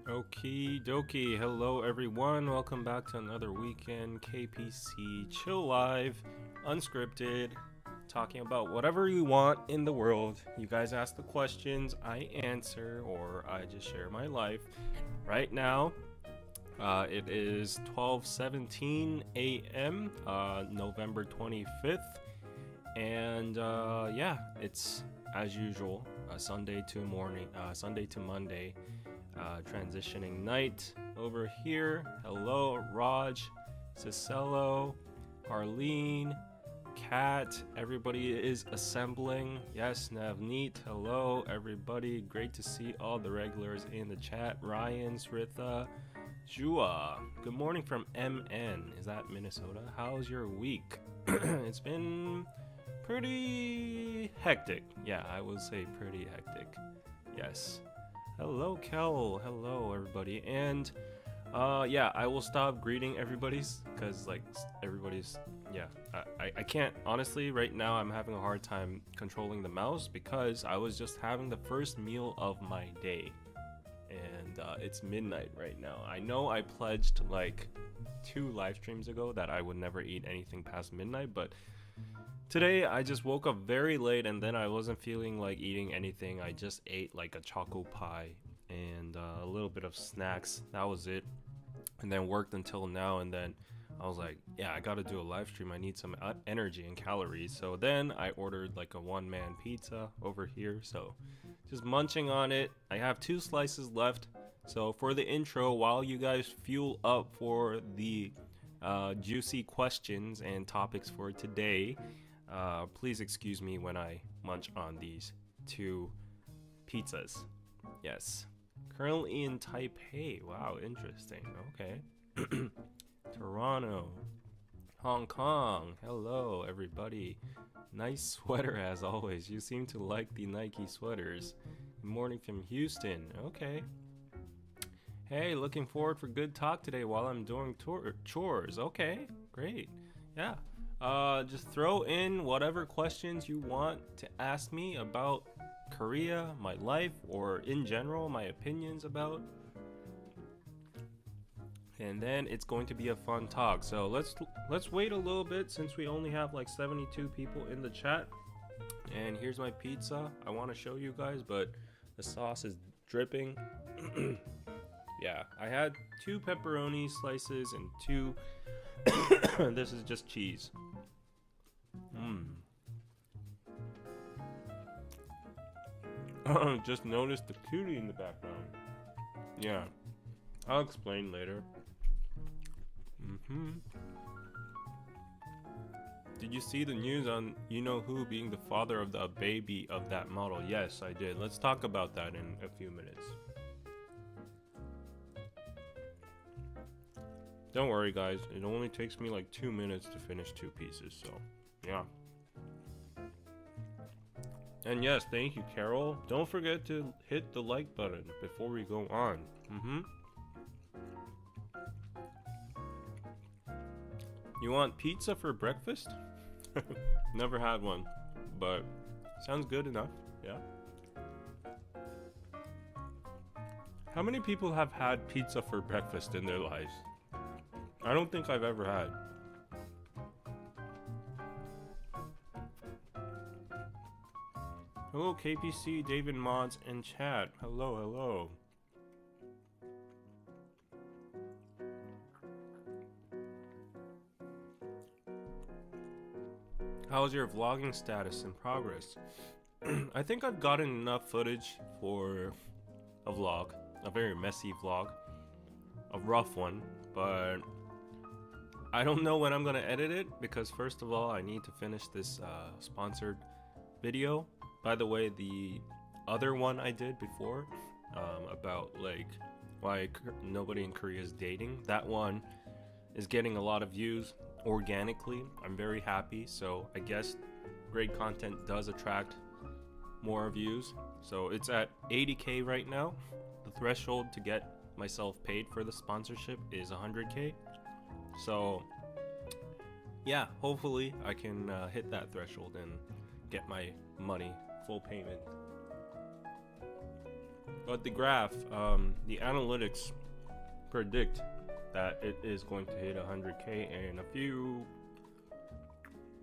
Okie dokie. Hello, everyone. Welcome back to another weekend KPC Chill Live, unscripted, talking about whatever you want in the world. You guys ask the questions, I answer, or I just share my life. Right now, it is 12:17 a.m., November 25th, and yeah, it's as usual, Sunday to Monday. Transitioning night over here. Hello, Raj, Cicello, Arlene, Kat. Everybody is assembling. Yes, Navneet. Hello, everybody. Great to see all the regulars in the chat. Ryan, Sritha, Jua. Good morning from MN. Is that Minnesota? How's your week? It's been pretty hectic. Yeah, I will say pretty hectic. Yes. Hello, Kel. Hello, everybody. And yeah, I will stop greeting everybody's because like everybody's I can't honestly right now. I'm having a hard time controlling the mouse because I was just having the first meal of my day, and it's midnight right now. I know I pledged like 2 live streams ago that I would never eat anything past midnight, but today I just woke up very late and then I wasn't feeling like eating anything. I just ate like a choco pie and a little bit of snacks. That was it. And then worked until now, and then I was like, yeah, I gotta do a live stream. I need some energy and calories. So then I ordered like a 1-man pizza over here. So just munching on it. I have 2 slices left. So for the intro, while you guys fuel up for the juicy questions and topics for today, please excuse me when I munch on these 2 pizzas. Yes. Currently in Taipei. Wow, interesting. Okay. Toronto. Hong Kong. Hello, everybody. Nice sweater as always. You seem to like the Nike sweaters. Good morning from Houston. Okay. Hey, looking forward for good talk today while I'm doing chores. Okay, great. Yeah. Just throw in whatever questions you want to ask me about Korea, my life, or in general, my opinions about. And then it's going to be a fun talk. So let's wait a little bit since we only have like 72 people in the chat. And here's my pizza. I want to show you guys, but the sauce is dripping. Yeah, I had 2 pepperoni slices and 2 this is just cheese. Just noticed the cutie in the background. Yeah, I'll explain later. Did you see the news on you know who being the father of the baby of that model? Yes, I did. Let's talk about that in a few minutes. Don't worry, guys. It only takes me like 2 minutes to finish 2 pieces, so yeah. And yes, thank you, Carol. Don't forget to hit the like button before we go on. You want pizza for breakfast? Never had one, but sounds good enough, yeah. How many people have had pizza for breakfast in their lives? I don't think I've ever had. Hello, KPC, David Mods, and chat. Hello, hello. How's your vlogging status and progress? I think I've gotten enough footage for a vlog, a very messy vlog, a rough one, but I don't know when I'm gonna edit it because first of all I need to finish this sponsored video. By the way, the other one I did before about like why nobody in Korea is dating, that one is getting a lot of views organically. I'm very happy, so I guess great content does attract more views. So it's at 80k right now. The threshold to get myself paid for the sponsorship is 100k. So yeah, hopefully I can hit that threshold and get my money, full payment. But the graph, the analytics predict that it is going to hit 100K in a few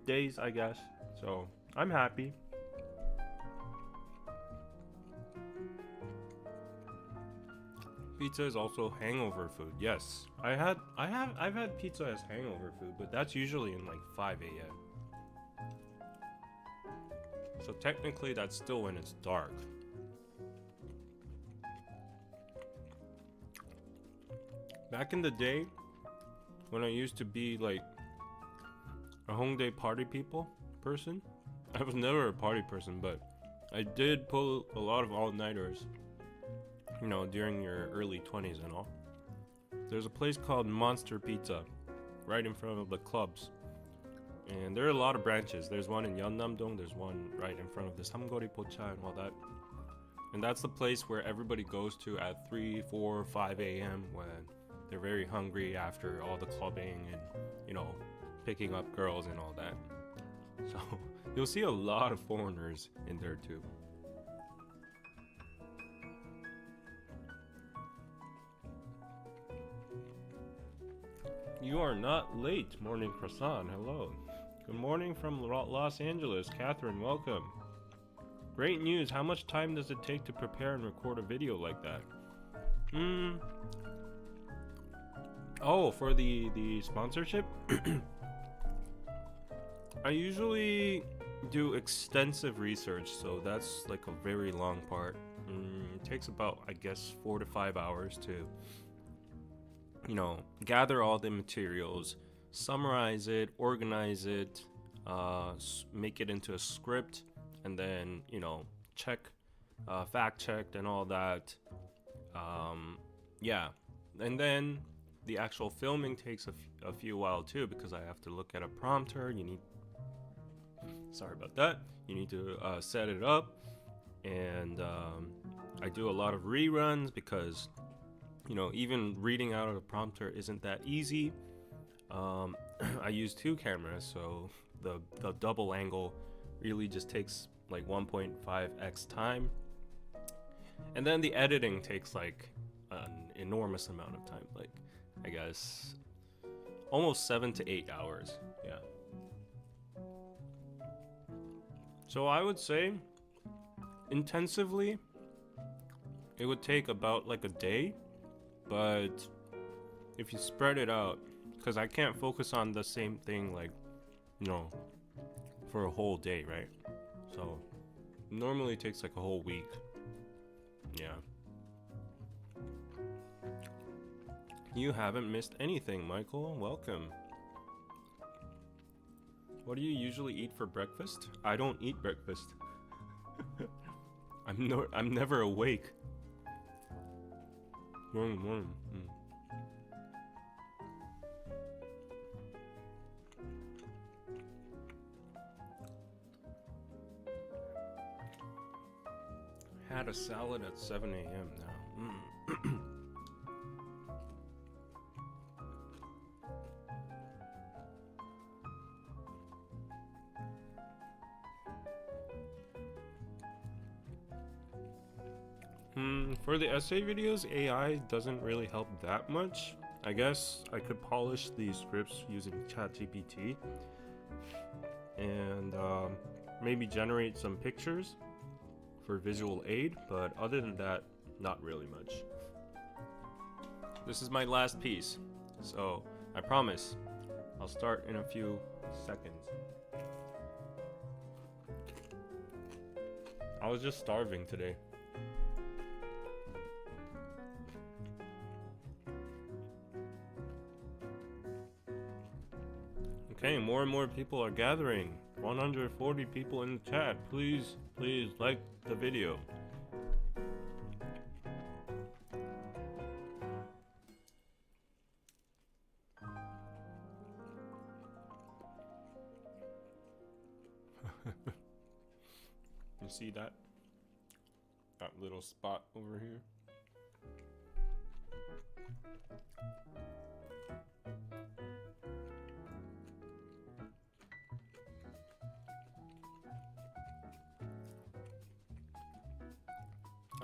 days, I guess. So I'm happy. Pizza is also hangover food. Yes, I've had pizza as hangover food, but that's usually in like 5 a.m. So technically that's still when it's dark. Back in the day, when I used to be like a Hongdae party person, I was never a party person, but I did pull a lot of all-nighters, you know, during your early 20s and all. There's a place called Monster Pizza right in front of the clubs, and there are a lot of branches. There's one in Yeonnam-dong, there's one right in front of the Samgori Pocha and all that. And that's the place where everybody goes to at 3, 4, 5 a.m. when they're very hungry after all the clubbing and, you know, picking up girls and all that. So you'll see a lot of foreigners in there too. You are not late, Morning Croissant. Hello. Good morning from Los Angeles. Catherine, welcome. Great news. How much time does it take to prepare and record a video like that? Oh, for the sponsorship? I usually do extensive research, so that's like a very long part. It takes about, I guess, 4 to 5 hours to, you know, gather all the materials, summarize it, organize it, make it into a script, and then, you know, check, fact checked and all that. Yeah, and then the actual filming takes a few while too, because I have to look at a prompter. Sorry about that. You need to set it up, and I do a lot of reruns because, you know, even reading out of a prompter isn't that easy. I use 2 cameras, so the double angle really just takes like 1.5x time, and then the editing takes like an enormous amount of time, like I guess almost 7 to 8 hours. Yeah. So I would say intensively it would take about like a day, but if you spread it out, because I can't focus on the same thing, like, you know, for a whole day, right? So normally it takes like a whole week. Yeah. You haven't missed anything, Michael. Welcome. What do you usually eat for breakfast? I don't eat breakfast. I'm never awake. Morning. Had a salad at 7 a.m. now. For the essay videos, AI doesn't really help that much. I guess I could polish the scripts using ChatGPT and maybe generate some pictures for visual aid, but other than that, not really much. This is my last piece, so I promise I'll start in a few seconds. I was just starving today. Okay, more and more people are gathering. 140 people in the chat. Please like the video. You see that? That little spot over here?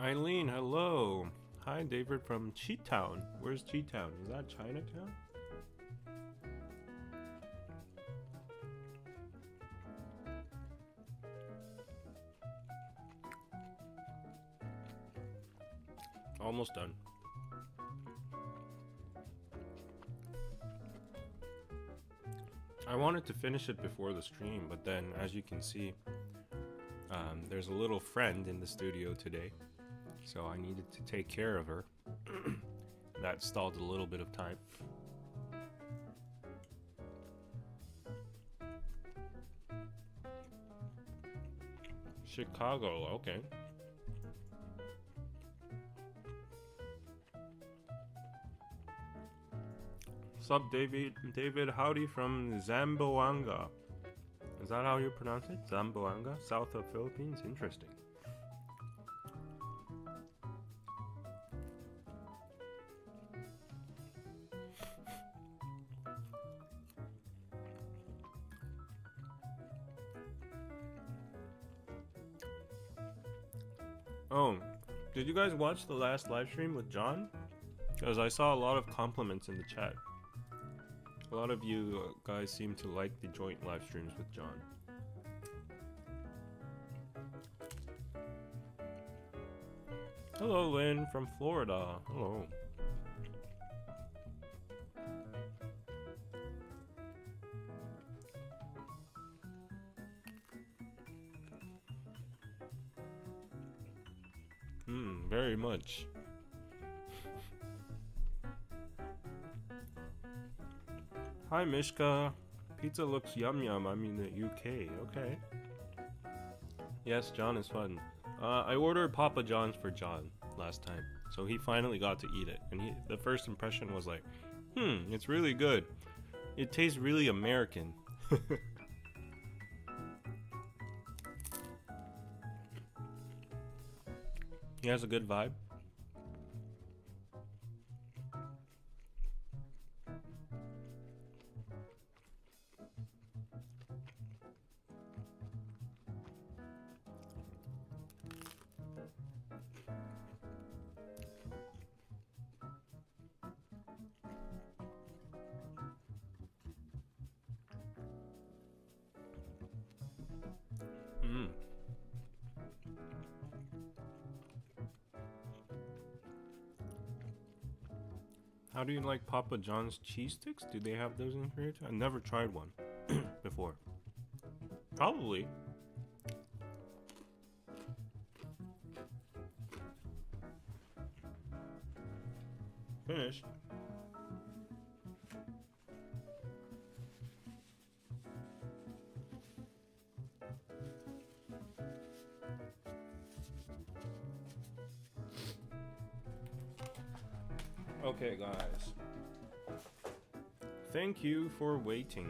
Eileen, hello. Hi, David from Cheetown. Where's Cheetown? Is that Chinatown? Almost done. I wanted to finish it before the stream, but then, as you can see, there's a little friend in the studio today, so I needed to take care of her. That stalled a little bit of time. Chicago, okay. Sup, David? David, howdy from Zamboanga. Is that how you pronounce it? Zamboanga? South of Philippines? Interesting. Oh, did you guys watch the last live stream with John? Because I saw a lot of compliments in the chat. A lot of you guys seem to like the joint live streams with John. Hello, Lynn from Florida. Hello. Very much. Hi, Mishka. Pizza looks yum yum. I'm in the UK. Okay. Yes, John is fun. I ordered Papa John's for John last time, so he finally got to eat it. And the first impression was like, it's really good. It tastes really American. He has a good vibe. How do you like Papa John's cheese sticks? Do they have those in Korea too? I've never tried one before. Probably. Finished. Okay, guys. Thank you for waiting.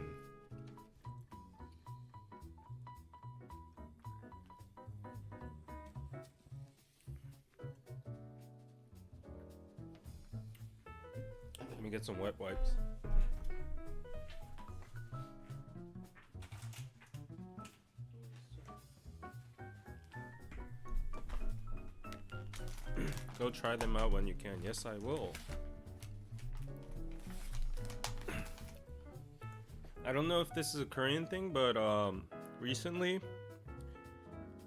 Let me get some wet wipes. Go try them out when you can. Yes, I will. I don't know if this is a Korean thing, but recently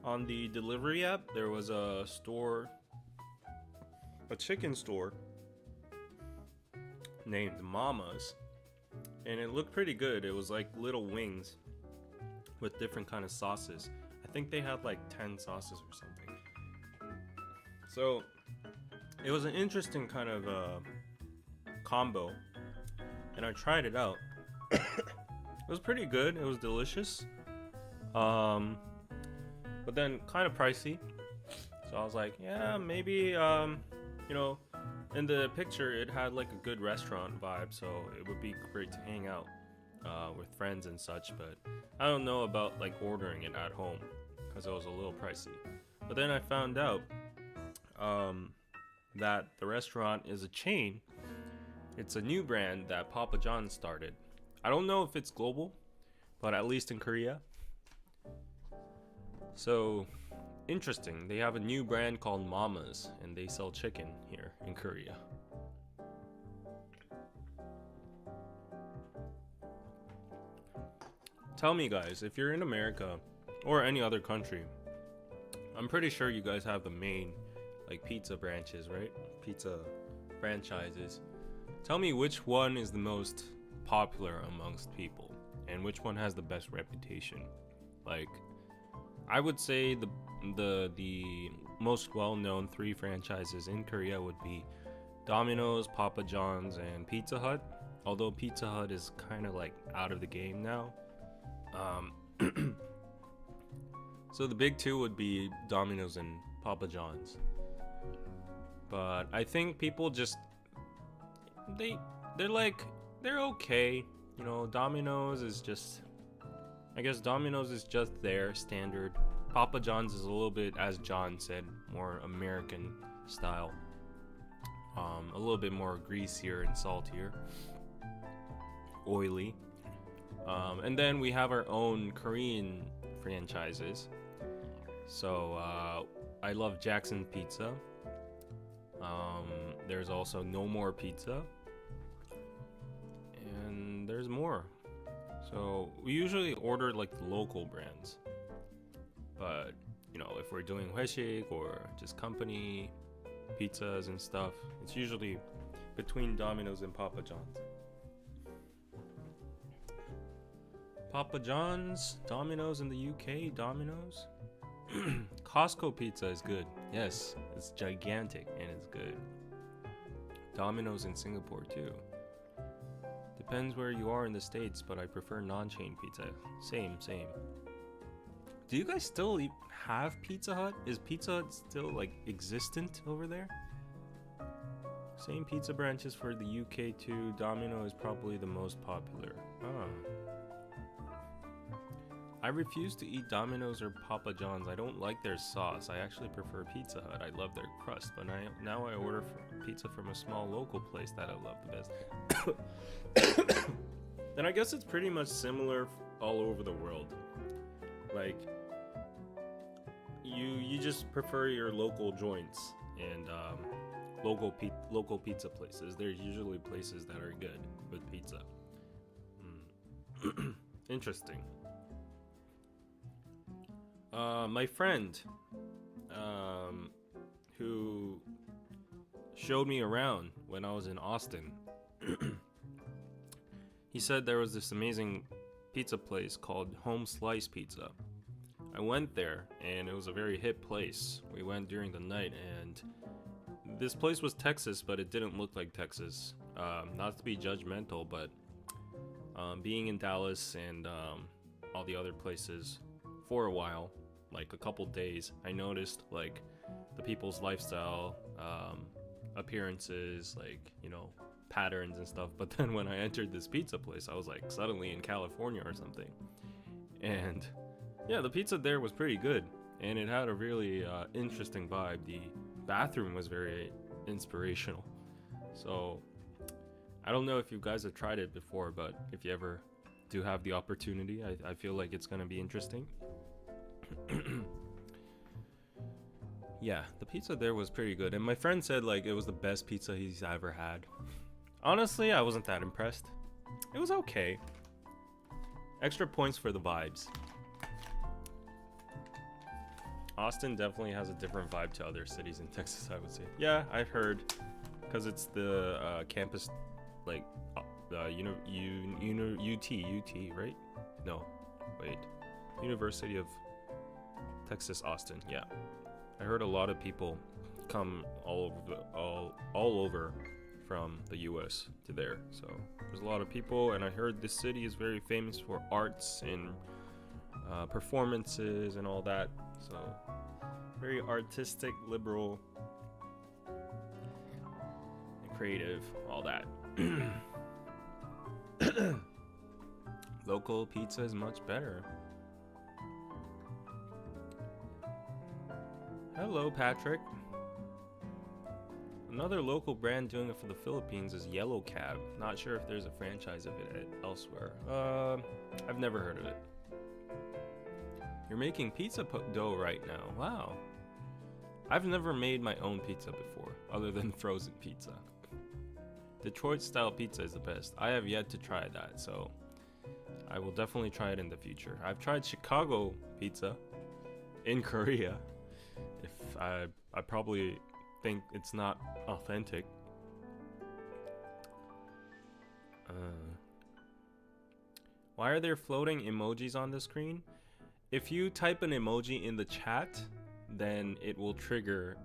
on the delivery app there was a store, a chicken store named Mama's, and it looked pretty good. It was like little wings with different kind of sauces. I think they had like 10 sauces or something. So it was an interesting kind of combo, and I tried it out. It was pretty good. It was delicious, but then kind of pricey. So I was like, yeah, maybe you know, in the picture it had like a good restaurant vibe, so it would be great to hang out with friends and such. But I don't know about like ordering it at home because it was a little pricey. But then I found out that the restaurant is a chain. It's a new brand that Papa John's started. I don't know if it's global, but at least in Korea. So interesting. They have a new brand called Mama's, and they sell chicken here in Korea. Tell me, guys, if you're in America or any other country, I'm pretty sure you guys have the main like pizza branches, right? Pizza franchises. Tell me which one is the most popular amongst people and which one has the best reputation. Like, I would say the most well-known 3 franchises in Korea would be Domino's, Papa John's, and Pizza Hut. Although Pizza Hut is kind of like out of the game now. So the big 2 would be Domino's and Papa John's. But I think people just they're okay. You know, Domino's is just, I guess Domino's is just their standard. Papa John's is a little bit, as John said, more American style. A little bit more greasier and saltier, oily. And then we have our own Korean franchises. So I love Jackson Pizza. There's also No More Pizza. And there's more. So we usually order like the local brands. But, you know, if we're doing Hweshik or just company pizzas and stuff, it's usually between Domino's and Papa John's. Papa John's, Domino's in the UK, Domino's. Costco pizza is good. Yes, it's gigantic and it's good. Domino's in Singapore too. Depends where you are in the States, but I prefer non-chain pizza. Same. Do you guys still have Pizza Hut? Is Pizza Hut still like existent over there? Same pizza branches for the UK too. Domino is probably the most popular. I refuse to eat Domino's or Papa John's. I don't like their sauce. I actually prefer Pizza Hut. I love their crust, but now I order pizza from a small local place that I love the best. Then I guess it's pretty much similar all over the world. Like, you just prefer your local joints and local pizza places. There's usually places that are good with pizza. Interesting. My friend, who showed me around when I was in Austin, he said there was this amazing pizza place called Home Slice Pizza. I went there and it was a very hip place. We went during the night and this place was Texas, but it didn't look like Texas. Not to be judgmental, but being in Dallas and all the other places for a while, like a couple days, I noticed like the people's lifestyle, appearances, like, you know, patterns and stuff. But then when I entered this pizza place, I was like suddenly in California or something. And yeah, the pizza there was pretty good and it had a really interesting vibe. The bathroom was very inspirational. So I don't know if you guys have tried it before, but if you ever do have the opportunity, I feel like it's gonna be interesting. Yeah, the pizza there was pretty good, and my friend said like it was the best pizza he's ever had. Honestly, I wasn't that impressed. It was okay. Extra points for the vibes. Austin definitely has a different vibe to other cities in Texas, I would say. Yeah, I've heard, because it's the campus, like UT, right? No, wait, University of Texas Austin. Yeah, I heard a lot of people come all over from the US to there, so there's a lot of people. And I heard the city is very famous for arts and performances and all that, so very artistic, liberal, and creative, all that. Local pizza is much better. Hello, Patrick. Another local brand doing it for the Philippines is Yellow Cab. Not sure if there's a franchise of it elsewhere. I've never heard of it. You're making pizza dough right now. Wow. I've never made my own pizza before, other than frozen pizza. Detroit style pizza is the best. I have yet to try that, so I will definitely try it in the future. I've tried Chicago pizza in Korea. If I probably think it's not authentic. Why are there floating emojis on the screen? If you type an emoji in the chat, then it will trigger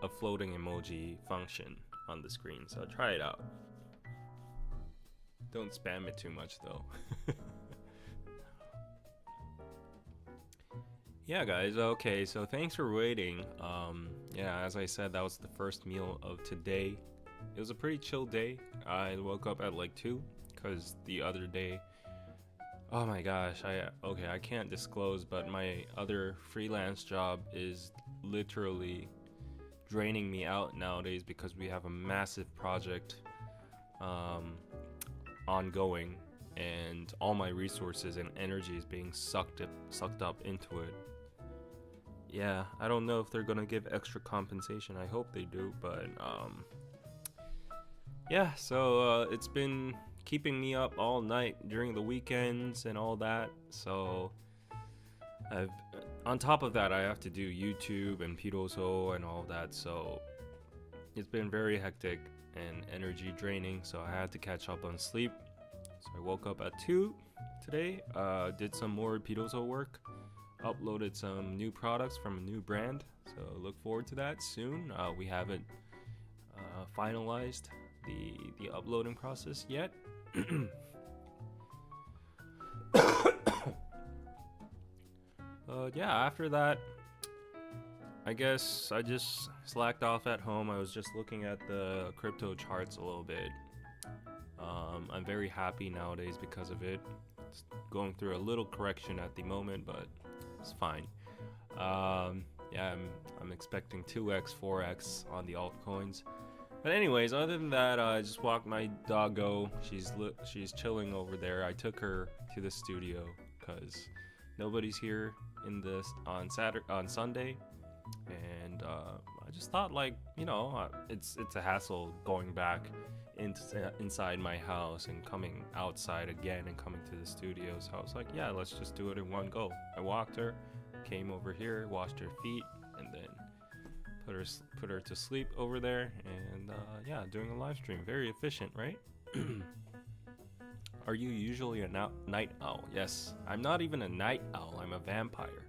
a floating emoji function on the screen. So try it out. Don't spam it too much though. Yeah, guys. Okay, so thanks for waiting. Yeah, as I said, that was the first meal of today. It was a pretty chill day. I woke up at like 2 because the other day, oh my gosh, I can't disclose, but my other freelance job is literally draining me out nowadays because we have a massive project ongoing, and all my resources and energy is being sucked up into it. Yeah, I don't know if they're gonna give extra compensation. I hope they do, but yeah, so it's been keeping me up all night during the weekends and all that. So on top of that, I have to do YouTube and Piroso and all that. So it's been very hectic and energy draining. So I had to catch up on sleep. So I woke up at 2 today. Did some more Piroso work. Uploaded some new products from a new brand. So look forward to that soon. We haven't finalized the uploading process yet. Yeah, after that, I guess I just slacked off at home. I was just looking at the crypto charts a little bit. I'm very happy nowadays because of it. It's going through a little correction at the moment, but it's fine. Yeah, I'm expecting 2x, 4x on the altcoins. But anyways, other than that, I just walked my doggo. She's chilling over there. I took her to the studio because nobody's here on Sunday, and I just thought, like, you know, it's a hassle going back inside my house and coming outside again and coming to the studio. So I was like, yeah, let's just do it in one go. I walked her, came over here, washed her feet, and then put her to sleep over there, and yeah, doing a live stream. Very efficient, right? Are you usually a night owl? Yes. I'm not even a night owl, I'm a vampire.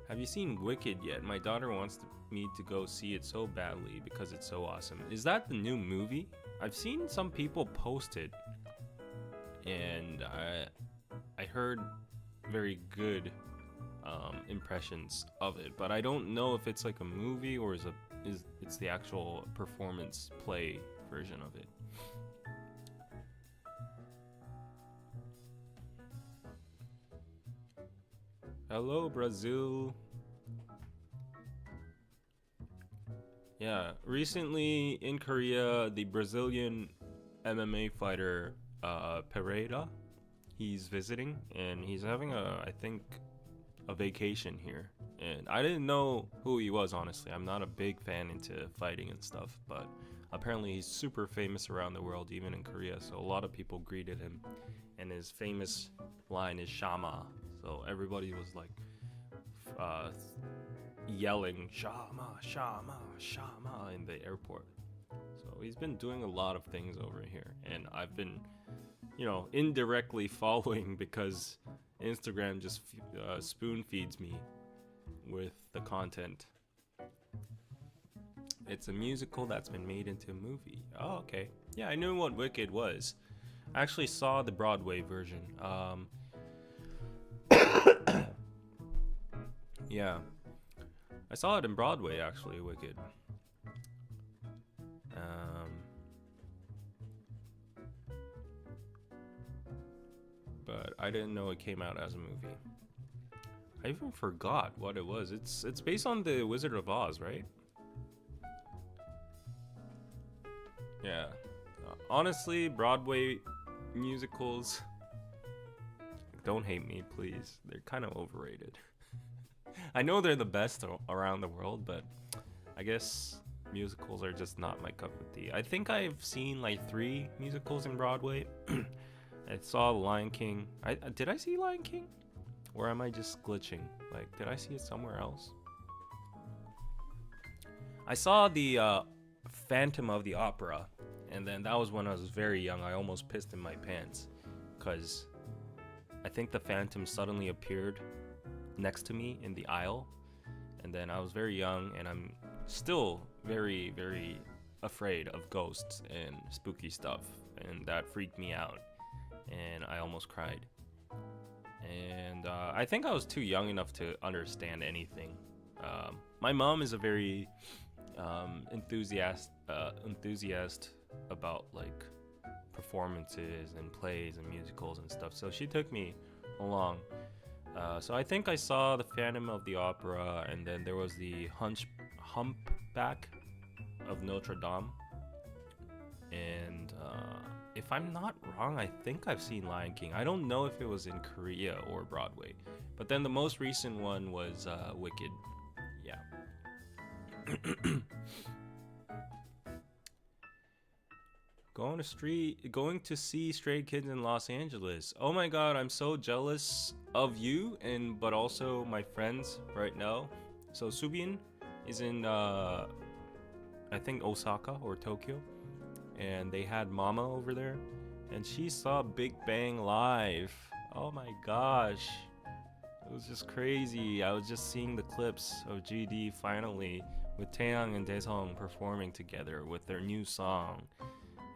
Have you seen Wicked yet? My daughter wants me to go see it so badly because it's so awesome. Is that the new movie? I've seen some people post it, and I heard very good impressions of it, but I don't know if it's like a movie or it's the actual performance play version of it. Hello, Brazil. Yeah, recently in Korea, the Brazilian MMA fighter Pereira, he's visiting, and he's having I think a vacation here. And I didn't know who he was, honestly. I'm not a big fan into fighting and stuff, but apparently he's super famous around the world, even in Korea. So a lot of people greeted him, and his famous line is Shama. So everybody was like yelling Shama, Shama, Shama in the airport. So he's been doing a lot of things over here, and I've been, you know, indirectly following because Instagram just spoon feeds me with the content. It's a musical that's been made into a movie. Oh, okay. Yeah, I knew what Wicked was. I actually saw the Broadway version. Yeah, I saw it in Broadway, actually, Wicked. But I didn't know it came out as a movie. I even forgot what it was. It's based on the Wizard of Oz, right? Yeah. Honestly, Broadway musicals, Don't hate me, please. They're kind of overrated. I know they're the best around the world, but I guess musicals are just not my cup of tea. I think I've seen like 3 musicals in Broadway. I saw Lion King. Did I see Lion King? Or am I just glitching? Like, did I see it somewhere else? I saw the Phantom of the Opera, and then that was when I was very young. I almost pissed in my pants, because I think the Phantom suddenly appeared next to me in the aisle, and then I was very young, and I'm still very, very afraid of ghosts and spooky stuff, and that freaked me out, and I almost cried. And I think I was too young enough to understand anything. My mom is a very enthusiast about like performances and plays and musicals and stuff, so she took me along. So I think I saw the Phantom of the Opera, and then there was the Humpback of Notre Dame, and if I'm not wrong, I think I've seen Lion King. I don't know if it was in Korea or Broadway, but then the most recent one was Wicked. Yeah. Going to see Stray Kids in Los Angeles. Oh my god, I'm so jealous of you, but also my friends right now. So Subin is in I think Osaka or Tokyo, and they had Mama over there, and she saw Big Bang live. Oh my gosh, it was just crazy. I was just seeing the clips of GD finally with Taeyang and Daesung performing together with their new song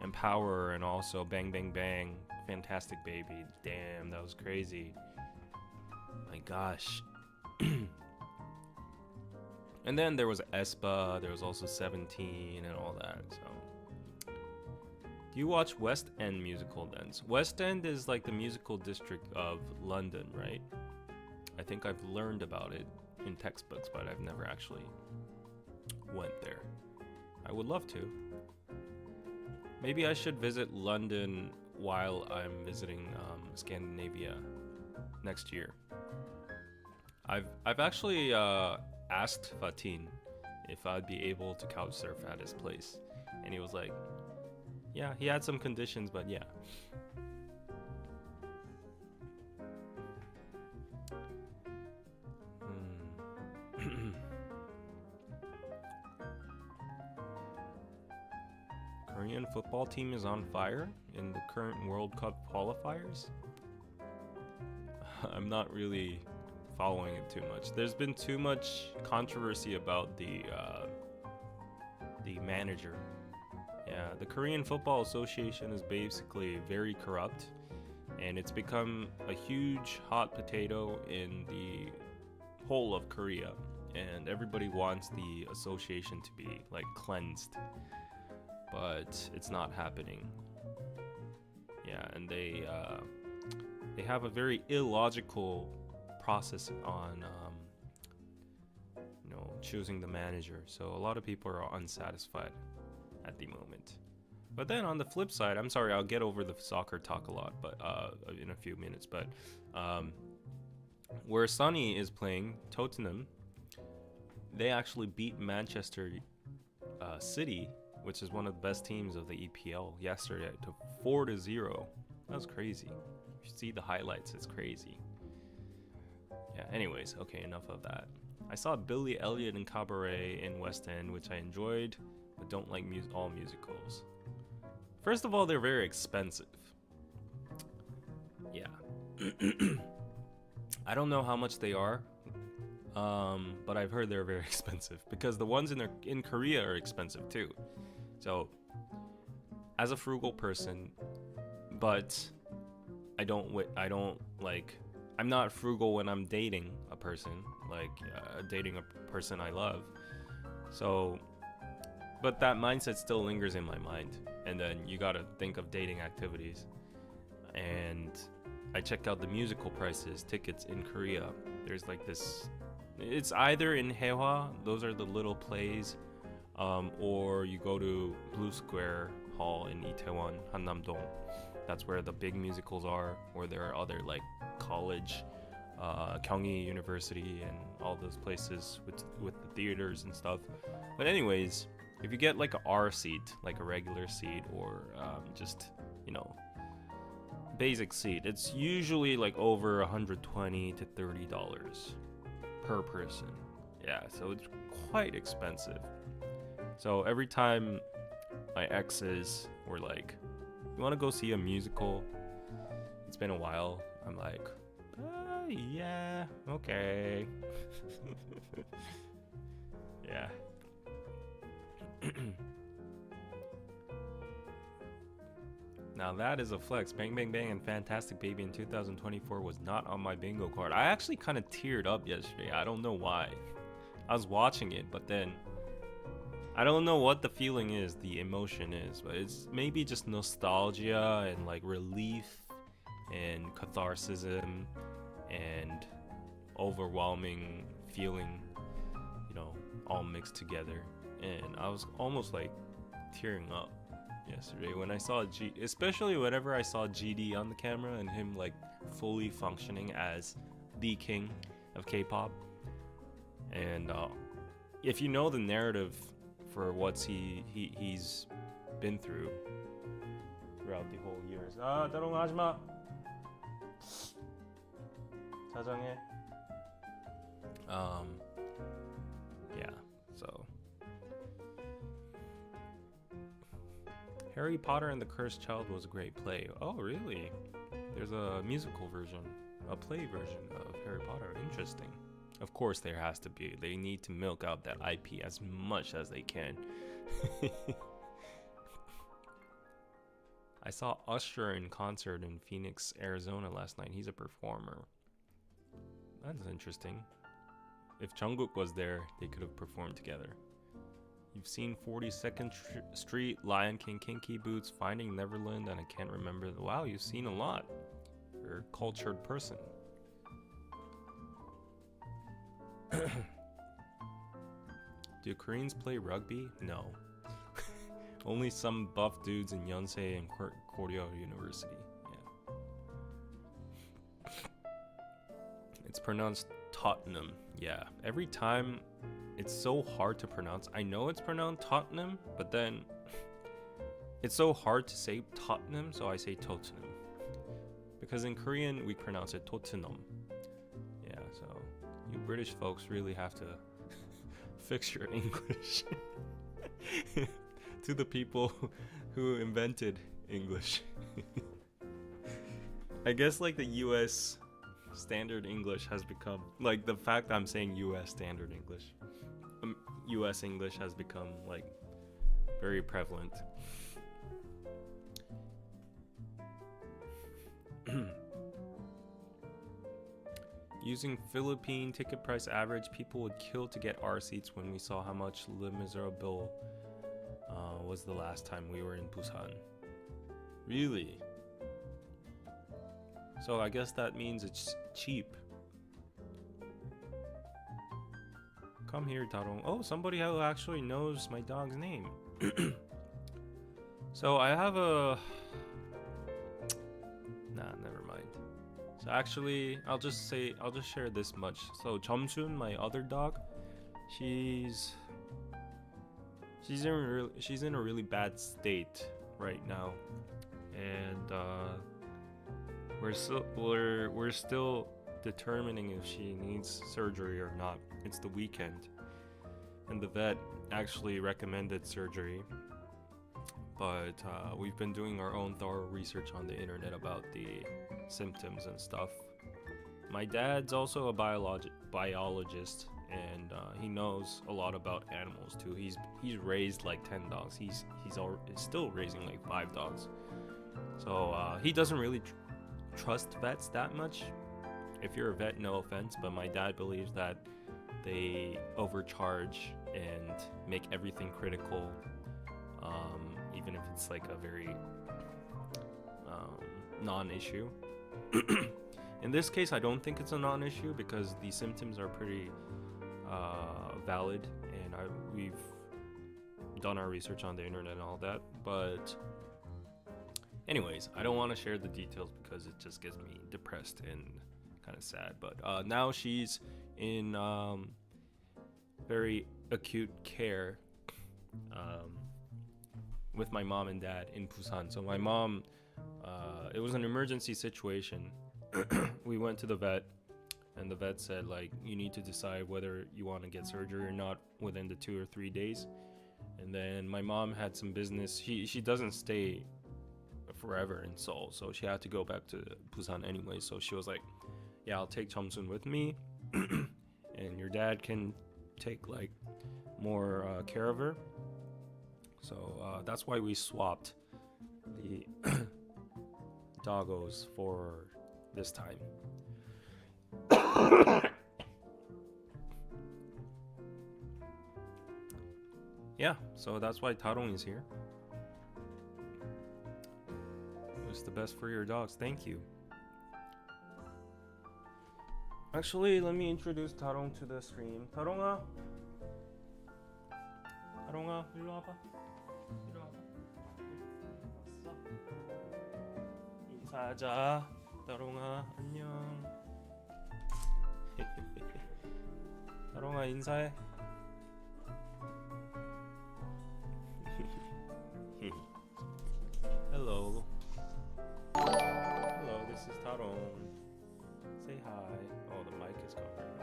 Empower, and also Bang Bang Bang, Fantastic Baby. Damn, that was crazy. My gosh. And then there was aespa, there was also 17 and all that. So do you watch West End musical then? West End is like the musical district of London, right? I think I've learned about it in textbooks, but I've never actually went there. I would love to. Maybe I should visit London while I'm visiting Scandinavia next year. I've actually asked Fatin if I'd be able to couch surf at his place, and he was like, yeah, he had some conditions, but yeah. Korean football team is on fire in the current World Cup qualifiers. I'm not really following it too much. There's been too much controversy about the manager. Yeah, the Korean Football Association is basically very corrupt, and it's become a huge hot potato in the whole of Korea, and everybody wants the association to be like cleansed, but it's not happening. Yeah, and they have a very illogical process on choosing the manager, so a lot of people are unsatisfied at the moment. But then on the flip side, I'm sorry, I'll get over the soccer talk a lot, but in a few minutes. But where Sonny is playing, Tottenham, they actually beat Manchester City, which is one of the best teams of the EPL, yesterday to 4-0. That was crazy. You should see the highlights, it's crazy. Yeah, anyways, okay, enough of that. I saw Billy Elliot in Cabaret in West End, which I enjoyed, but don't like all musicals. First of all, they're very expensive. Yeah. I don't know how much they are, but I've heard they're very expensive, because the ones in Korea are expensive too. So, as a frugal person, but I'm not frugal when I'm dating a person, dating a person I love. So, but that mindset still lingers in my mind. And then you gotta think of dating activities. And I checked out the musical prices, tickets in Korea. There's like this, it's either in Haehwa, those are the little plays, or you go to Blue Square Hall in Itaewon, Hannam-dong. That's where the big musicals are, or there are other like college, Gyeonggi University and all those places with the theaters and stuff. But anyways, if you get like a R seat, like a regular seat, or just, you know, basic seat, it's usually like over $120 to $30 per person. Yeah, so it's quite expensive. So every time my exes were like, "You want to go see a musical?" It's been a while. I'm like, yeah, okay. Yeah. Now that is a flex. Bang Bang Bang and Fantastic Baby in 2024 was not on my bingo card. I actually kind of teared up yesterday. I don't know why. I was watching it, but then I don't know what the feeling is, the emotion is, but it's maybe just nostalgia and like relief and catharsis and overwhelming feeling, you know, all mixed together. And I was almost like tearing up yesterday when I saw especially whenever I saw GD on the camera and him like fully functioning as the king of K-pop. And if you know the narrative for what he's been through throughout the whole years. 따롱하지 마. 사정해. Yeah, so Harry Potter and the Cursed Child was a great play. Oh, really? There's a musical version, a play version of Harry Potter. Interesting. Of course there has to be. They need to milk out that IP as much as they can. I saw Usher in concert in Phoenix, Arizona last night. He's a performer. That's interesting. If Jungkook was there, they could have performed together. You've seen 42nd Street, Lion King, Kinky Boots, Finding Neverland, and I can't remember. Wow, you've seen a lot. You're a cultured person. Do Koreans play rugby? No. Only some buff dudes in Yonsei and Korea University. Yeah. It's pronounced Tottenham. Yeah. Every time it's so hard to pronounce. I know it's pronounced Tottenham, but then it's so hard to say Tottenham, so I say Tottenham. Because in Korean we pronounce it Tottenham. Yeah, so you British folks really have to fix your English to the people who invented English. I guess like the US standard English has become, like the fact I'm saying US standard English, US English has become like very prevalent. Using Philippine ticket price average, people would kill to get our seats when we saw how much Les Miserables was the last time we were in Busan. Really? So I guess that means it's cheap. Come here, Tarong. Oh, somebody who actually knows my dog's name. So I have a... Nah, never mind. So actually, I'll just share this much. So Chomsun, my other dog, she's in a really bad state right now, and we're still determining if she needs surgery or not. It's the weekend, and the vet actually recommended surgery, but we've been doing our own thorough research on the internet about the symptoms and stuff. My dad's also a biologist, and he knows a lot about animals too. He's raised like 10 dogs. He's still raising like 5 dogs. So he doesn't really trust vets that much. If you're a vet, no offense, but my dad believes that they overcharge and make everything critical, even if it's like a very non-issue. In this case, I don't think it's a non-issue because the symptoms are pretty valid, and we've done our research on the internet and all that. But Anyways, I don't want to share the details because it just gets me depressed and kind of sad. But now she's in very acute care with my mom and dad in Busan. So my mom, it was an emergency situation. We went to the vet, and the vet said, like, you need to decide whether you want to get surgery or not within the 2 or 3 days. And then my mom had some business. She doesn't stay forever in Seoul, so she had to go back to Busan anyway. So she was like, yeah, I'll take Chomsun with me and your dad can take like more care of her. So that's why we swapped the doggos for this time. Yeah, so that's why Tarong is here. It's the best for your dogs. Thank you. Actually, let me introduce Tarong to the stream. Taronga, 일로 와봐. 일로 와봐. 왔어? 인사하자. Taronga, 안녕. Taronga, 인사해. Hello. Hello, this is Tarong. Say hi. Oh, the mic is covered.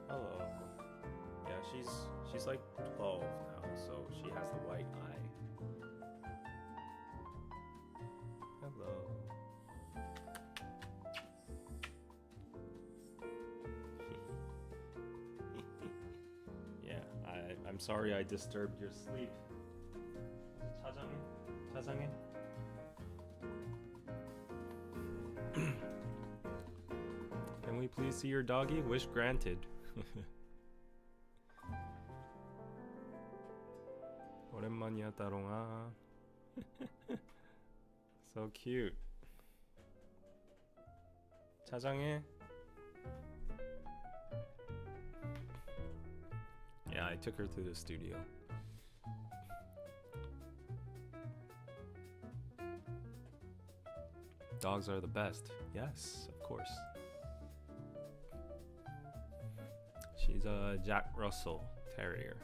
Hello. Yeah, she's like 12 now, so she has the white eye. Hello. Yeah, I'm sorry I disturbed your sleep. 차장해. Can we please see your doggy? Wish granted. 오랜만이야, 따롱아. So cute. 차장해. Yeah, I took her to the studio. Dogs are the best. Yes, of course. She's a Jack Russell Terrier.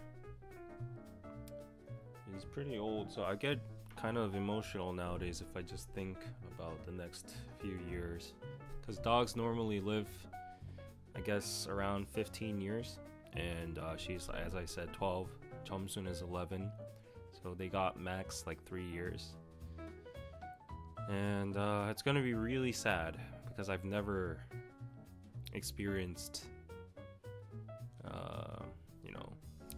She's pretty old, so I get kind of emotional nowadays if I just think about the next few years. Because dogs normally live, I guess, around 15 years. And she's, as I said, 12. Chomsun is 11. So they got max like 3 years. And it's gonna be really sad because I've never experienced,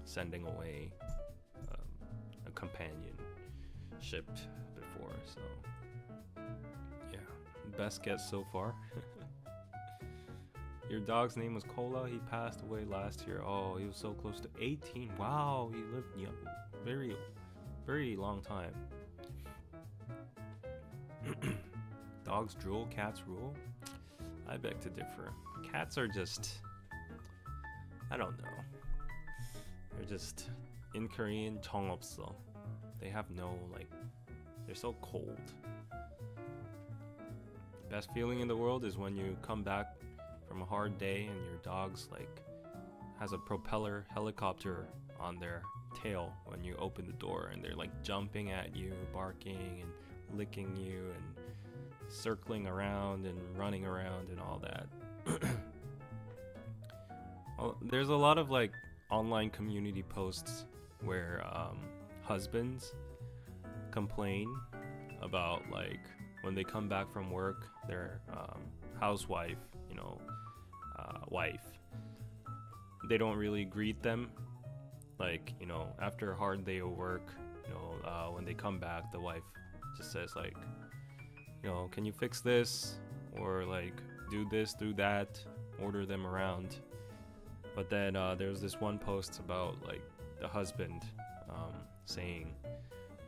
sending away a companionship before. So yeah, best guess so far. Your dog's name was Cola. He passed away last year. Oh, he was so close to 18. Wow, he lived young, very, very long time. Dogs drool, cats rule? I beg to differ. Cats are just, I don't know. They're just, in Korean, 정없어. They have no, like, they're so cold. The best feeling in the world is when you come back from a hard day and your dog's like has a propeller helicopter on their tail when you open the door, and they're like jumping at you, barking and licking you and circling around and running around and all that. Well, there's a lot of like online community posts where husbands complain about like when they come back from work, their housewife, wife, they don't really greet them. Like, after a hard day of work, when they come back, the wife just says like, can you fix this? Or like, do this, do that, order them around. But then there's this one post about like the husband saying,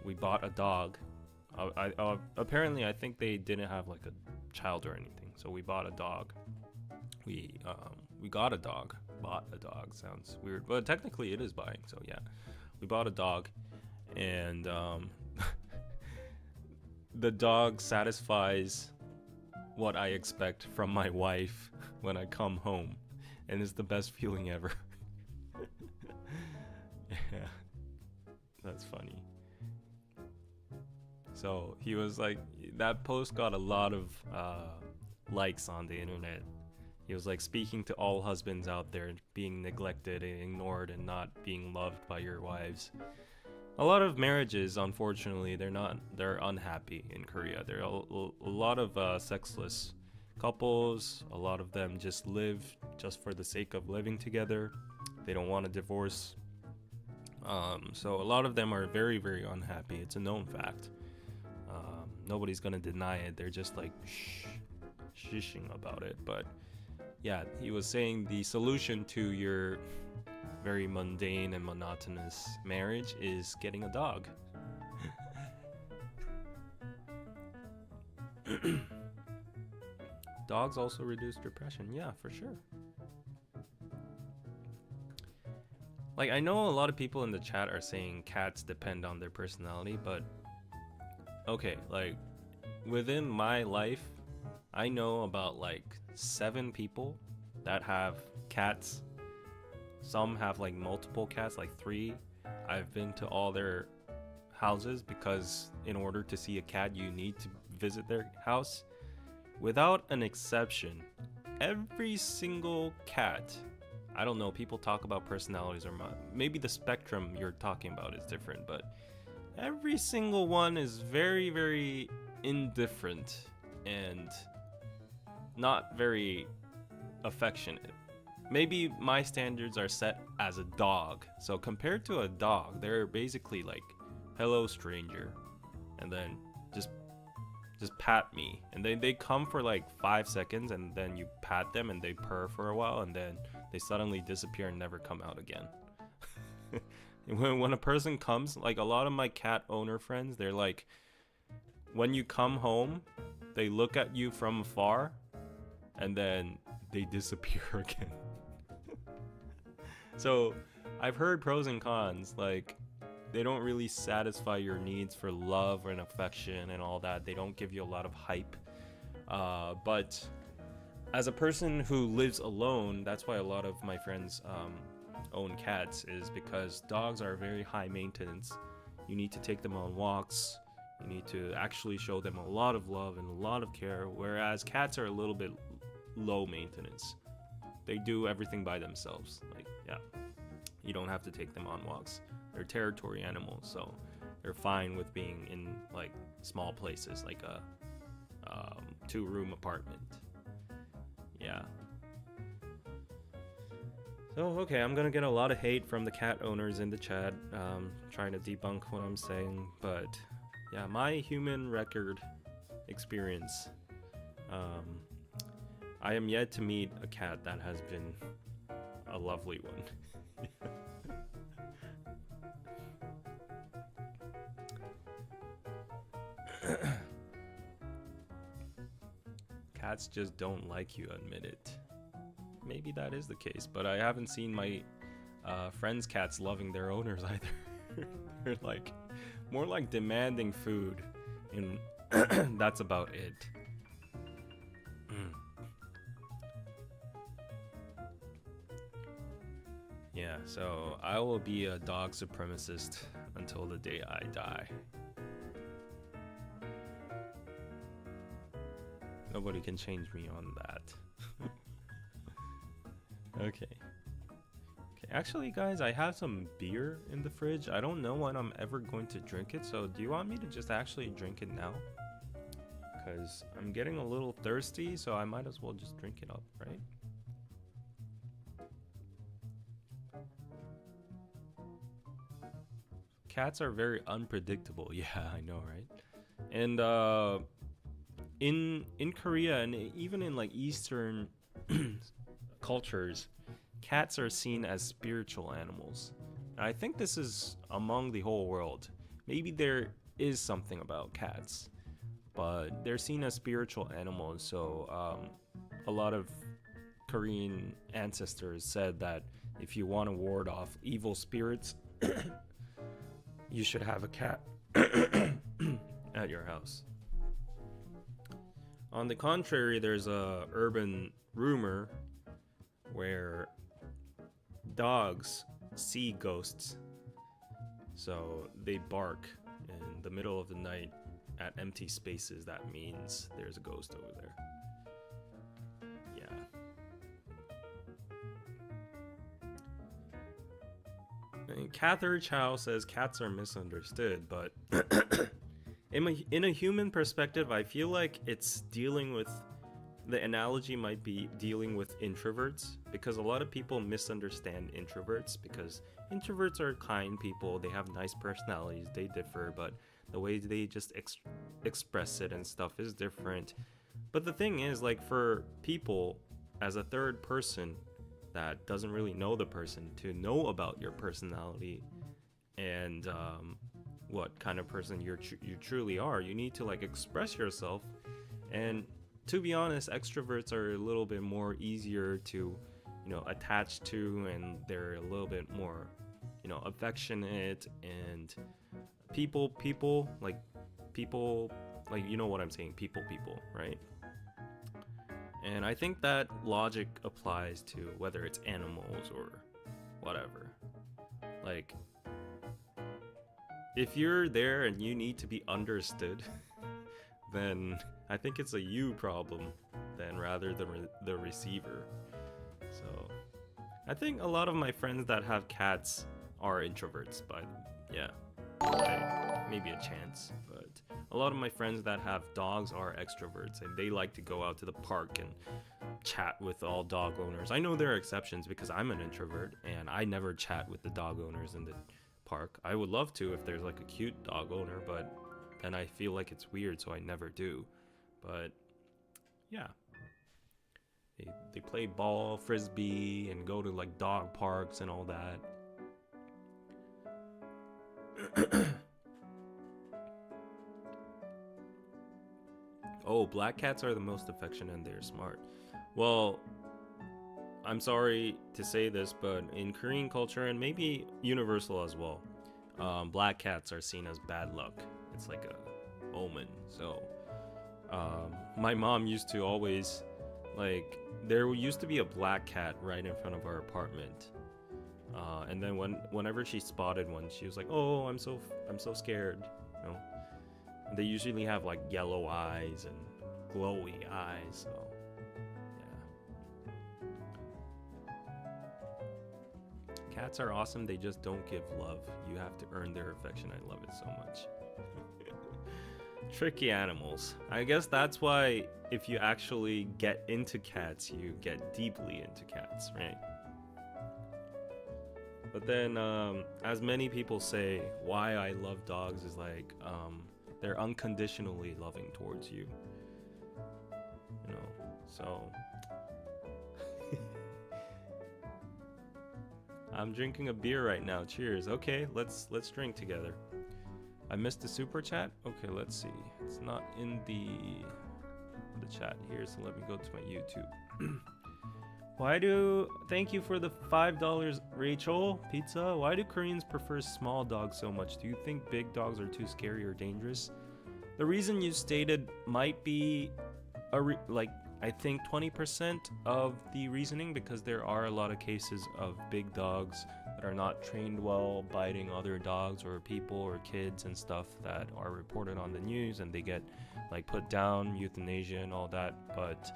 we bought a dog. Apparently, I think they didn't have like a child or anything. So we bought a dog. We got a dog. Bought a dog sounds weird, but technically it is buying. So yeah, we bought a dog, and the dog satisfies what I expect from my wife when I come home, and it's the best feeling ever. Yeah, that's funny. So he was like, that post got a lot of likes on the internet. He was like speaking to all husbands out there being neglected and ignored and not being loved by your wives. A lot of marriages, unfortunately, they're unhappy in Korea. There are a lot of sexless couples. A lot of them just live just for the sake of living together. They don't want a divorce. So a lot of them are very, very unhappy. It's a known fact. Nobody's gonna deny it. They're just like shishing about it. But yeah, he was saying the solution to your very mundane and monotonous marriage is getting a dog. Dogs also reduce depression. Yeah, for sure. Like, I know a lot of people in the chat are saying cats depend on their personality, but okay, like within my life, I know about like 7 people that have cats. Some have like multiple cats, like 3. I've been to all their houses because in order to see a cat, you need to visit their house. Without an exception, every single cat, I don't know, people talk about personalities or maybe the spectrum you're talking about is different, but every single one is very, very indifferent and not very affectionate. Maybe my standards are set as a dog. So compared to a dog, they're basically like, hello stranger, and then just pat me. And then they come for like 5 seconds, and then you pat them and they purr for a while, and then they suddenly disappear and never come out again. When a person comes, like a lot of my cat owner friends, they're like, when you come home, they look at you from afar and then they disappear again. So I've heard pros and cons. Like, they don't really satisfy your needs for love and affection and all that. They don't give you a lot of hype. But as a person who lives alone, that's why a lot of my friends own cats, is because dogs are very high maintenance. You need to take them on walks. You need to actually show them a lot of love and a lot of care, whereas cats are a little bit low maintenance. They do everything by themselves. Like, yeah, you don't have to take them on walks. They're territory animals, so they're fine with being in like small places, like a 2-room apartment. Yeah. So, okay, I'm gonna get a lot of hate from the cat owners in the chat, trying to debunk what I'm saying, but yeah, my human record experience, I am yet to meet a cat that has been a lovely one. Cats just don't like you, admit it. Maybe that is the case, but I haven't seen my friends' cats loving their owners either. They're like more like demanding food, and that's about it. Yeah, so I will be a dog supremacist until the day I die. Nobody can change me on that. Okay. Actually, guys, I have some beer in the fridge. I don't know when I'm ever going to drink it, so do you want me to just actually drink it now? Because I'm getting a little thirsty, so I might as well just drink it up, right? Cats are very unpredictable. Yeah, I know, right? And in Korea, and even in like Eastern cultures, cats are seen as spiritual animals. And I think this is among the whole world. Maybe there is something about cats, but they're seen as spiritual animals. So a lot of Korean ancestors said that if you want to ward off evil spirits, you should have a cat at your house. On the contrary, there's a urban rumor where dogs see ghosts, so they bark in the middle of the night at empty spaces. That means there's a ghost over there. Yeah. And Cather Chow says cats are misunderstood, but in a human perspective, I feel like it's dealing with, the analogy might be dealing with introverts, because a lot of people misunderstand introverts, because introverts are kind people, they have nice personalities, they differ, but the way they just express it and stuff is different. But the thing is, like, for people as a third person that doesn't really know the person, to know about your personality and what kind of person you truly are, you need to like express yourself. And to be honest, extroverts are a little bit more easier to, attach to, and they're a little bit more, affectionate, and people like you know what I'm saying, people, right? And I think that logic applies to whether it's animals or whatever. Like, if you're there and you need to be understood, then I think it's a you problem then rather than the receiver. So I think a lot of my friends that have cats are introverts, but yeah, maybe a chance. But a lot of my friends that have dogs are extroverts, and they like to go out to the park and chat with all dog owners. I know there are exceptions because I'm an introvert and I never chat with the dog owners in the park. I would love to if there's like a cute dog owner, but then I feel like it's weird, so I never do. But yeah, they play ball, frisbee, and go to like dog parks and all that. Oh, black cats are the most affectionate and they're smart. Well, I'm sorry to say this, but in Korean culture, and maybe universal as well, black cats are seen as bad luck. It's like a omen. So my mom used to always, like, there used to be a black cat right in front of our apartment, and then whenever she spotted one, she was like, "Oh, I'm so scared." And they usually have like yellow eyes and glowy eyes. So yeah, cats are awesome. They just don't give love. You have to earn their affection. I love it so much. Tricky animals. I guess that's why if you actually get into cats, you get deeply into cats, right? But then, as many people say, why I love dogs is like, they're unconditionally loving towards you. So I'm drinking a beer right now. Cheers. Okay, let's drink together. I missed the super chat. Okay, let's see. It's not in the chat here, so let me go to my YouTube. Thank you for the $5, Rachel Pizza. Why do Koreans prefer small dogs so much? Do you think big dogs are too scary or dangerous? The reason you stated might be I think 20% of the reasoning, because there are a lot of cases of big dogs that are not trained well, biting other dogs or people or kids and stuff that are reported on the news, and they get like put down, euthanasia and all that. But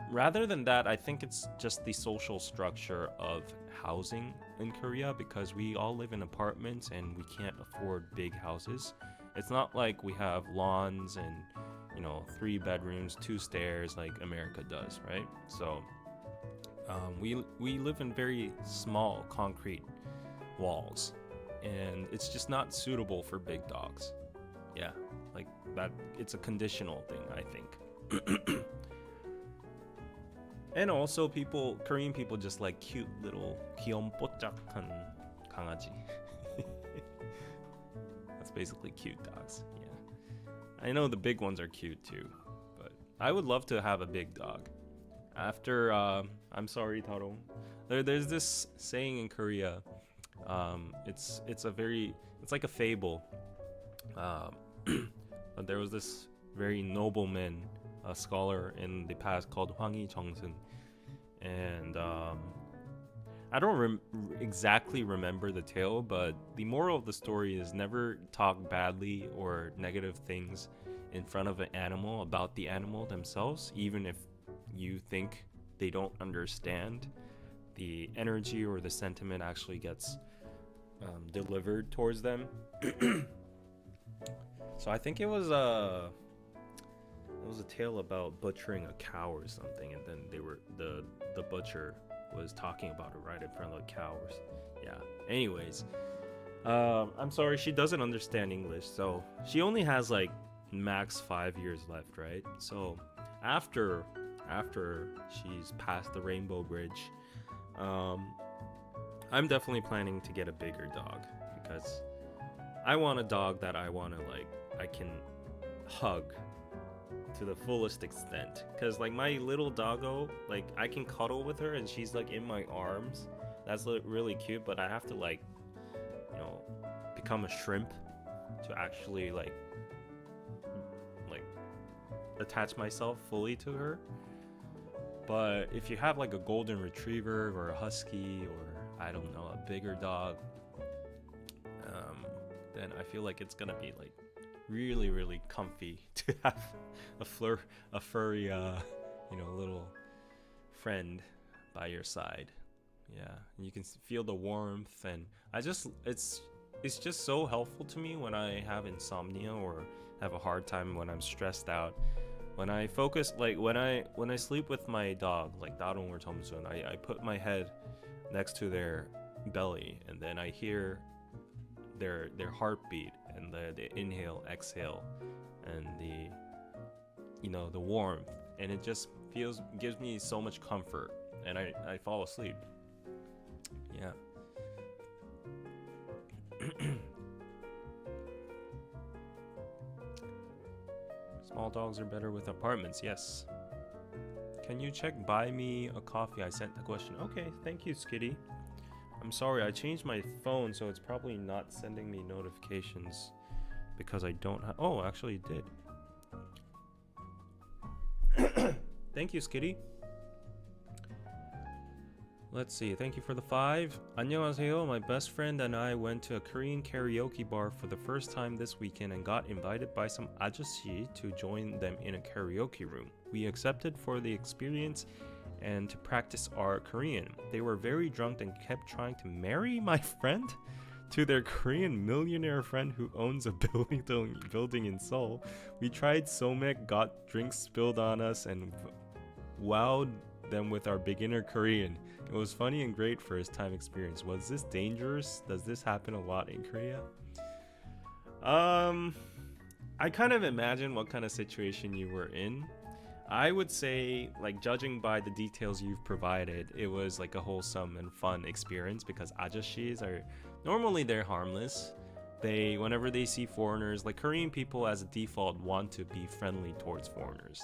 rather than that, I think it's just the social structure of housing in Korea, because we all live in apartments and we can't afford big houses. It's not like we have lawns and 3 bedrooms, 2 stairs like America does, right? So we live in very small concrete walls, and it's just not suitable for big dogs. Yeah, like that. It's a conditional thing, I think. And also, Korean people just like cute little 귀염뽀짝한 강아지. That's basically cute dogs. I know the big ones are cute too, but I would love to have a big dog. After, I'm sorry, Taro. There's this saying in Korea. It's like a fable. But there was this very nobleman a scholar in the past called Hwang Jong-sun, and I don't exactly remember the tale, but the moral of the story is never talk badly or negative things in front of an animal about the animal themselves, even if you think they don't understand. The energy or the sentiment actually gets delivered towards them. So I think it was a tale about butchering a cow or something, and then the butcher was talking about it right in front of the cows. Yeah. Anyways, I'm sorry, she doesn't understand English, so she only has like max 5 years left, right? So after she's passed the Rainbow Bridge, I'm definitely planning to get a bigger dog, because I want a dog that I can hug to the fullest extent, because like my little doggo, like I can cuddle with her and she's like in my arms. That's really cute, but I have to like, you know, become a shrimp to actually like attach myself fully to her. But if you have like a golden retriever or a husky, or I don't know, a bigger dog, then I feel like it's gonna be like really, really comfy to have a furry, little friend by your side. Yeah, and you can feel the warmth, and it's just so helpful to me when I have insomnia or have a hard time when I'm stressed out. When I focus, like when I sleep with my dog, like Darong or Thompson, I put my head next to their belly, and then I hear their heartbeat and the inhale, exhale, and the warmth, and it just gives me so much comfort, and I fall asleep. Yeah. Small dogs are better with apartments, yes. Can you check buy me a coffee? I sent the question. Okay, thank you, Skitty. I'm sorry, I changed my phone, so it's probably not sending me notifications because I don't have... Oh, actually it did. Thank you, Skitty. Let's see, thank you for the 5. 안녕하세요. My best friend and I went to a Korean karaoke bar for the first time this weekend and got invited by some 아저씨 to join them in a karaoke room. We accepted for the experience and to practice our Korean. They were very drunk and kept trying to marry my friend to their Korean millionaire friend who owns a building in Seoul. We tried somek, got drinks spilled on us, and wowed them with our beginner Korean. It was funny and great first time experience. Was this dangerous? Does this happen a lot in Korea? I kind of imagine what kind of situation you were in. I would say, like, judging by the details you've provided, it was like a wholesome and fun experience, because ajashis are normally they're harmless. Whenever they see foreigners, like Korean people as a default want to be friendly towards foreigners.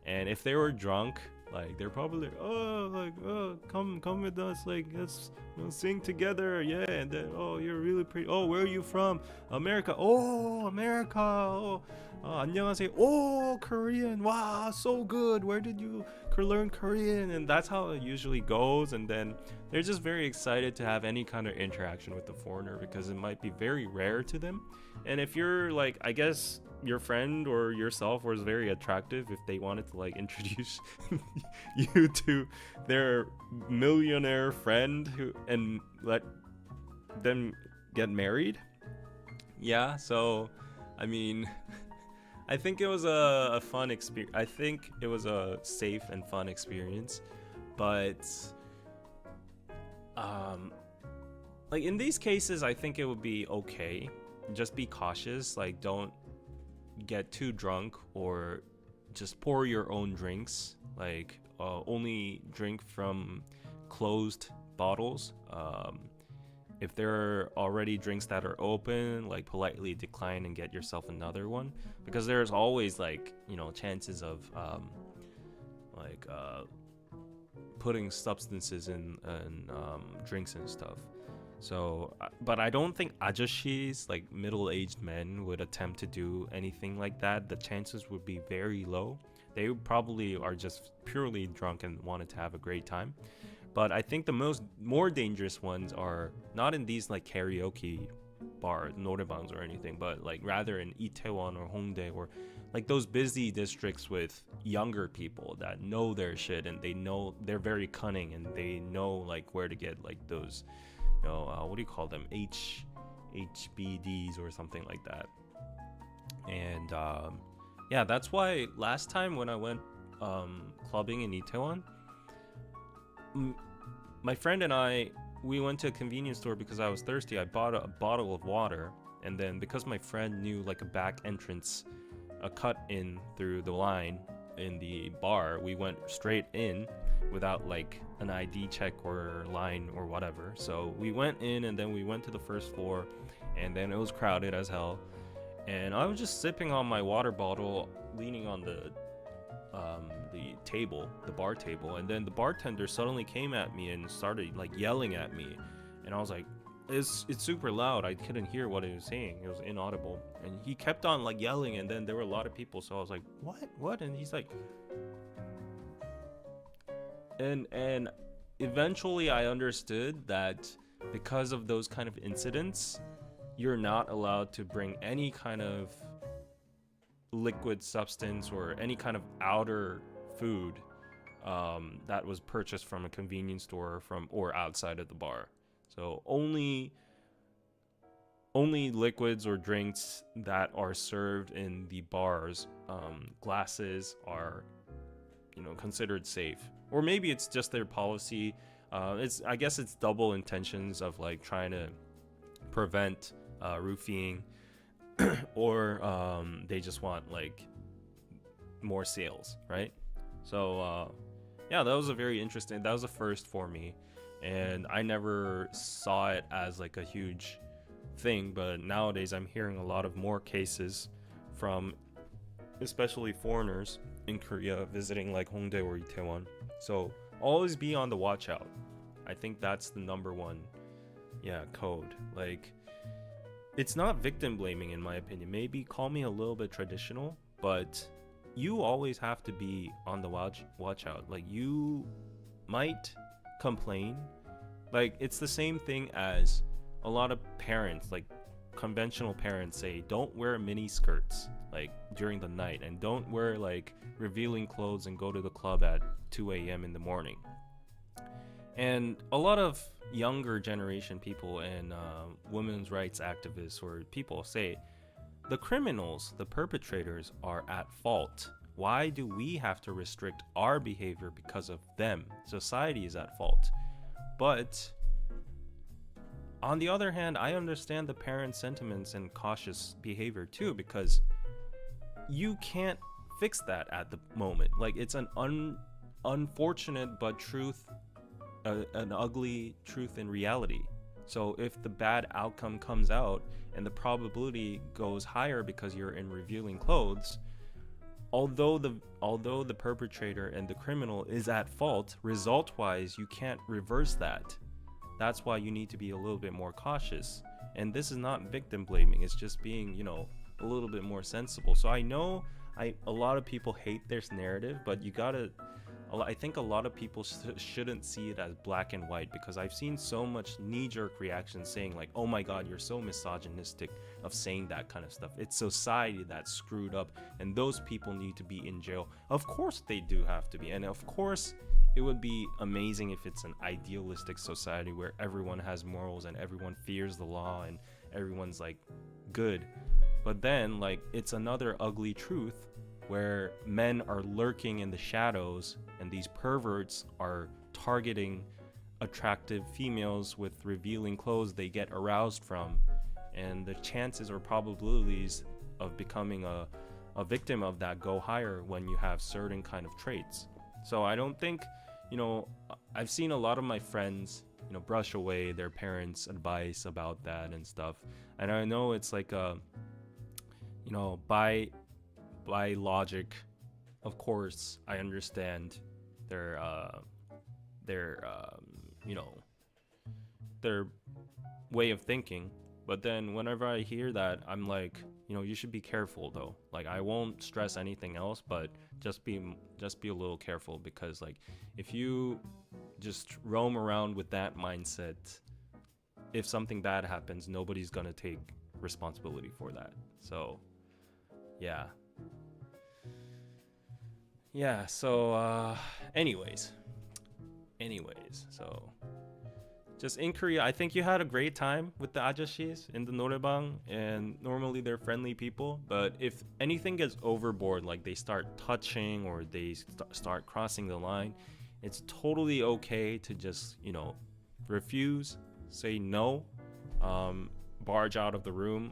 And if they were drunk, like they're probably like, oh, come with us, like let's sing together, yeah. And then, oh, you're really pretty. Oh, where are you from? America. Oh, America. Oh, 안녕하세요. Oh, Korean. Wow, so good. Where did you learn Korean? And that's how it usually goes. And then they're just very excited to have any kind of interaction with the foreigner, because it might be very rare to them. And if you're like, I guess your friend or yourself was very attractive, if they wanted to like introduce you to their millionaire friend and let them get married. Yeah, so I mean, I think it was a fun experience. I think it was a safe and fun experience, but like in these cases, I think it would be okay. Just be cautious, like don't get too drunk or just pour your own drinks, like only drink from closed bottles. If there are already drinks that are open, like politely decline and get yourself another one, because there's always like, you know, chances of putting substances in drinks and stuff. So, but I don't think ajashis, like middle-aged men, would attempt to do anything like that. The chances would be very low. They probably are just purely drunk and wanted to have a great time. But I think the more dangerous ones are not in these like karaoke bars, norebangs or anything, but like rather in Itaewon or Hongdae, or like those busy districts with younger people that know their shit, and they know they're very cunning, and they know like where to get like those, what do you call them, HBDs or something like that. And yeah, that's why last time when I went clubbing in Itaewon, my friend and we went to a convenience store because I was thirsty. I bought a bottle of water, and then because my friend knew like a back entrance, a cut in through the line in the bar, we went straight in without like an ID check or line or whatever. So we went in, and then we went to the first floor, and then it was crowded as hell. And I was just sipping on my water bottle, leaning on the table, the bar table, and then the bartender suddenly came at me and started like yelling at me, and I was like, it's super loud, I couldn't hear what he was saying, it was inaudible, and he kept on like yelling, and then there were a lot of people, so I was like, what, and he's like, and eventually I understood that because of those kind of incidents, you're not allowed to bring any kind of liquid substance or any kind of outer food that was purchased from a convenience store or outside of the bar. So only liquids or drinks that are served in the bars, glasses are considered safe. Or maybe it's just their policy. I guess it's double intentions of like trying to prevent roofing, or they just want like more sales, right? So yeah, that was a first for me, and I never saw it as like a huge thing, but nowadays I'm hearing a lot of more cases from especially foreigners in Korea visiting like Hongdae or Itaewon. So always be on the watch out. I think that's the number one code. Like, it's not victim blaming in my opinion. Maybe call me a little bit traditional, but you always have to be on the watch out. Like, you might complain. Like, it's the same thing as a lot of parents, like conventional parents, say don't wear mini skirts like during the night, and don't wear like revealing clothes and go to the club at 2 a.m. in the morning. And a lot of younger generation people and women's rights activists or people say the criminals, the perpetrators, are at fault. Why do we have to restrict our behavior because of them? Society is at fault. But on the other hand, I understand the parents' sentiments and cautious behavior too, because you can't fix that at the moment. Like, it's an unfortunate but an ugly truth in reality. So if the bad outcome comes out and the probability goes higher because you're in revealing clothes, although the perpetrator and the criminal is at fault, result-wise, you can't reverse that. That's why you need to be a little bit more cautious. And this is not victim blaming. It's just being, a little bit more sensible. So I know a lot of people hate this narrative, but I think a lot of people shouldn't see it as black and white, because I've seen so much knee-jerk reactions saying like, oh my god, you're so misogynistic of saying that kind of stuff. It's society that's screwed up, and those people need to be in jail. Of course they do have to be, and of course it would be amazing if it's an idealistic society where everyone has morals and everyone fears the law and everyone's like good. But then like, it's another ugly truth where men are lurking in the shadows and these perverts are targeting attractive females with revealing clothes they get aroused from, and the chances or probabilities of becoming a victim of that go higher when you have certain kind of traits. So I don't think, I've seen a lot of my friends brush away their parents' advice about that and stuff, and I know it's like by logic, of course, I understand their way of thinking. But then whenever I hear that, I'm like, you should be careful though. Like, I won't stress anything else, but just be a little careful, because like if you just roam around with that mindset, if something bad happens, nobody's gonna take responsibility for that. So yeah. So anyways, so just in Korea, I think you had a great time with the ajashis in the norebang, and normally they're friendly people. But if anything gets overboard, like they start touching or they start crossing the line, it's totally okay to just, refuse, say no, barge out of the room.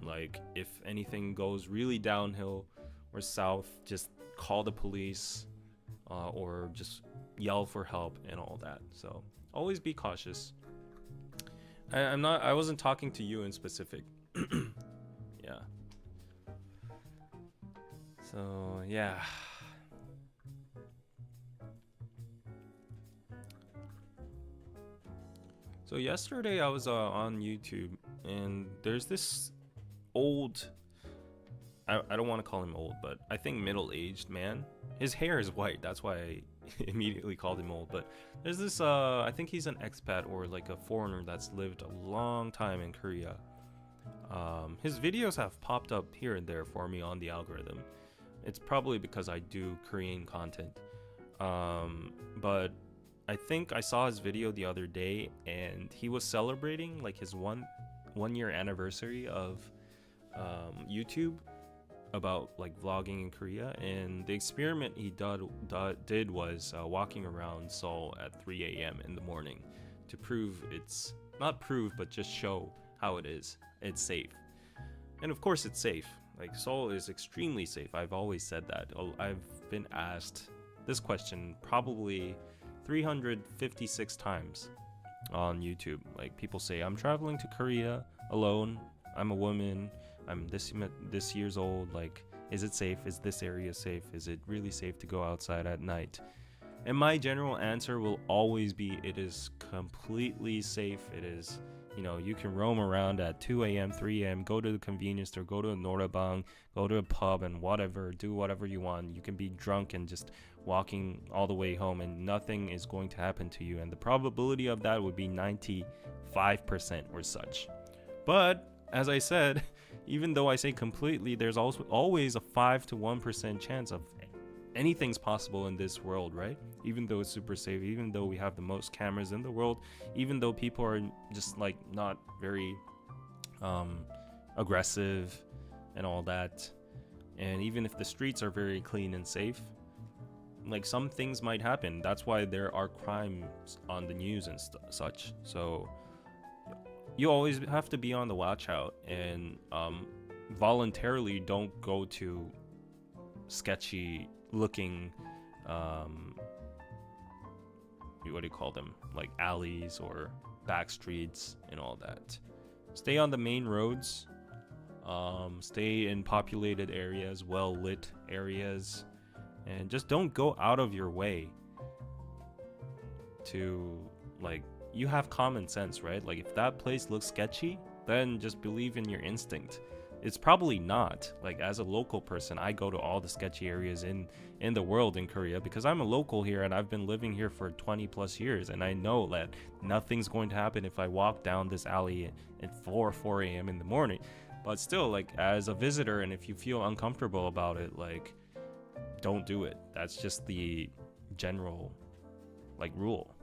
Like if anything goes really downhill or south, just call the police, or just yell for help and all that. So always be cautious. I wasn't talking to you in specific. Yeah. So yeah. So yesterday I was on YouTube, and there's this old, I don't want to call him old, but I think middle-aged man. His hair is white, that's why I immediately called him old. But there's this I think he's an expat or like a foreigner that's lived a long time in Korea. His videos have popped up here and there for me on the algorithm. It's probably because I do Korean content. But I think I saw his video the other day, and he was celebrating like his one year anniversary of YouTube, about like vlogging in Korea. And the experiment he did was walking around Seoul at 3 a.m. in the morning to prove but just show how it's safe. And of course it's safe. Like Seoul is extremely safe. I've always said that. I've been asked this question probably 356 times on YouTube. Like people say, I'm traveling to Korea alone, I'm a woman, I'm this years old, like is it safe? Is this area safe? Is it really safe to go outside at night? And my general answer will always be, it is completely safe. It is, you can roam around at 2 a.m., 3 a.m., go to the convenience store, go to a norebang, go to a pub and whatever, do whatever you want. You can be drunk and just walking all the way home and nothing is going to happen to you. And the probability of that would be 95% or such. But as I said, even though I say completely, there's also always a 5 to 1% chance of anything's possible in this world, right? Even though it's super safe, even though we have the most cameras in the world, even though people are just like not very aggressive and all that, and even if the streets are very clean and safe, like some things might happen. That's why there are crimes on the news and such. So you always have to be on the watch out, and voluntarily don't go to sketchy looking what do you call them, like alleys or back streets and all that. Stay on the main roads, stay in populated areas, well lit areas, and just don't go out of your way to, like, you have common sense, right? Like if that place looks sketchy, then just believe in your instinct. It's probably not. Like as a local person, I go to all the sketchy areas in the world in Korea because I'm a local here and I've been living here for 20 plus years, and I know that nothing's going to happen if I walk down this alley at 4 a.m. in the morning. But still, like as a visitor, and if you feel uncomfortable about it, like don't do it. That's just the general like rule.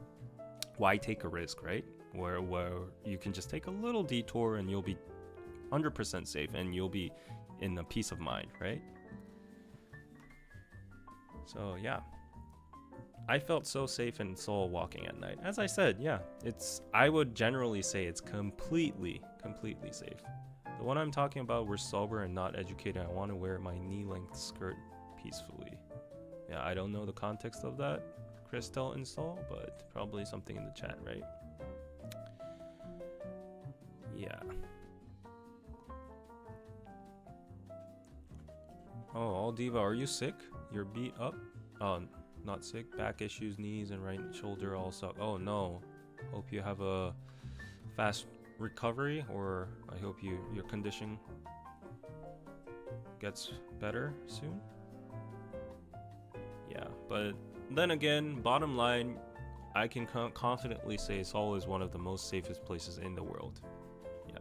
Why take a risk, right? Where you can just take a little detour and you'll be 100% safe and you'll be in a peace of mind, right? So yeah, I felt so safe in Seoul walking at night. As I said, yeah, I would generally say it's completely safe. The one I'm talking about, we're sober and not educated. I want to wear my knee-length skirt peacefully. Yeah, I don't know the context of that, Crystal in Seoul, but probably something in the chat, right? Yeah. Oh, Aldiva, are you sick? You're beat up? Oh, not sick. Back issues, knees and right shoulder all suck. Oh no. Hope you have a fast recovery, or I hope your condition gets better soon. Yeah, but then again, bottom line, I can confidently say Seoul is one of the most safest places in the world. Yeah.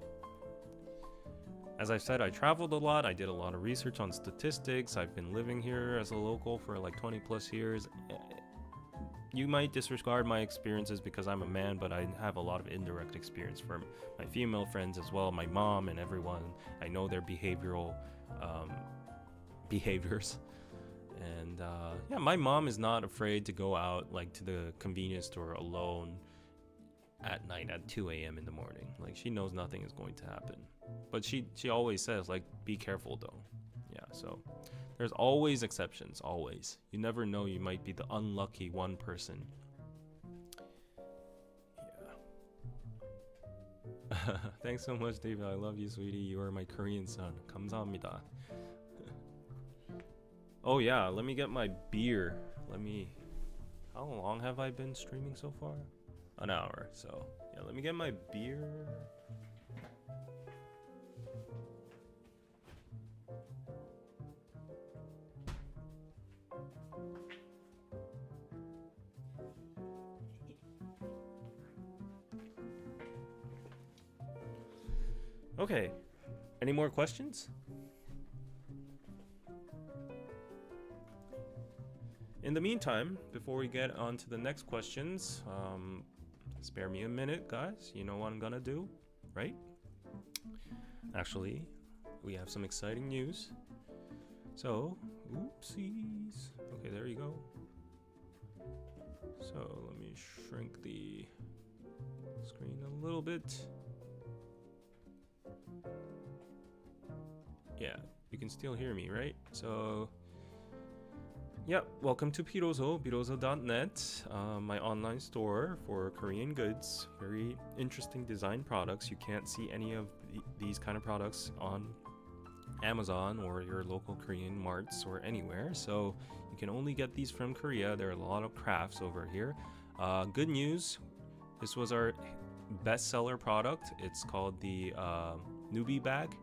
As I said, I traveled a lot. I did a lot of research on statistics. I've been living here as a local for like 20 plus years. You might disregard my experiences because I'm a man, but I have a lot of indirect experience from my female friends as well, my mom and everyone. I know their behavioral behaviors. And yeah, my mom is not afraid to go out like to the convenience store alone at night at 2 a.m. in the morning. Like she knows nothing is going to happen. But she always says like, be careful though. Yeah, so there's always exceptions, always. You never know, you might be the unlucky one person. Yeah. Thanks so much, David. I love you, sweetie. You are my Korean son. 감사합니다. Oh yeah, let me get my beer. How long have I been streaming so far? An hour, so yeah, let me get my beer. Okay, any more questions? In the meantime, before we get on to the next questions, spare me a minute, guys. You know what I'm gonna do, right? Actually, we have some exciting news. So, oopsies. Okay, there you go. So, let me shrink the screen a little bit. Yeah, you can still hear me, right? So, yeah, welcome to Piroso, piroso.net, my online store for Korean goods. Very interesting design products. You can't see any of these kind of products on Amazon or your local Korean marts or anywhere. So you can only get these from Korea. There are a lot of crafts over here. Good news, this was our bestseller product. It's called the newbie bag.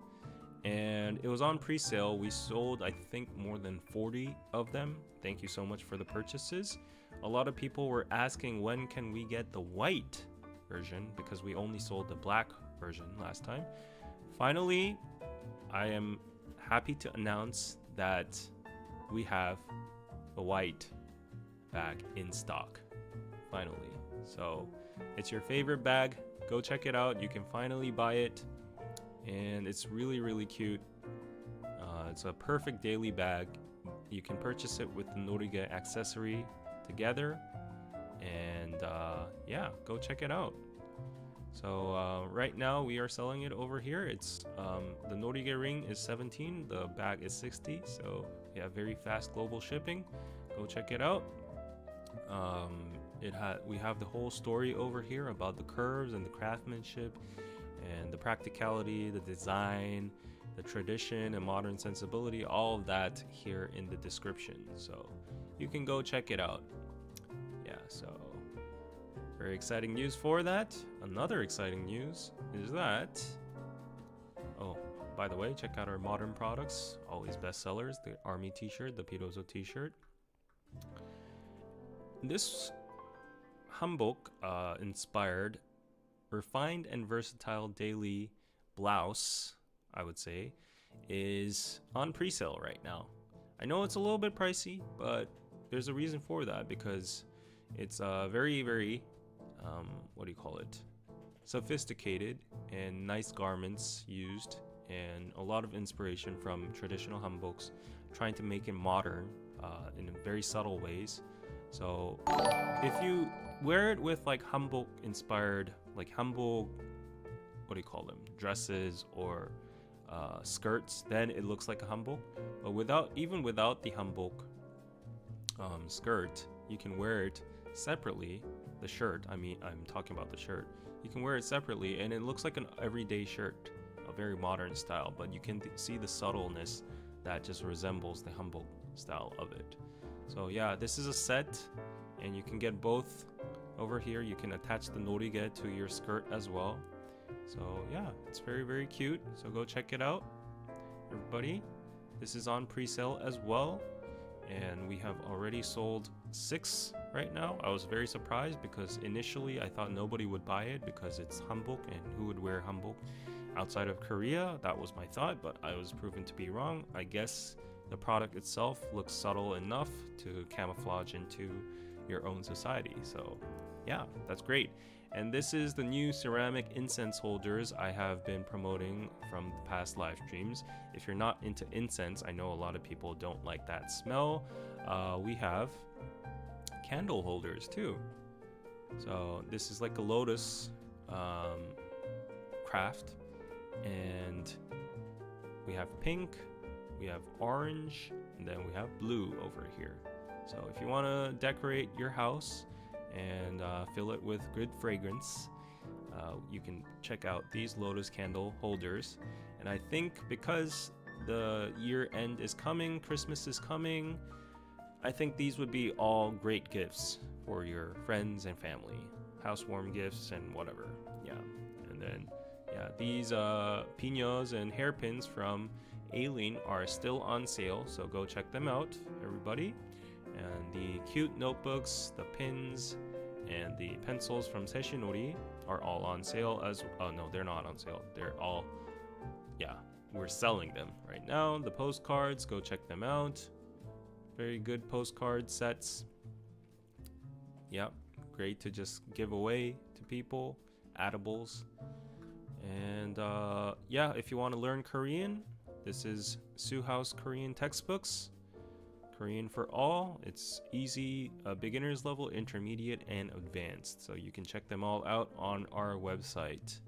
And it was on pre-sale. We sold, I think, more than 40 of them. Thank you so much for the purchases. A lot of people were asking when can we get the white version because we only sold the black version last time. Finally, I am happy to announce that we have the white bag in stock. Finally. So it's your favorite bag. Go check it out. You can finally buy it. And it's really, really cute. It's a perfect daily bag. You can purchase it with the Norige accessory together. And yeah, go check it out. So right now we are selling it over here. It's the Norige ring is 17, the bag is 60. So we have very fast global shipping. Go check it out. We have the whole story over here about the curves and the craftsmanship and the practicality, the design, the tradition and modern sensibility, all of that here in the description. So you can go check it out. Yeah, so very exciting news for that. Another exciting news is that, oh, by the way, check out our modern products, always bestsellers, the Army t-shirt, the Piroso t-shirt. This hanbok inspired refined and versatile daily blouse, I would say, is on pre-sale right now. I know it's a little bit pricey, but there's a reason for that because it's very, very, what do you call it? Sophisticated and nice garments used, and a lot of inspiration from traditional hanboks, trying to make it modern in very subtle ways. So if you wear it with like hanbok inspired, like hanbok, what do you call them, dresses or skirts, then it looks like a hanbok. But even without the hanbok skirt, you can wear it separately. The shirt, I'm talking about the shirt. You can wear it separately and it looks like an everyday shirt, a very modern style, but you can see the subtleness that just resembles the hanbok style of it. So yeah, this is a set and you can get both over here. You can attach the norige to your skirt as well. So yeah, it's very, very cute. So go check it out, everybody. This is on pre-sale as well. and we have already sold 6 right now. I was very surprised because initially I thought nobody would buy it because it's hanbok, and who would wear hanbok outside of Korea? That was my thought, but I was proven to be wrong. I guess the product itself looks subtle enough to camouflage into your own society. So yeah, that's great. And this is the new ceramic incense holders I have been promoting from the past live streams. If you're not into incense, I know a lot of people don't like that smell. We have candle holders too. So this is like a lotus craft, and we have pink, we have orange, and then we have blue over here. So if you want to decorate your house and fill it with good fragrance, you can check out these lotus candle holders. And I think because the year end is coming, Christmas is coming, I think these would be all great gifts for your friends and family, housewarm gifts and whatever. Yeah. And then yeah, these pinos and hairpins from Aileen are still on sale, so go check them out, everybody. And the cute notebooks, the pins, and the pencils from Seshinori are all on sale as oh no, they're not on sale. They're all, yeah, we're selling them right now. The postcards, go check them out. Very good postcard sets. Yep, great to just give away to people, edibles. And yeah, if you want to learn Korean, this is Soo House Korean textbooks. Korean for all. It's easy, beginner's level, intermediate, and advanced. So you can check them all out on our website.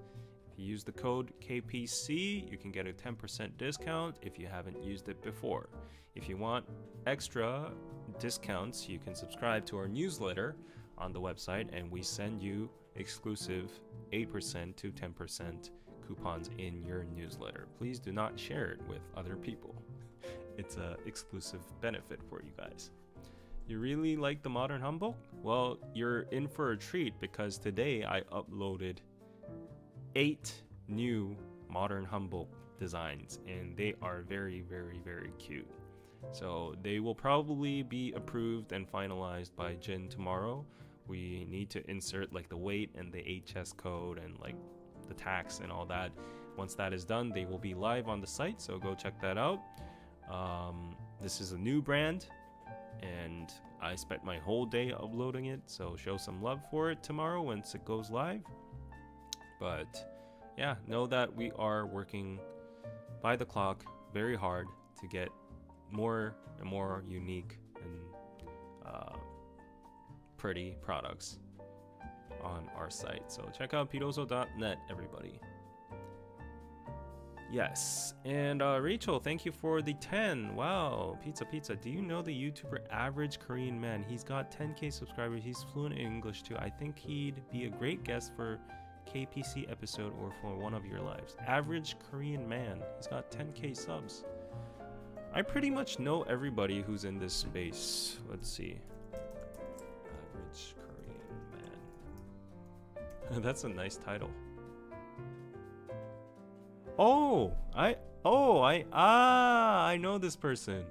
If you use the code KPC, you can get a 10% discount if you haven't used it before. If you want extra discounts, you can subscribe to our newsletter on the website, and we send you exclusive 8% to 10% coupons in your newsletter. Please do not share it with other people. It's a exclusive benefit for you guys. You really like the modern hanbok? Well, you're in for a treat because today I uploaded 8 new modern hanbok designs, and they are very, very, very cute. So they will probably be approved and finalized by Jin tomorrow. We need to insert like the weight and the HS code and like the tax and all that. Once that is done, they will be live on the site, so go check that out. This is a new brand, and I spent my whole day uploading it, so show some love for it tomorrow once it goes live. But yeah, know that we are working by the clock very hard to get more and more unique and pretty products on our site. So check out piroso.net, everybody. Yes, and Rachel, thank you for the 10. Wow, pizza. Do you know the YouTuber Average Korean Man? He's got 10k subscribers. He's fluent in English too. I think he'd be a great guest for KPC episode or for one of your lives. Average Korean Man. He's got 10k subs. I pretty much know everybody who's in this space. Let's see. Average Korean Man. That's a nice title. I know this person.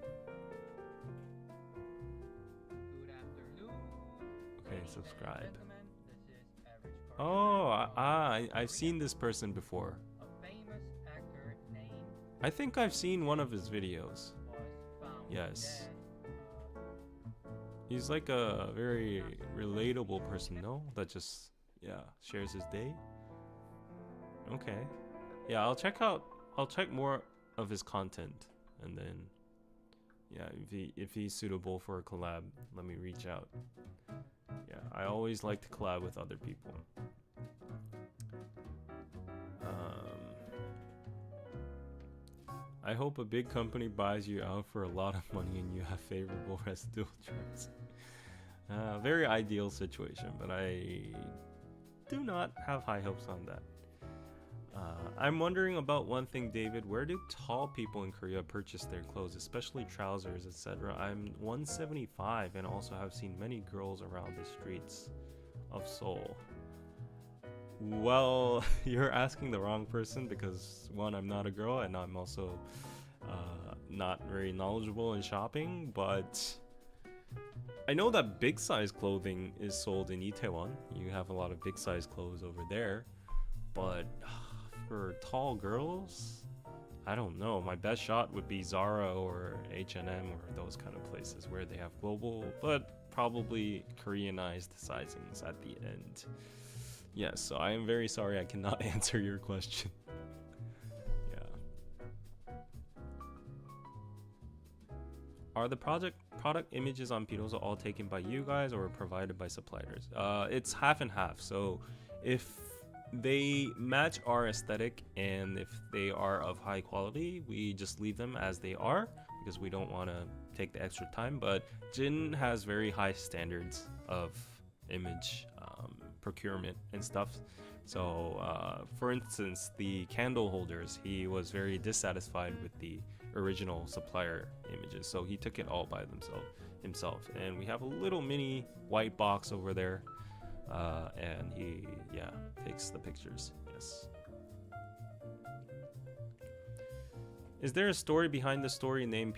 Good afternoon. Okay, subscribe. Gentlemen, this is Average Korean. I've seen this person before. A famous actor named I think I've seen one of his videos. was found Yes. dead. He's like a very relatable person, no? That just, yeah, shares his day. Okay. Yeah, I'll check more of his content, and then yeah, if he's suitable for a collab, let me reach out. Yeah, I always like to collab with other people. I hope a big company buys you out for a lot of money and you have favorable residual terms. Very ideal situation, but I do not have high hopes on that. I'm wondering about one thing, David. Where do tall people in Korea purchase their clothes, especially trousers, etc.? I'm 175 and also have seen many girls around the streets of Seoul. Well, you're asking the wrong person because one, I'm not a girl, and I'm also not very knowledgeable in shopping, but I know that big size clothing is sold in Itaewon. You have a lot of big size clothes over there, but for tall girls, I don't know. My best shot would be Zara or H&M or those kind of places where they have global, but probably Koreanized sizings at the end. Yes, so I am very sorry I cannot answer your question. Yeah. Are the product images on Piroso all taken by you guys or provided by suppliers? It's half and half. So if they match our aesthetic and if they are of high quality, we just leave them as they are because we don't want to take the extra time. But Jin has very high standards of image procurement and stuff. So for instance, the candle holders, he was very dissatisfied with the original supplier images, so he took it all by himself. And we have a little mini white box over there, and he takes the pictures. Yes. Is there a story behind the story name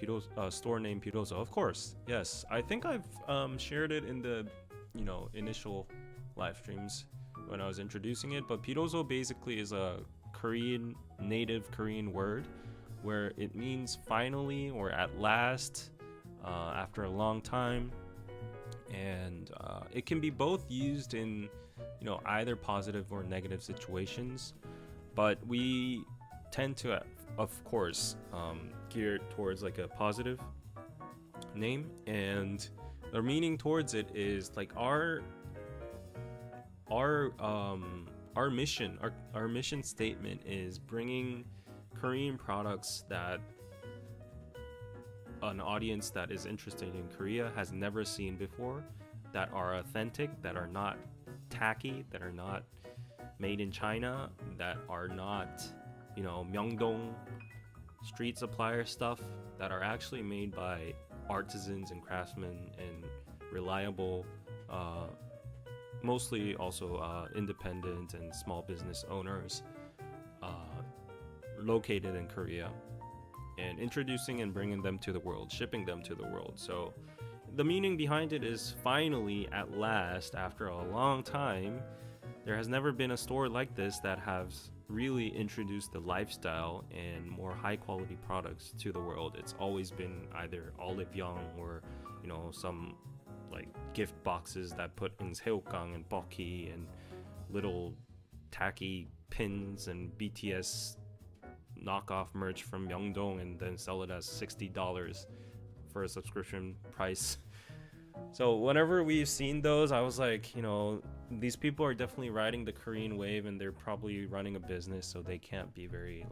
store name Piroso? Of course, yes. I think I've shared it in the initial live streams when I was introducing it. But Piroso basically is a native Korean word where it means finally or at last, after a long time, and it can be both used in either positive or negative situations, but we tend to of course gear towards like a positive name, and the meaning towards it is like our mission statement is bringing Korean products that an audience that is interested in Korea has never seen before, that are authentic, that are not tacky, that are not made in China, that are not Myeongdong street supplier stuff, that are actually made by artisans and craftsmen and reliable, mostly also independent and small business owners located in Korea, and introducing and bringing them to the world, shipping them to the world. So the meaning behind it is finally, at last, after a long time, there has never been a store like this that has really introduced the lifestyle and more high quality products to the world. It's always been either Olive Young or some like gift boxes that put in seokgang and bokki and little tacky pins and BTS knockoff merch from Myeongdong and then sell it as $60 for a subscription price. So whenever we've seen those, I was like, these people are definitely riding the Korean wave, and they're probably running a business, so they can't be very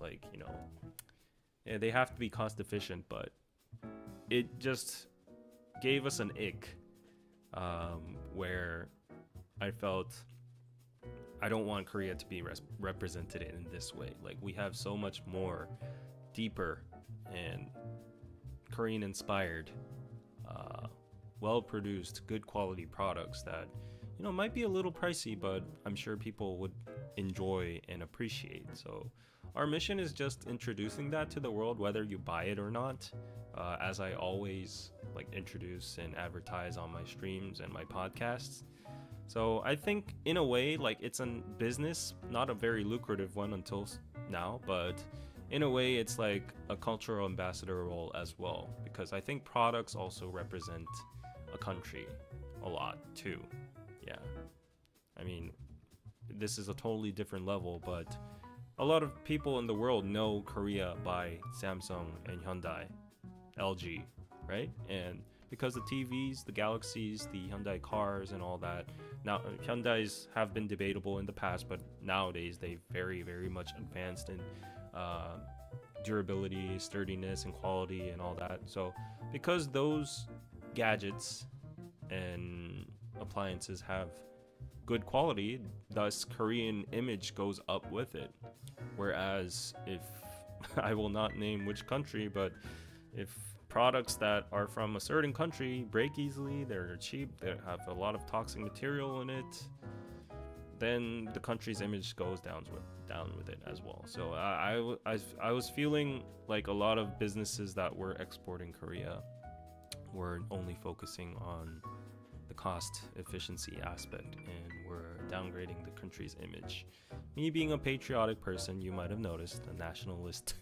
they have to be cost efficient. But it just gave us an ick, where I felt I don't want Korea to be represented in this way. Like, we have so much more deeper and Korean inspired, well produced, good quality products that might be a little pricey, but I'm sure people would enjoy and appreciate. So our mission is just introducing that to the world, whether you buy it or not, as I always introduce and advertise on my streams and my podcasts. So I think in a way, it's a business, not a very lucrative one until now, but in a way it's like a cultural ambassador role as well, because I think products also represent a country a lot too. Yeah, I mean, this is a totally different level, but a lot of people in the world know Korea by Samsung and Hyundai, LG, right? And because the TVs, the Galaxies, the Hyundai cars and all that, now Hyundais have been debatable in the past, but nowadays they've very, very much advanced in durability, sturdiness, and quality and all that. So because those gadgets and appliances have good quality, thus Korean image goes up with it. Whereas if I will not name which country, but if products that are from a certain country break easily, they're cheap, they have a lot of toxic material in it, then the country's image goes down with it as well. So I was feeling like a lot of businesses that were exporting Korea were only focusing on the cost efficiency aspect and were downgrading the country's image. Me being a patriotic person, you might have noticed, a nationalist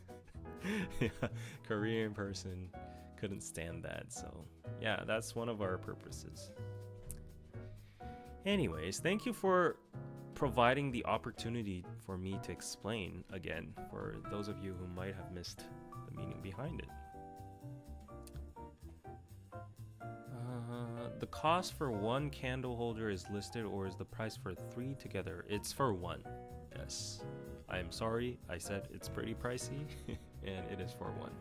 Korean person, couldn't stand that. So yeah, that's one of our purposes. Anyways, thank you for providing the opportunity for me to explain again for those of you who might have missed the meaning behind it. The cost for one candle holder is listed, or is the price for 3 together? It's for 1. Yes. I am sorry, I said it's pretty pricey, and it is for 1.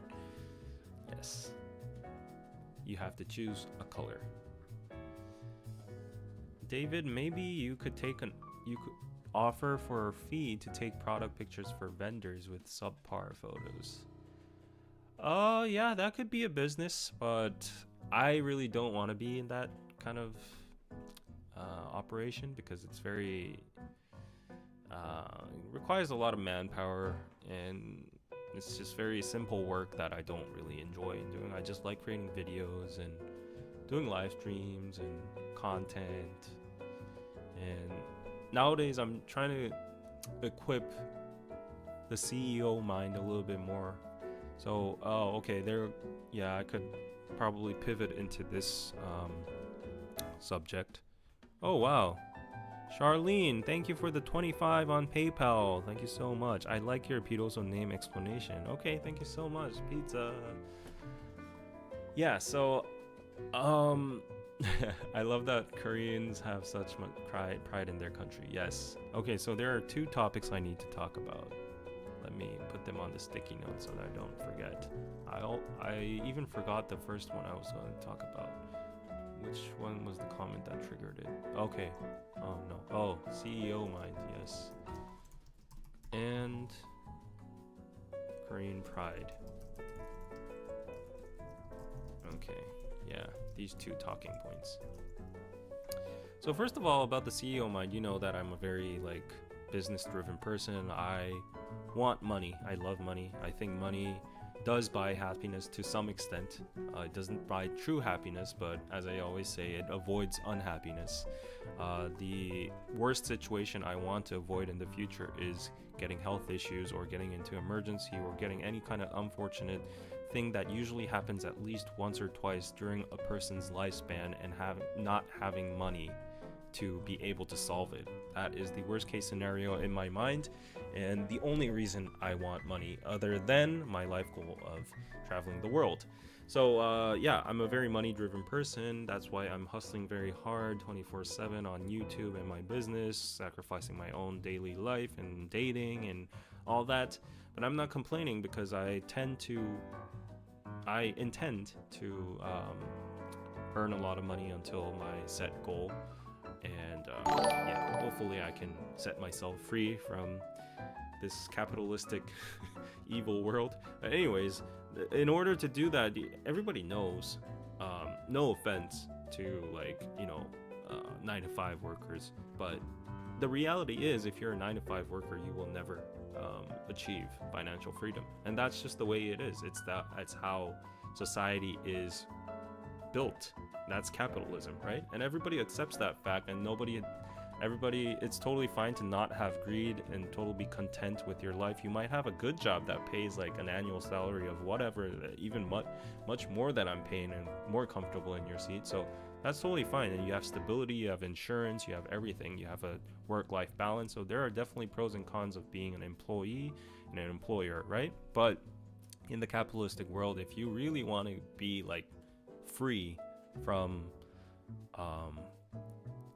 Yes. You have to choose a color. David, maybe you could offer for a fee to take product pictures for vendors with subpar photos. Yeah, that could be a business, but I really don't want to be in that kind of operation because it's very requires a lot of manpower, and it's just very simple work that I don't really enjoy doing. I just like creating videos and doing live streams and content. And nowadays I'm trying to equip the CEO mind a little bit more. So I could probably pivot into this subject. Oh wow, Charlene, thank you for the 25 on PayPal. Thank you so much. I like your Pitoso name explanation. Okay, thank you so much. Pizza. Yeah, so I love that Koreans have such much pride in their country. Yes. Okay, so there are 2 topics I need to talk about. Let me put them on the sticky note so that I don't forget. I even forgot the first one I was going to talk about. Which one was the comment that triggered it? Okay. Oh no. Oh, CEO mind. Yes. And Korean pride. Okay. Yeah, these 2 talking points. So first of all, about the CEO mind, you know that I'm a very business-driven person. I want money. I love money. I think money does buy happiness to some extent. It doesn't buy true happiness, but as I always say, it avoids unhappiness. The worst situation I want to avoid in the future is getting health issues or getting into emergency or getting any kind of unfortunate thing that usually happens at least once or twice during a person's lifespan and not having money to be able to solve it. That is the worst case scenario in my mind, and the only reason I want money other than my life goal of traveling the world. So I'm a very money driven person. That's why I'm hustling very hard 24/7 on YouTube and my business, sacrificing my own daily life and dating and all that. But I'm not complaining because I intend to earn a lot of money until my set goal. And hopefully I can set myself free from this capitalistic evil world. But anyways, in order to do that, everybody knows, no offense to 9-to-5 workers, but the reality is if you're a 9-to-5 worker, you will never achieve financial freedom. And that's just the way it is. It's how society is built. That's capitalism, right? And everybody accepts that fact, and everybody, it's totally fine to not have greed and totally be content with your life. You might have a good job that pays an annual salary of whatever, even much more than I'm paying, and more comfortable in your seat. So that's totally fine. And you have stability, you have insurance, you have everything. You have a work-life balance. So there are definitely pros and cons of being an employee and an employer, right? But in the capitalistic world, if you really want to be free from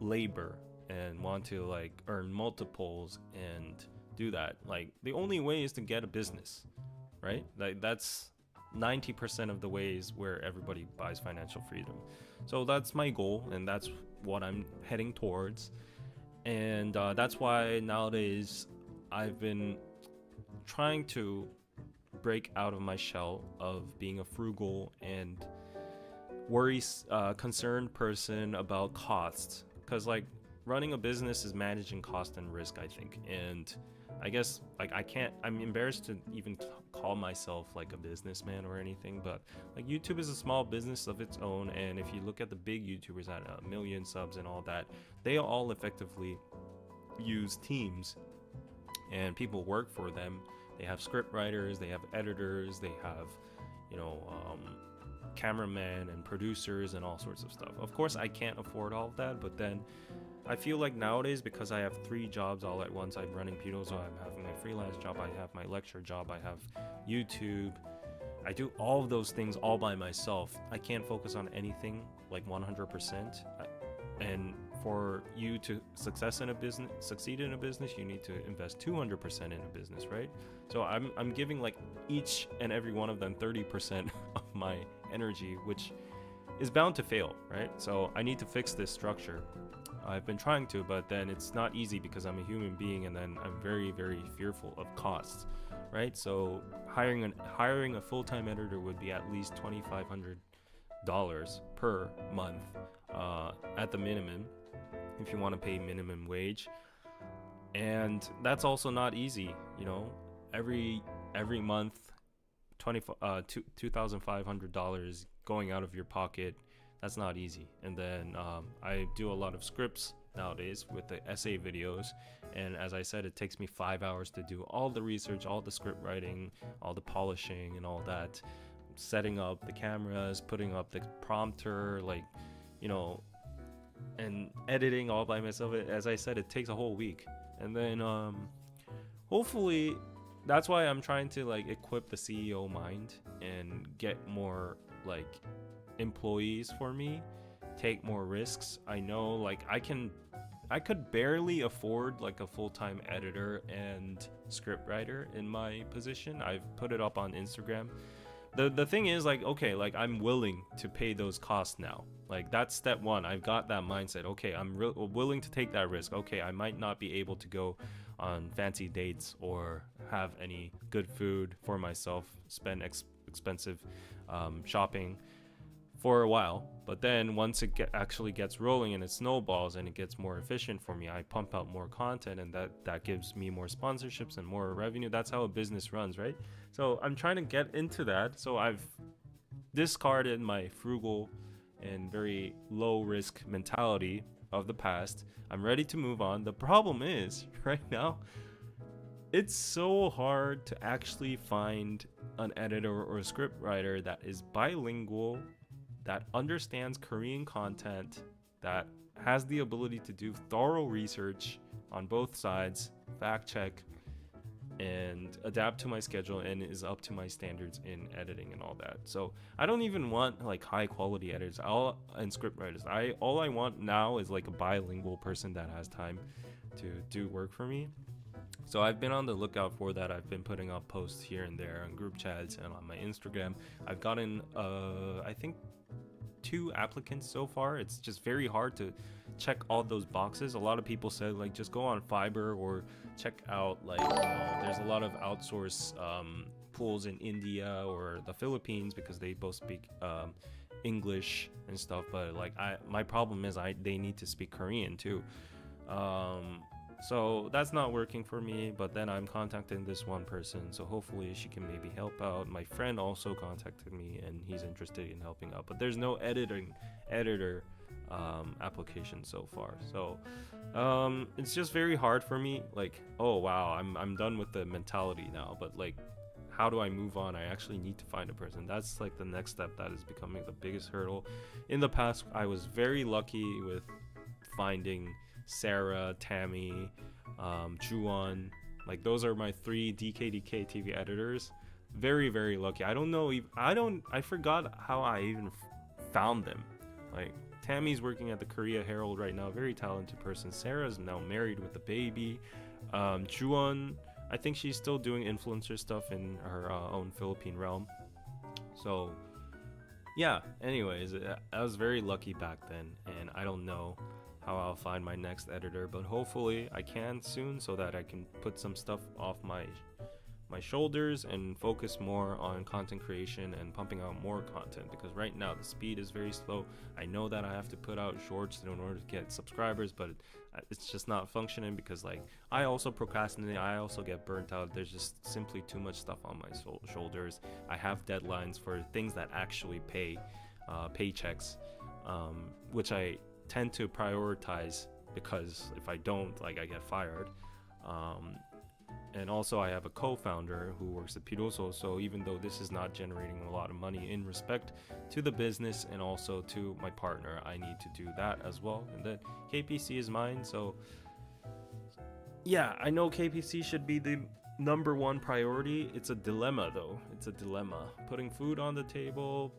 labor and want to earn multiples and do that, the only way is to get a business, right? That's 90% of the ways where everybody buys financial freedom. So that's my goal, and that's what I'm heading towards. And that's why nowadays I've been trying to break out of my shell of being a frugal and concerned person about costs, because running a business is managing cost and risk, I think. And I guess like I'm embarrassed to even call myself like a businessman or anything, but like YouTube is a small business of its own. And if you look at the big YouTubers at 1 million subs and all that, they all effectively use teams and people work for them. They have script writers, they have editors, they have, you know, cameramen and producers and all sorts of stuff. Of course, I can't afford all of that, but then I feel like nowadays, because I have 3 jobs all at once, I'm running Cheetos, I'm having my freelance job, I have my lecture job, I have YouTube. I do all of those things all by myself. I can't focus on anything like 100%. And for you to succeed in a business, you need to invest 200% in a business, right? So I'm giving like each and every one of them 30% of my energy, which is bound to fail, right? So I need to fix this structure. I've been trying to, but then it's not easy because I'm a human being, and then I'm very, very fearful of costs, right? So hiring a full-time editor would be at least $2,500 per month at the minimum, if you want to pay minimum wage. And that's also not easy, you know. Every month, $2,500 going out of your pocket. That's not easy. And then I do a lot of scripts nowadays with the essay videos, and as I said, it takes me 5 hours to do all the research, all the script writing, all the polishing and all that, setting up the cameras, putting up the prompter, like, you know, and editing all by myself. As I said, it takes a whole week. And then hopefully that's why I'm trying to like equip the CEO mind and get more like employees for me, take more risks. I know like I could barely afford like a full-time editor and script writer in my position. I've put it up on Instagram. The thing is, like, okay, like I'm willing to pay those costs now. Like that's step one. I've got that mindset. Okay, I'm willing to take that risk. Okay, I might not be able to go on fancy dates or have any good food for myself, spend expensive shopping for a while, but then once it actually gets rolling and it snowballs and it gets more efficient for me, I pump out more content, and that gives me more sponsorships and more revenue. That's how a business runs, right? So I'm trying to get into that. So I've discarded my frugal and very low risk mentality of the past. I'm ready to move on. The problem is right now, it's so hard to actually find an editor or a script writer that is bilingual, that understands Korean content, that has the ability to do thorough research on both sides, fact check, and adapt to my schedule, and is up to my standards in editing and all that. So I don't even want like high quality editors and script writers. All I want now is like a bilingual person that has time to do work for me. So I've been on the lookout for that. I've been putting up posts here and there on group chats and on my Instagram. I've gotten I think 2 applicants so far. It's just very hard to check all those boxes. A lot of people said like just go on Fiverr or check out like, you know, there's a lot of outsource pools in India or the Philippines because they both speak English and stuff. But like my problem is they need to speak Korean too. So that's not working for me, but then I'm contacting this one person, so hopefully she can maybe help out. My friend also contacted me and he's interested in helping out, but there's no editor application so far. So it's just very hard for me. Like, oh wow, I'm done with the mentality now, but like, how do I move on? I actually need to find a person. That's like the next step that is becoming the biggest hurdle. In the past, I was very lucky with finding Sarah, Tammy, Juwon. Like those are my 3 DKDKTV editors. Very, very lucky. I forgot how I even found them. Like Tammy's working at the Korea Herald right now, very talented person. Sarah's now married with a baby. Juwon, I think she's still doing influencer stuff in her own Philippine realm. So yeah, anyways, I was very lucky back then, and I don't know how I'll find my next editor, but hopefully I can soon so that I can put some stuff off my shoulders and focus more on content creation and pumping out more content, because right now the speed is very slow. I know that I have to put out shorts in order to get subscribers, but it's just not functioning because like I also procrastinate, I also get burnt out. There's just simply too much stuff on my shoulders. I have deadlines for things that actually pay paychecks, which I tend to prioritize, because if I don't, like, I get fired. And also I have a co-founder who works at Piroso, so even though this is not generating a lot of money in respect to the business and also to my partner, I need to do that as well. And then KPC is mine, so yeah, I know KPC should be the number one priority. It's a dilemma though. It's a dilemma. Putting food on the table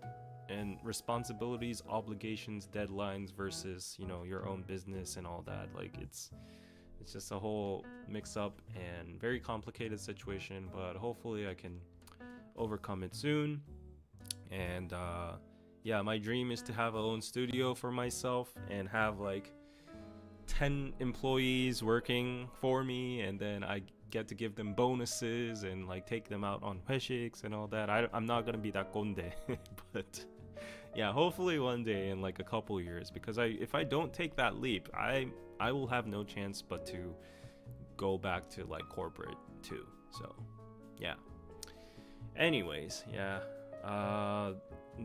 and responsibilities, obligations, deadlines versus, you know, your own business and all that. Like it's just a whole mix up and very complicated situation, but hopefully I can overcome it soon. And yeah, my dream is to have a own studio for myself and have like 10 employees working for me, and then I get to give them bonuses and like take them out on 회식s and all that. I'm not gonna be that gonde, but yeah, hopefully one day in like a couple years, because if I don't take that leap, I will have no chance but to go back to like corporate too. So yeah, anyways, yeah,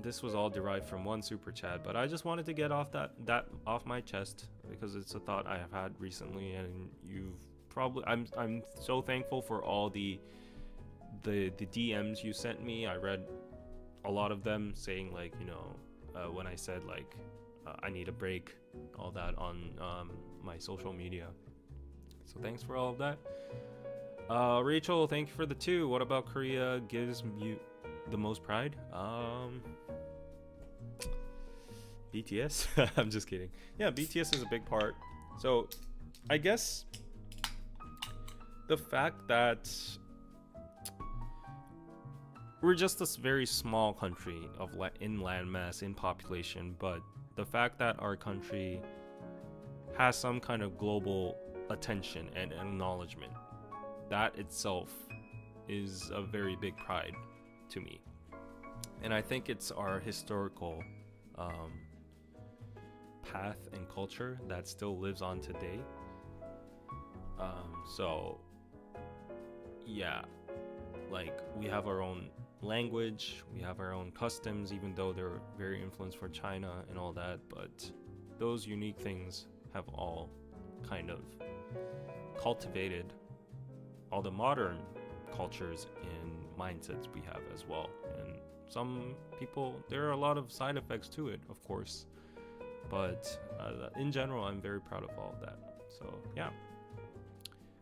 this was all derived from one super chat, but I just wanted to get off that off my chest, because it's a thought I have had recently, and you've probably I'm so thankful for all the DMs you sent me. I read a lot of them saying like, you know, when I said like I need a break, all that on my social media. So thanks for all of that. Rachel, thank you for the 2. What about Korea gives you the most pride? BTS. I'm just kidding. Yeah, BTS is a big part. So I guess the fact that we're just a very small country in landmass, in population, but the fact that our country has some kind of global attention and acknowledgement, that itself is a very big pride to me. And I think it's our historical path and culture that still lives on today. So yeah, like we have our own language, we have our own customs, even though they're very influenced for China and all that, but those unique things have all kind of cultivated all the modern cultures and mindsets we have as well. And some people, there are a lot of side effects to it, of course, but in general, I'm very proud of all of that. So yeah,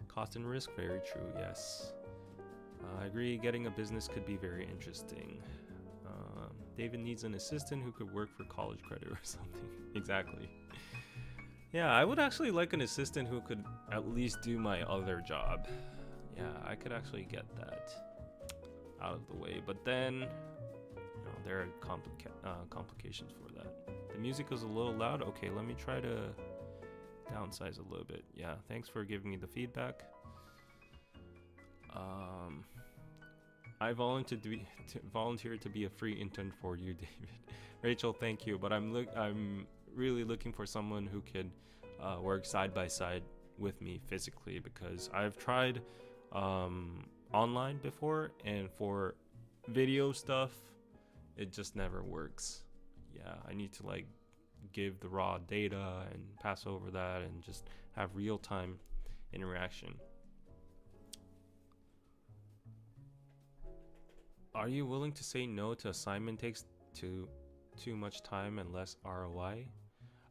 cost and risk, very true. Yes, I agree, getting a business could be very interesting. David needs an assistant who could work for college credit or something. Exactly. Yeah, I would actually like an assistant who could at least do my other job. Yeah, I could actually get that out of the way, but then, you know, there are complications for that. The music is a little loud. Okay, let me try to downsize a little bit. Yeah, thanks for giving me the feedback. I volunteered to be a free intern for you, David. Rachel, thank you, but I'm really looking for someone who could work side by side with me physically, because I've tried online before, and for video stuff it just never works. Yeah, I need to like give the raw data and pass over that and just have real-time interaction. Are you willing to say no to assignment takes too much time and less ROI?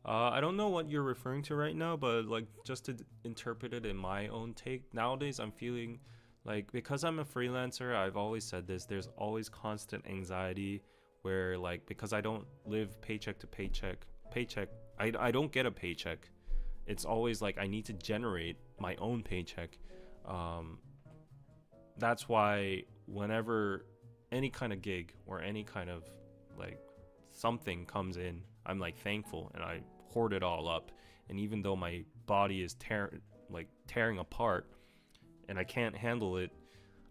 I don't know what you're referring to right now, but like just to interpret it in my own take, nowadays I'm feeling like, because I'm a freelancer, I've always said this, there's always constant anxiety where like, because I don't live paycheck to paycheck, I don't get a paycheck. It's always like I need to generate my own paycheck. That's why whenever any kind of gig or any kind of like something comes in, I'm like thankful and I hoard it all up. And even though my body is tearing apart and I can't handle it,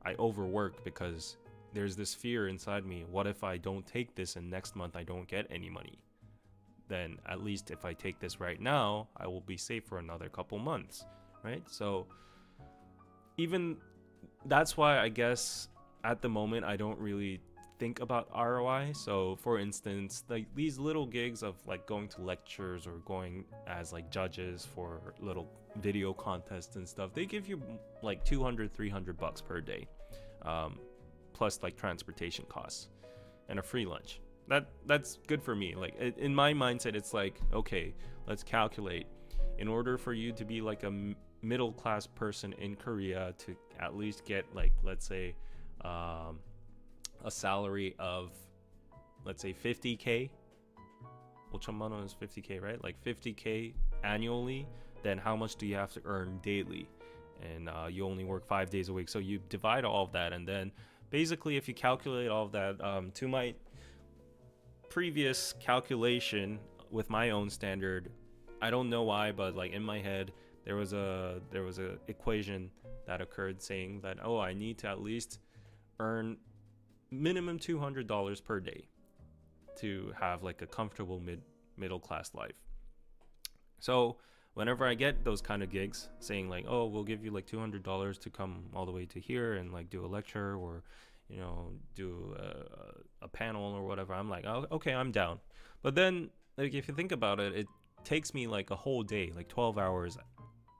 I overwork because there's this fear inside me. What if I don't take this and next month I don't get any money? Then at least if I take this right now, I will be safe for another couple months, right? So even that's why I guess at the moment I don't really think about ROI. So for instance, like these little gigs of like going to lectures or going as like judges for little video contests and stuff, they give you like $200-300 per day, plus like transportation costs and a free lunch. That's good for me. Like in my mindset, it's like, okay, let's calculate. In order for you to be like a middle class person in Korea to at least get like, let's say, a salary of, let's say 50k. 5천만 won is 50k, right? Like 50k annually. Then how much do you have to earn daily? And you only work 5 days a week. So you divide all of that, and then basically if you calculate all of that, to my previous calculation with my own standard, I don't know why, but like in my head there was a equation that occurred saying that, oh, I need to at least earn minimum $200 per day to have like a comfortable middle class life. So whenever I get those kind of gigs saying like, oh, we'll give you like $200 to come all the way to here and like do a lecture or, you know, do a panel or whatever, I'm like, oh, okay, I'm down. But then like if you think about it, it takes me like a whole day, like 12 hours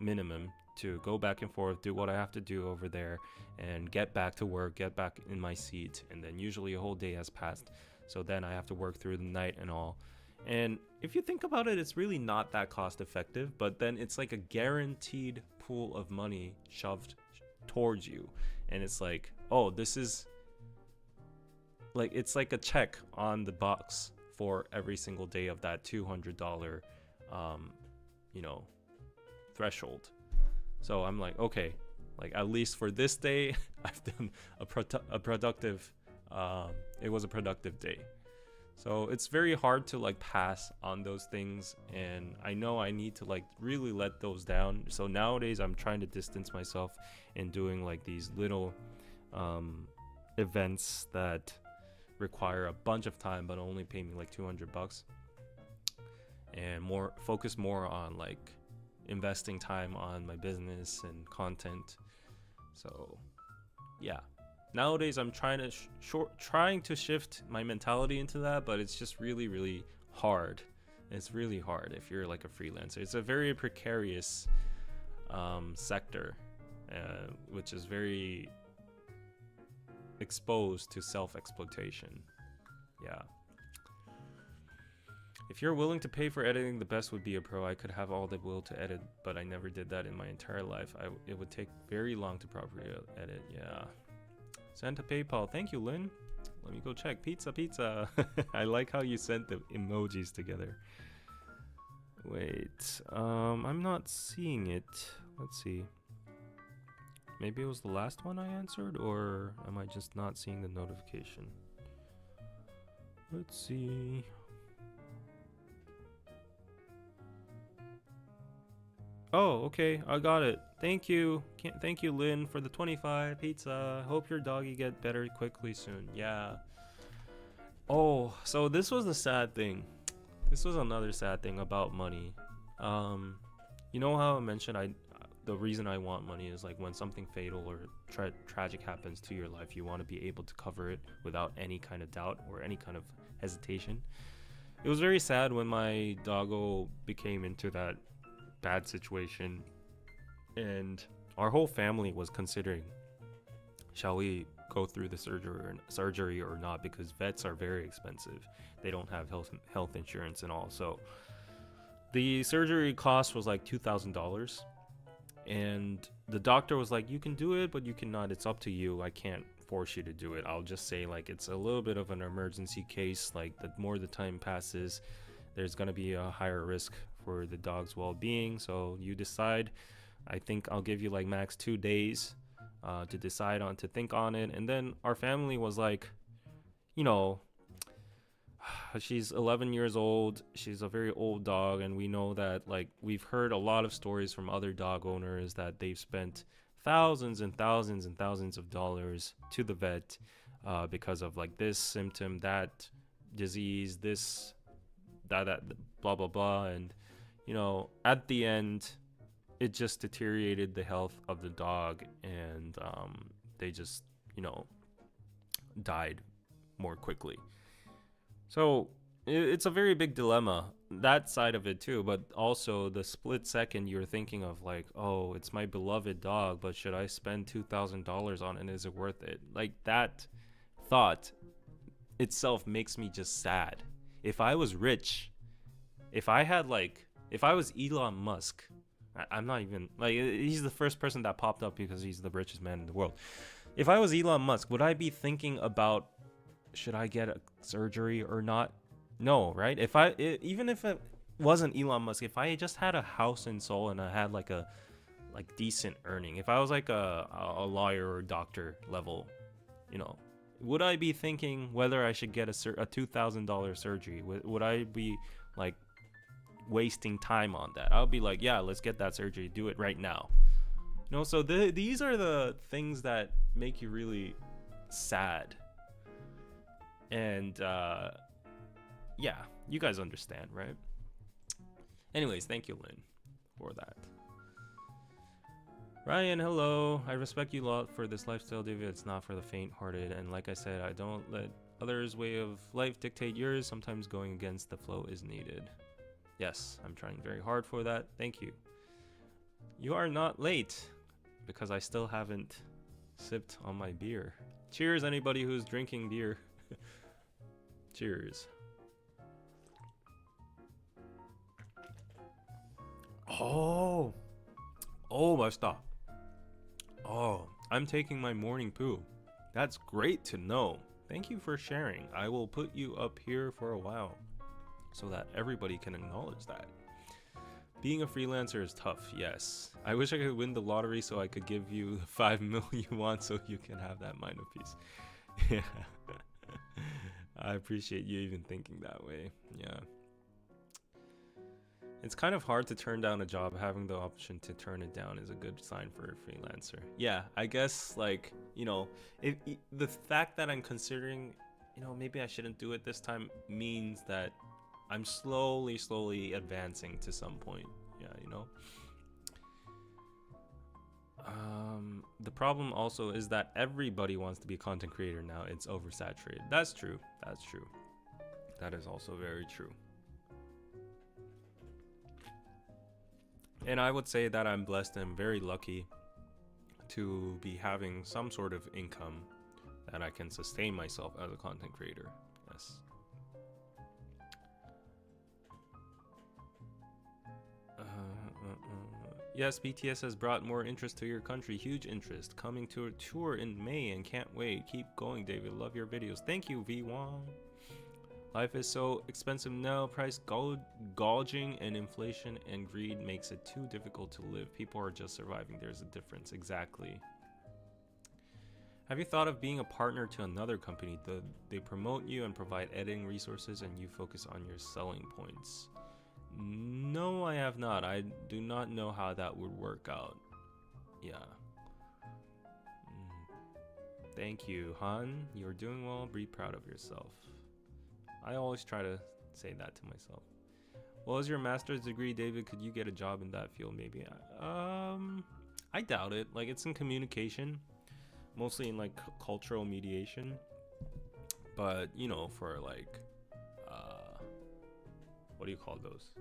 minimum, to go back and forth, do what I have to do over there, and get back to work, get back in my seat, and then usually a whole day has passed. So then I have to work through the night and all. And if you think about it, it's really not that cost effective, but then it's like a guaranteed pool of money shoved towards you. And it's like, oh, this is like, it's like a check on the box for every single day of that $200, you know, threshold. So I'm like, okay, like at least for this day, I've done a productive, it was a productive day. So it's very hard to like pass on those things. And I know I need to like really let those down. So nowadays I'm trying to distance myself in doing like these little events that require a bunch of time, but only pay me like $200, and focus more on like investing time on my business and content. So yeah, nowadays I'm trying to shift my mentality into that, but it's just really hard. It's really hard if you're like a freelancer. It's a very precarious sector, which is very exposed to self-exploitation. Yeah. If you're willing to pay for editing, the best would be a pro. I could have all the will to edit, but I never did that in my entire life. It would take very long to properly edit. Yeah. Sent to PayPal. Thank you, Lynn. Let me go check. Pizza. I like how you sent the emojis together. Wait. I'm not seeing it. Let's see. Maybe it was the last one I answered, or am I just not seeing the notification? Let's see. Oh, okay, I got it. Thank you. Thank you, Lynn, for the 25 pizza. Hope your doggy get better quickly soon. Yeah. Oh, so this was the sad thing. This was another sad thing about money. You know how I mentioned the reason I want money is like when something fatal or tragic happens to your life, you want to be able to cover it without any kind of doubt or any kind of hesitation. It was very sad when my doggo became into that bad situation, and our whole family was considering, shall we go through the surgery or not, because vets are very expensive. They don't have health insurance and all. So the surgery cost was like $2,000, and the doctor was like, you can do it, but you cannot, it's up to you, I can't force you to do it. I'll just say like it's a little bit of an emergency case, like the more the time passes, there's going to be a higher risk for the dog's well-being. So you decide. I think I'll give you like max 2 days to decide on, to think on it. And then our family was like, you know, she's 11 years old, she's a very old dog, and we know that like we've heard a lot of stories from other dog owners that they've spent thousands and thousands and thousands of dollars to the vet because of like this symptom, that disease, this, that, blah, blah, blah. And, you know, at the end, it just deteriorated the health of the dog, and they just, you know, died more quickly. So it's a very big dilemma, that side of it too, but also the split second you're thinking of like, oh, it's my beloved dog, but should I spend $2,000 on it? Is it worth it? Like, that thought itself makes me just sad. If I was rich, if I was Elon Musk, I'm not even, like, he's the first person that popped up because he's the richest man in the world. If I was Elon Musk, would I be thinking about, should I get a surgery or not? No, right? Even if it wasn't Elon Musk, if I just had a house in Seoul and I had like decent earning, if I was like a lawyer or doctor level, you know, would I be thinking whether I should get a $2,000 surgery? Would I be like wasting time on that? I'll be like, yeah, let's get that surgery, do it right now. You know, so these are the things that make you really sad. And yeah, you guys understand, right? Anyways, thank you, Lynn, for that. Ryan, hello. I respect you a lot for this lifestyle, David. It's not for the faint-hearted. And like I said, I don't let others' way of life dictate yours. Sometimes going against the flow is needed. Yes, I'm trying very hard for that. Thank you. You are not late, because I still haven't sipped on my beer. Cheers, anybody who's drinking beer. Cheers. Oh, 맛있다. Oh, I'm taking my morning poo. That's great to know. Thank you for sharing. I will put you up here for a while so that everybody can acknowledge that. Being a freelancer is tough, yes. I wish I could win the lottery so I could give you the 5 million you want so you can have that mind of peace. Yeah. I appreciate you even thinking that way. Yeah. It's kind of hard to turn down a job. Having the option to turn it down is a good sign for a freelancer. Yeah, I guess, like, you know, if the fact that I'm considering, you know, maybe I shouldn't do it this time means that I'm slowly advancing to some point. Yeah, you know. The problem also is that everybody wants to be a content creator now. It's oversaturated. That's true. That's true. That is also very true. And I would say that I'm blessed and very lucky to be having some sort of income that I can sustain myself as a content creator. Yes. Yes, BTS has brought more interest to your country. Huge interest. Coming to a tour in May and can't wait. Keep going, David. Love your videos. Thank you, V Wong. Life is so expensive now. Price gouging and inflation and greed makes it too difficult to live. People are just surviving. There's a difference. Exactly. Have you thought of being a partner to another company? They promote you and provide editing resources and you focus on your selling points. No, I have not. I do not know how that would work out. Yeah. Thank you, Han. You're doing well. Be proud of yourself. I always try to say that to myself. What was your master's degree, David? Could you get a job in that field maybe? I doubt it. Like, it's in communication, mostly in like cultural mediation. But, you know, for like what do you call those?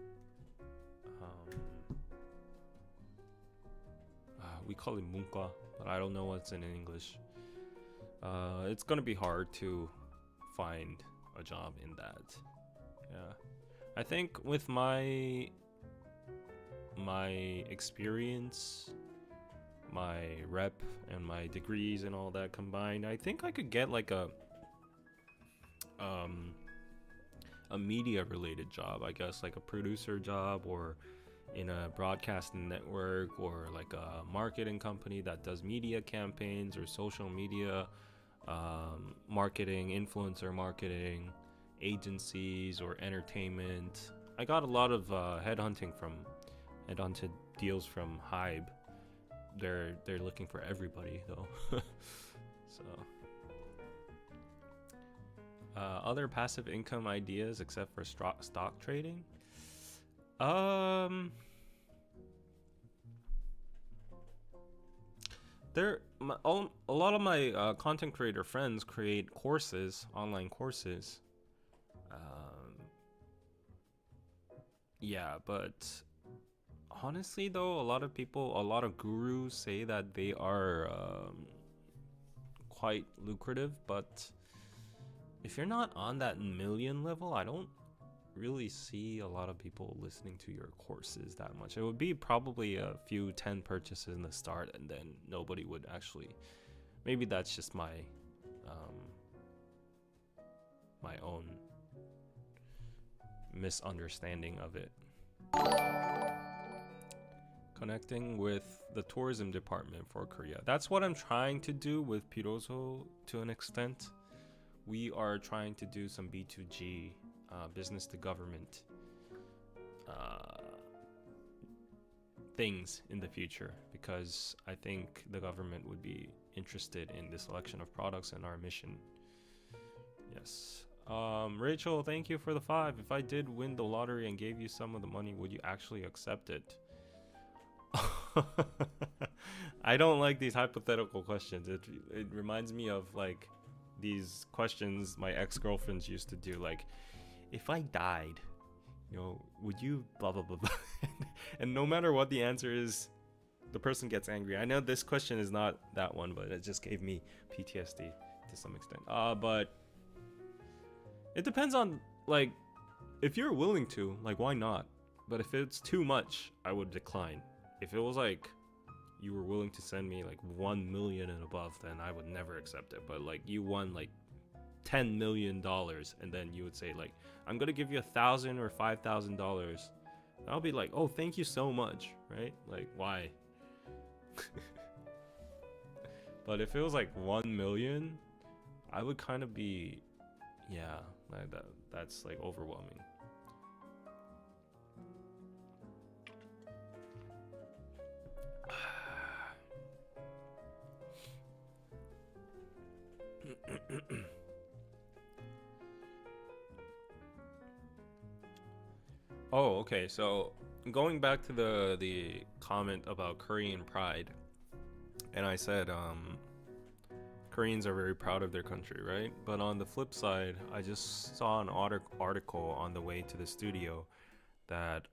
We call it 문과, but I don't know what's in English. It's gonna be hard to find a job in that. Yeah, I think with my experience, my rep, and my degrees and all that combined, I think I could get like a media related job, I guess, like a producer job or in a broadcasting network or like a marketing company that does media campaigns or social media marketing, influencer marketing, agencies or entertainment. I got a lot of headhunted deals from Hybe, they're looking for everybody though. So other passive income ideas except for stock trading. A lot of my content creator friends create courses, online courses. Yeah, but honestly though, a lot of gurus say that they are quite lucrative, but if you're not on that million level, I don't really see a lot of people listening to your courses that much. It would be probably a few 10 purchases in the start, and then nobody would actually. Maybe that's just my my own misunderstanding of it. Connecting with the tourism department for Korea. That's what I'm trying to do with Piroso to an extent. We are trying to do some B2G, business to government things in the future, because I think the government would be interested in the selection of products and our mission. Yes. Rachel, thank you for the 5. If I did win the lottery and gave you some of the money, would you actually accept it? I don't like these hypothetical questions. It reminds me of like these questions my ex-girlfriends used to do, like, if I died, you know, would you blah blah blah blah. And no matter what the answer is, the person gets angry. I know this question is not that one, but it just gave me PTSD to some extent. But it depends on, like, if you're willing to, like, why not? But if it's too much, I would decline. If it was like you were willing to send me like 1 million and above, then I would never accept it. But like you won like $10 million, and then you would say like, I'm gonna give you $1,000 or $5,000. I'll be like, oh, thank you so much, right? Like, why? But if it was like 1 million, I would kind of be, yeah, like that's like overwhelming. Oh, okay. So going back to the comment about Korean pride, and I said Koreans are very proud of their country, right? But on the flip side, I just saw an article on the way to the studio that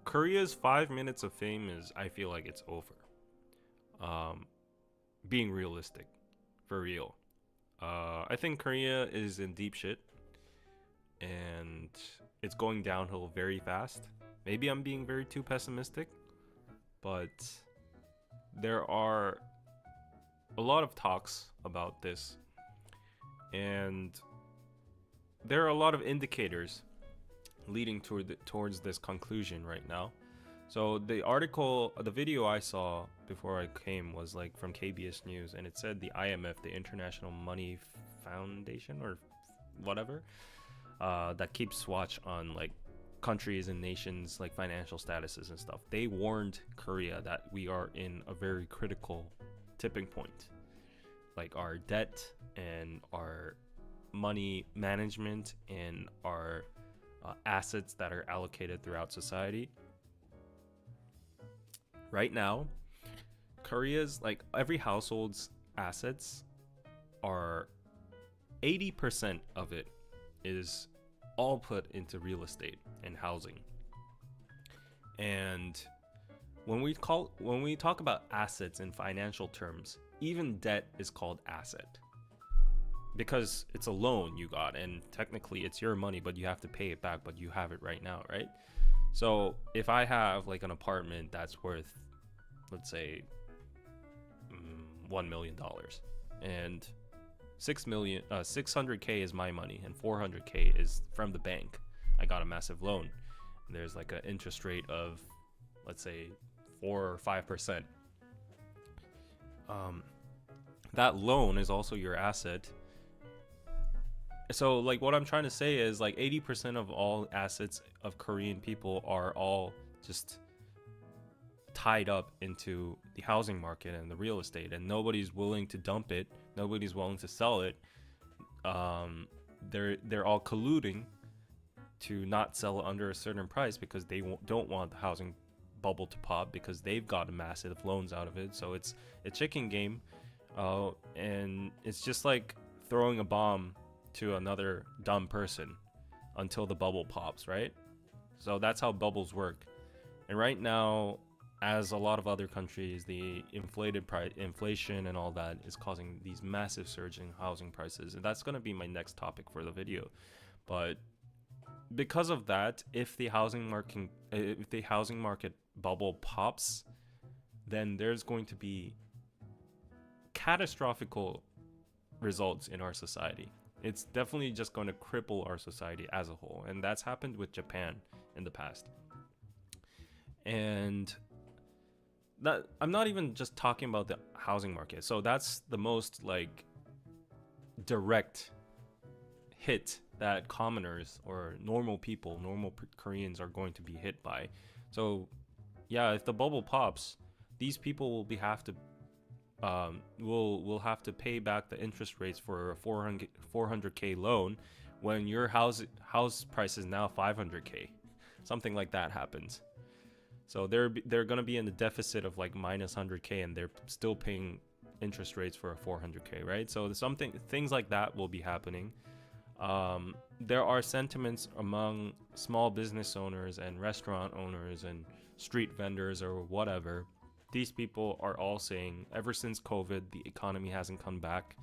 Korea's 5 minutes of fame is, I feel like it's over. Being realistic, for real. I think Korea is in deep shit, and it's going downhill very fast. Maybe I'm being very too pessimistic, but there are a lot of talks about this, and there are a lot of indicators leading towards this conclusion right now. So the video I saw before I came was like from KBS News, and it said the IMF, the International Money Foundation or whatever, that keeps watch on like countries and nations, like financial statuses and stuff. They warned Korea that we are in a very critical tipping point. Like our debt and our money management and our assets that are allocated throughout society. Right now, Korea's, like, every household's assets are 80% of it is all put into real estate and housing. And when we talk about assets in financial terms, even debt is called asset, because it's a loan you got, and technically it's your money, but you have to pay it back, but you have it right now, right? So if I have like an apartment that's worth, let's say, $1 million, and 600K is my money, and 400K is from the bank. I got a massive loan. There's like an interest rate of, let's say, 4 or 5%. That loan is also your asset. So like what I'm trying to say is like 80% of all assets of Korean people are all just tied up into the housing market and the real estate, and nobody's willing to dump it, nobody's willing to sell it. They're all colluding to not sell it under a certain price because they don't want the housing bubble to pop, because they've gotten massive loans out of it. So it's a chicken game, and it's just like throwing a bomb to another dumb person until the bubble pops, right? So that's how bubbles work. And right now, as a lot of other countries, the inflation and all that is causing these massive surge in housing prices, and that's going to be my next topic for the video. But because of that, if the housing market bubble pops, then there's going to be catastrophical results in our society. It's definitely just going to cripple our society as a whole, and that's happened with Japan in the past. And that, I'm not even just talking about the housing market. So that's the most like direct hit that commoners or normal people, Koreans are going to be hit by. So yeah, if the bubble pops, these people will have to pay back the interest rates for a 400k loan when your house price is now 500k. Something like that happens. So they're going to be in the deficit of like minus 100k, and they're still paying interest rates for a 400k, right? So things like that will be happening. There are sentiments among small business owners and restaurant owners and street vendors or whatever. These people are all saying, ever since COVID, the economy hasn't come back.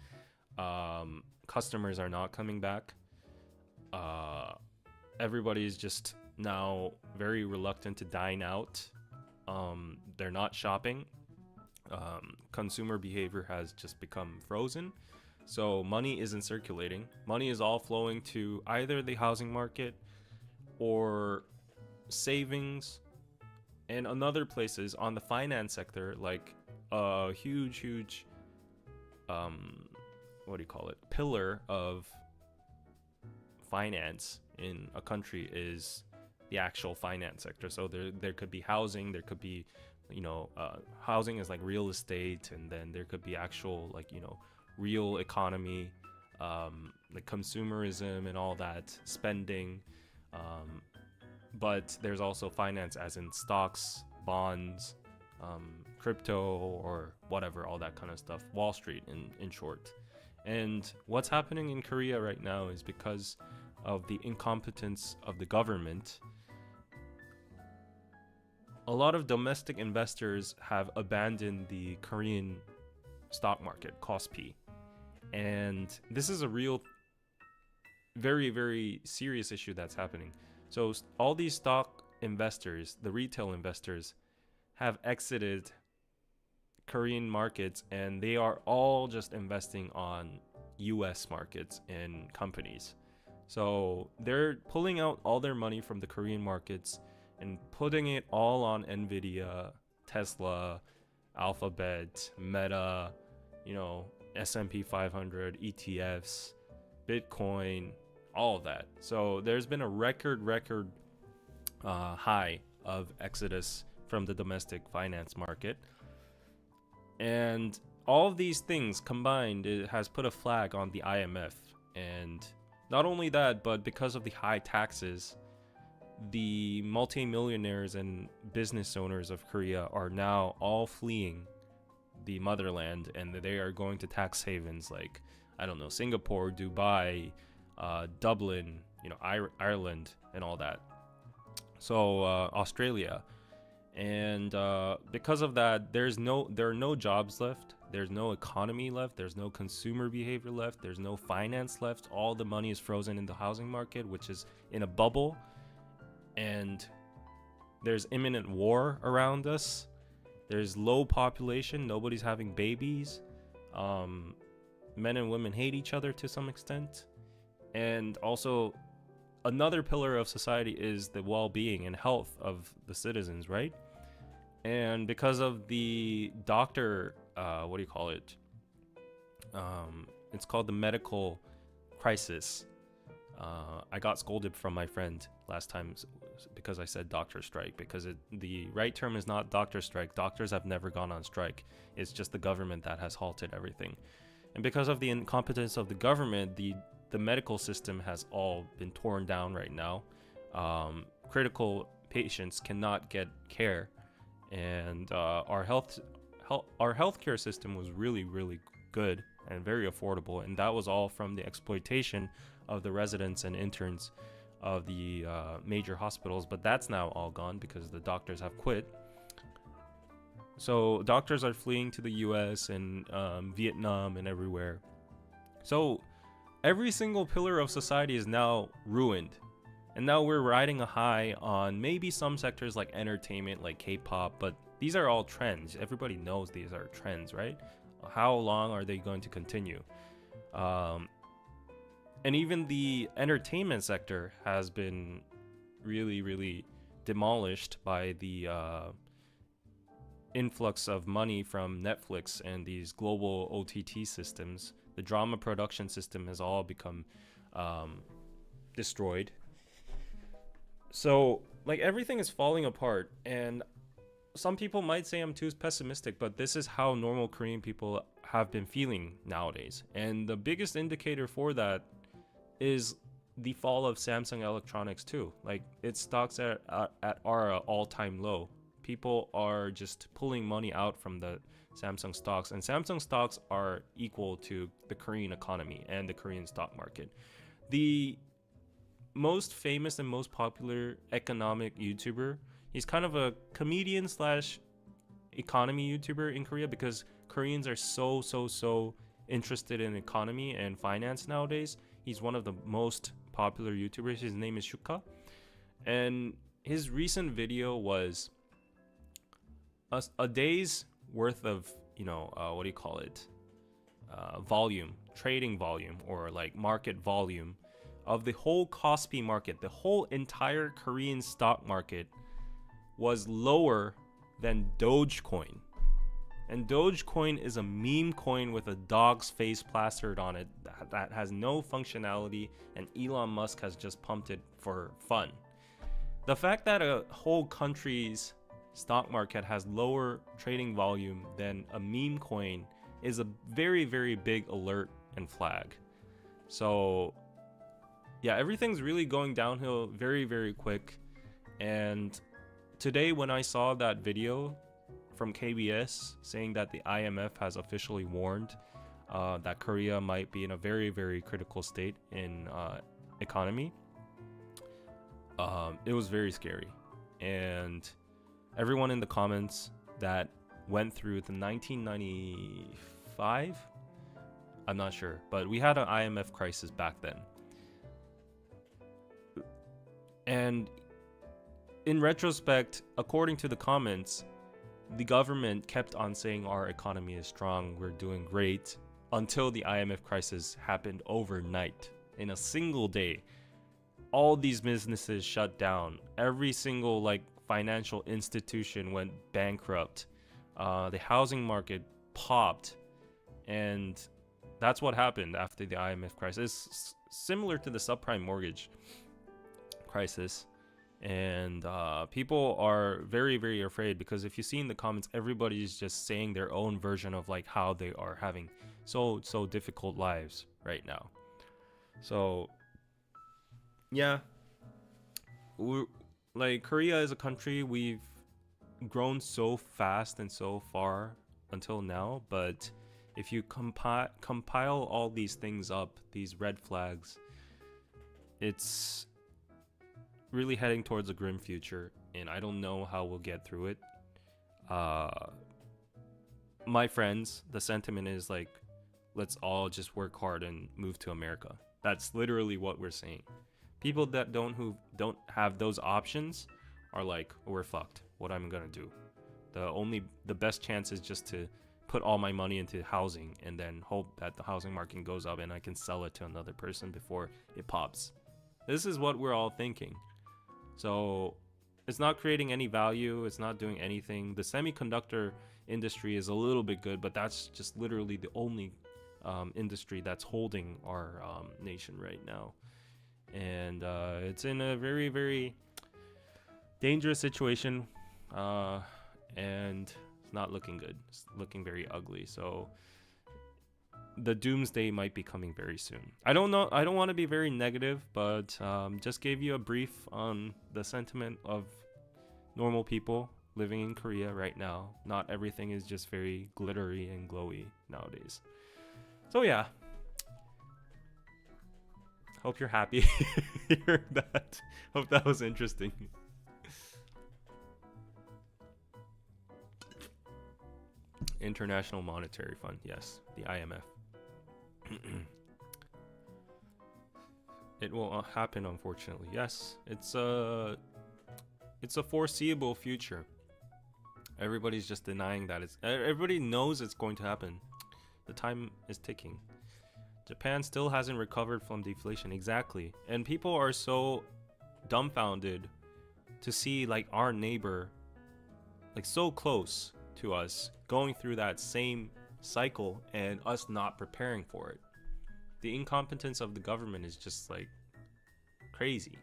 Customers are not coming back. Everybody's just now very reluctant to dine out. They're not shopping. Consumer behavior has just become frozen. So money isn't circulating. Money is all flowing to either the housing market or savings and other places on the finance sector, like a huge pillar of finance in a country is the actual finance sector. So there could be housing, there could be, housing is like real estate, and then there could be actual real economy, like consumerism and all that, spending. But there's also finance as in stocks, bonds, crypto, or whatever, all that kind of stuff, Wall Street in short. And what's happening in Korea right now is because of the incompetence of the government, a lot of domestic investors have abandoned the Korean stock market, KOSPI. And this is a real, very, very serious issue that's happening. So all these stock investors, the retail investors, have exited Korean markets, and they are all just investing on US markets and companies. So they're pulling out all their money from the Korean markets and putting it all on Nvidia, Tesla, Alphabet, Meta, S&P 500, ETFs, Bitcoin, all of that. So there's been a record high of exodus from the domestic finance market. And all of these things combined, it has put a flag on the IMF. And not only that, but because of the high taxes, the multimillionaires and business owners of Korea are now all fleeing the motherland, and they are going to tax havens like, I don't know, Singapore, Dubai, Dublin, Ireland, and all that. So Australia. And because of that, there are no jobs left. There's no economy left. There's no consumer behavior left. There's no finance left. All the money is frozen in the housing market, which is in a bubble. And there's imminent war around us. There's low population. Nobody's having babies. Men and women hate each other to some extent. And also, another pillar of society is the well-being and health of the citizens, right? And because of the doctor, it's called the medical crisis. I got scolded from my friend last time because I said doctor strike, because the right term is not doctor strike. Doctors have never gone on strike. It's just the government that has halted everything. And because of the incompetence of the government, the medical system has all been torn down right now. Critical patients cannot get care, and our healthcare system was really, really good and very affordable, and that was all from the exploitation of the residents and interns of the major hospitals. But that's now all gone because the doctors have quit. So doctors are fleeing to the US and Vietnam and everywhere. So every single pillar of society is now ruined. And now we're riding a high on maybe some sectors like entertainment, like K-pop, but these are all trends. Everybody knows these are trends, right? How long are they going to continue? And even the entertainment sector has been really, really demolished by the influx of money from Netflix and these global OTT systems. The drama production system has all become destroyed. So, like, everything is falling apart, and some people might say I'm too pessimistic, but this is how normal Korean people have been feeling nowadays. And the biggest indicator for that is the fall of Samsung Electronics too. Like, its stocks are all-time low. People are just pulling money out from the Samsung stocks, and Samsung stocks are equal to the Korean economy and the Korean stock market. The most famous and most popular economic YouTuber, he's kind of a comedian slash economy YouTuber in Korea, because Koreans are so interested in economy and finance nowadays. He's one of the most popular YouTubers. His name is Shuka, and his recent video was a day's worth of, what do you call it, volume, trading volume, or like market volume of the whole Kospi market. The whole entire Korean stock market was lower than Dogecoin. And Dogecoin is a meme coin with a dog's face plastered on it that has no functionality, and Elon Musk has just pumped it for fun. The fact that a whole country's stock market has lower trading volume than a meme coin is a very, very big alert and flag. So yeah, everything's really going downhill very, very quick. And today when I saw that video from KBS saying that the IMF has officially warned that Korea might be in a very, very critical state in economy, it was very scary. And everyone in the comments that went through the 1995, I'm not sure, but we had an IMF crisis back then. And in retrospect, according to the comments, the government kept on saying our economy is strong, we're doing great, until the IMF crisis happened overnight. In a single day, all these businesses shut down. Every single financial institution went bankrupt. The housing market popped, and that's what happened after the IMF crisis. Similar to the subprime mortgage crisis. And people are very, very afraid, because if you see in the comments, everybody's just saying their own version of how they are having so difficult lives right now. So yeah, Korea is a country, we've grown so fast and so far until now, but if you compile all these things up, these red flags, it's really heading towards a grim future, and I don't know how we'll get through it. My friends, the sentiment is let's all just work hard and move to America. That's literally what we're saying. People that don't have those options are we're fucked. What am I gonna do? The best chance is just to put all my money into housing and then hope that the housing market goes up and I can sell it to another person before it pops. This is what we're all thinking. So it's not creating any value. It's not doing anything. The semiconductor industry is a little bit good, but that's just literally the only industry that's holding our nation right now. and it's in a very, very dangerous situation, and it's not looking good. It's looking very ugly. So the doomsday might be coming very soon. I don't know. I don't want to be very negative, but just gave you a brief on the sentiment of normal people living in Korea right now. Not everything is just very glittery and glowy nowadays. So yeah. Hope you're happy hearing that. Hope that was interesting. International Monetary Fund, yes, the IMF. It will happen, unfortunately. Yes, it's a foreseeable future. Everybody's just denying that. Everybody knows it's going to happen. The time is ticking. Japan still hasn't recovered from deflation. Exactly. And people are so dumbfounded to see like our neighbor, like so close to us, going through that same cycle and us not preparing for it. The incompetence of the government is just like crazy.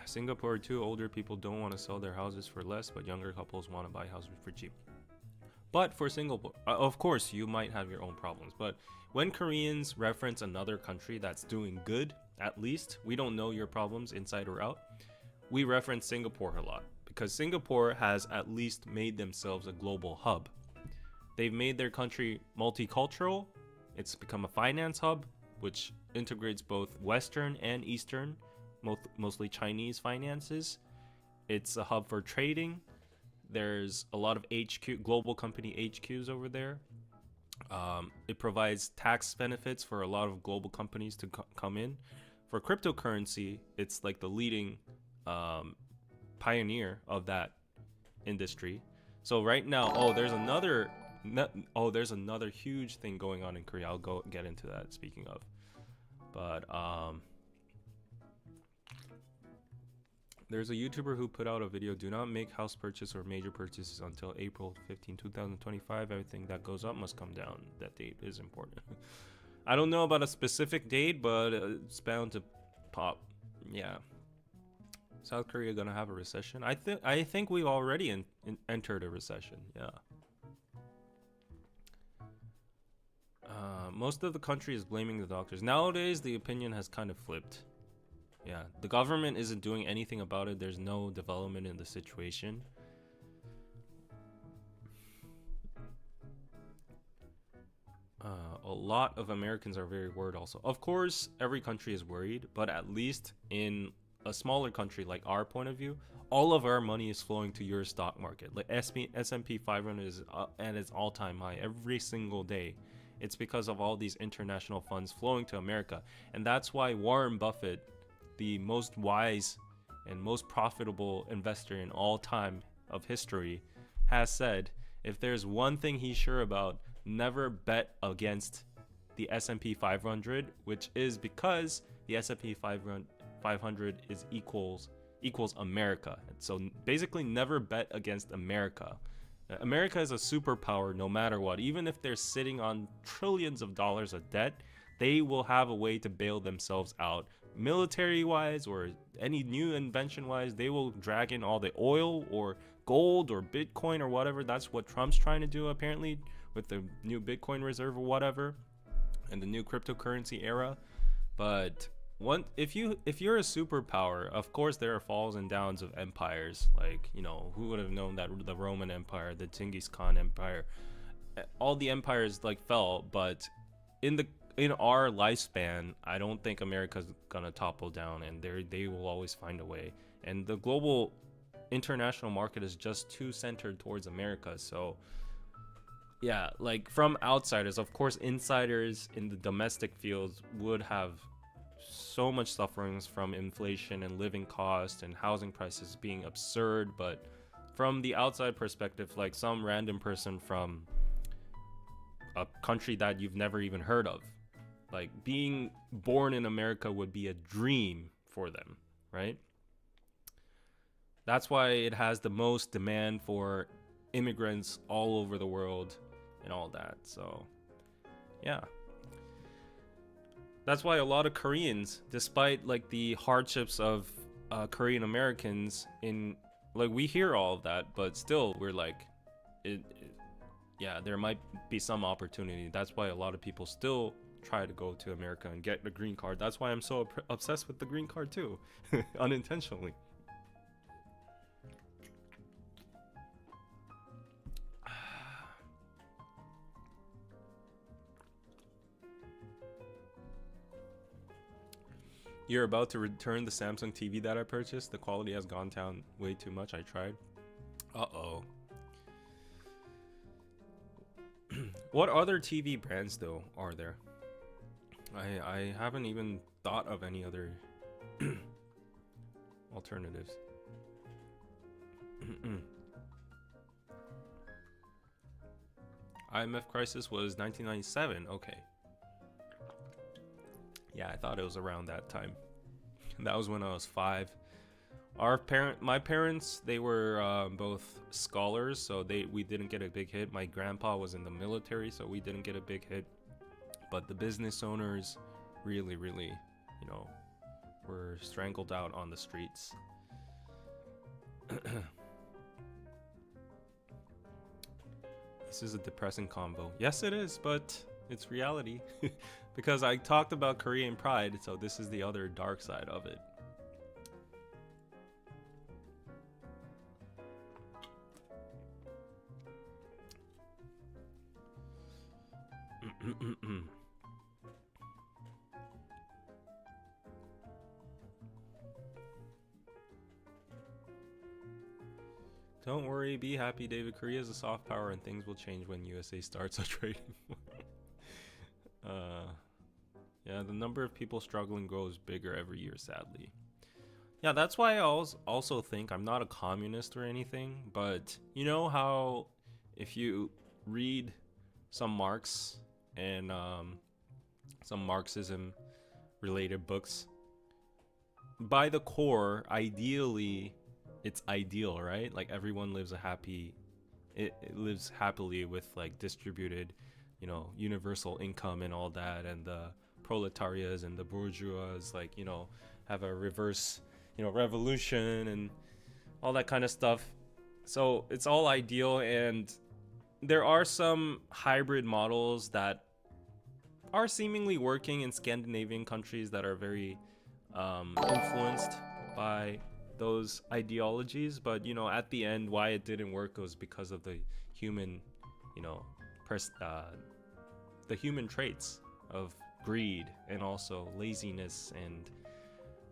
Singapore too, older people don't want to sell their houses for less, but younger couples want to buy houses for cheap. But for Singapore, of course, you might have your own problems. But when Koreans reference another country that's doing good, at least, we don't know your problems inside or out, we reference Singapore a lot. Because Singapore has at least made themselves a global hub. They've made their country multicultural. It's become a finance hub, which integrates both Western and Eastern, mostly Chinese finances. It's a hub for trading. There's a lot of global company HQs over there. It provides tax benefits for a lot of global companies to come in. For cryptocurrency, it's like the leading pioneer of that industry. So right now, there's another huge thing going on in Korea. I'll go get into that, speaking of. But there's a YouTuber who put out a video: do not make house purchase or major purchases until April 15, 2025. Everything that goes up must come down. That date is important. I don't know about a specific date, but it's bound to pop. Yeah. South Korea gonna have a recession? I think we've already entered a recession. Yeah. Most of the country is blaming the doctors. Nowadays, the opinion has kind of flipped. Yeah, the government isn't doing anything about it. There's no development in the situation. A lot of Americans are very worried also. Of course, every country is worried, but at least in a smaller country like our point of view, all of our money is flowing to your stock market. Like S&P 500 is at its all-time high every single day. It's because of all these international funds flowing to America. And that's why Warren Buffett, the most wise and most profitable investor in all time of history, has said, if there's one thing he's sure about, never bet against the S&P 500, which is because the S&P 500 is equals America. So basically never bet against America. America is a superpower no matter what. Even if they're sitting on trillions of dollars of debt, they will have a way to bail themselves out. Military wise or any new invention wise, they will drag in all the oil or gold or Bitcoin or whatever. That's what Trump's trying to do apparently with the new Bitcoin reserve or whatever and the new cryptocurrency era. But if you're a superpower, of course there are falls and downs of empires. Like, you know, who would have known that the Roman Empire, the Genghis Khan Empire, all the empires like fell, but in our lifespan, I don't think America's gonna topple down, and they will always find a way. And the global international market is just too centered towards America. So yeah, like from outsiders, of course insiders in the domestic fields would have so much sufferings from inflation and living costs and housing prices being absurd. But from the outside perspective, like some random person from a country that you've never even heard of, like being born in America would be a dream for them, right? That's why it has the most demand for immigrants all over the world and all that. So yeah. That's why a lot of Koreans, despite like the hardships of Korean Americans, in like we hear all of that, but still we're like, yeah, there might be some opportunity. That's why a lot of people still try to go to America and get the green card. That's why I'm so obsessed with the green card too, unintentionally. You're about to return the Samsung TV that I purchased. The quality has gone down way too much. I tried. Uh-oh. What other TV brands though are there? I haven't even thought of any other alternatives. IMF crisis was 1997. Okay. Yeah, I thought it was around that time. That was when I was 5. My parents, they were both scholars, so we didn't get a big hit. My grandpa was in the military, so we didn't get a big hit. But the business owners really, you know, were strangled out on the streets. This is a depressing convo. Yes, it is, but it's reality. Because I talked about Korean pride, so this is the other dark side of it. Don't worry, be happy, David. Korea is a soft power and things will change when USA starts a trading war. Yeah, the number of people struggling grows bigger every year, sadly. Yeah, that's why I also think I'm not a communist or anything, but you know how if you read some Marx and some Marxism related books, by the core, ideally, it's ideal, right? Like everyone lives it lives happily with like distributed, you know, universal income and all that, and the proletarias and the bourgeois, like, you know, have a reverse, you know, revolution and all that kind of stuff. So it's all ideal, and there are some hybrid models that are seemingly working in Scandinavian countries that are very influenced by those ideologies. But you know, at the end, why it didn't work was because of the human, you know, the human traits of greed and also laziness and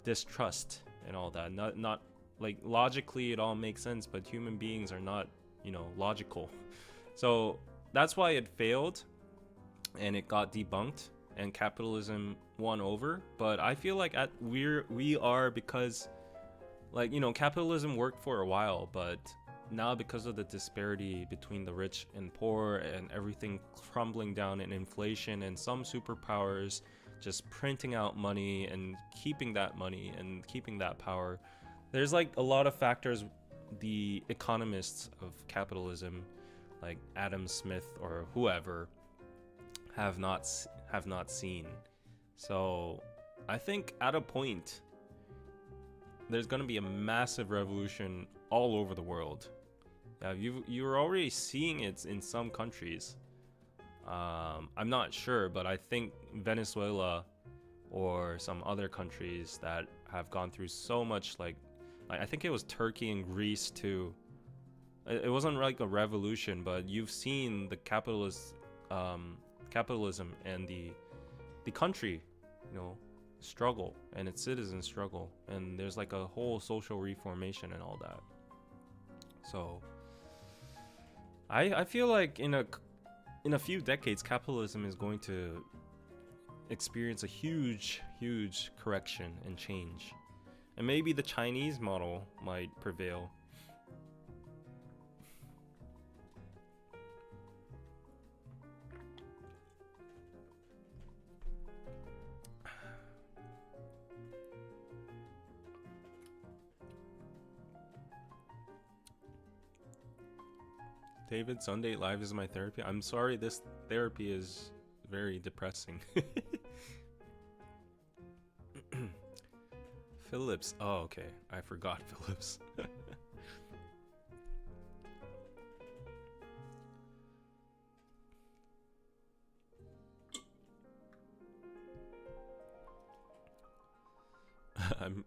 distrust and all that. Not like logically it all makes sense, but human beings are not, you know, logical. So that's why it failed and it got debunked and capitalism won over. But I feel like we are, because like, you know, capitalism worked for a while, but now because of the disparity between the rich and poor and everything crumbling down in inflation and some superpowers just printing out money and keeping that money and keeping that power, there's like a lot of factors the economists of capitalism like Adam Smith or whoever have not seen. So I think at a point there's going to be a massive revolution all over the world. You're already seeing it in some countries. I'm not sure, but I think Venezuela or some other countries that have gone through so much, like I think it was Turkey and Greece too. It wasn't like a revolution, but you've seen the capitalism and the country, you know, struggle, and its citizens struggle, and there's like a whole social reformation and all that. So I feel like in a few decades, capitalism is going to experience a huge correction and change, and maybe the Chinese model might prevail. David, Sunday Live is my therapy. I'm sorry, this therapy is very depressing. Phillips. Oh, okay. I forgot Phillips.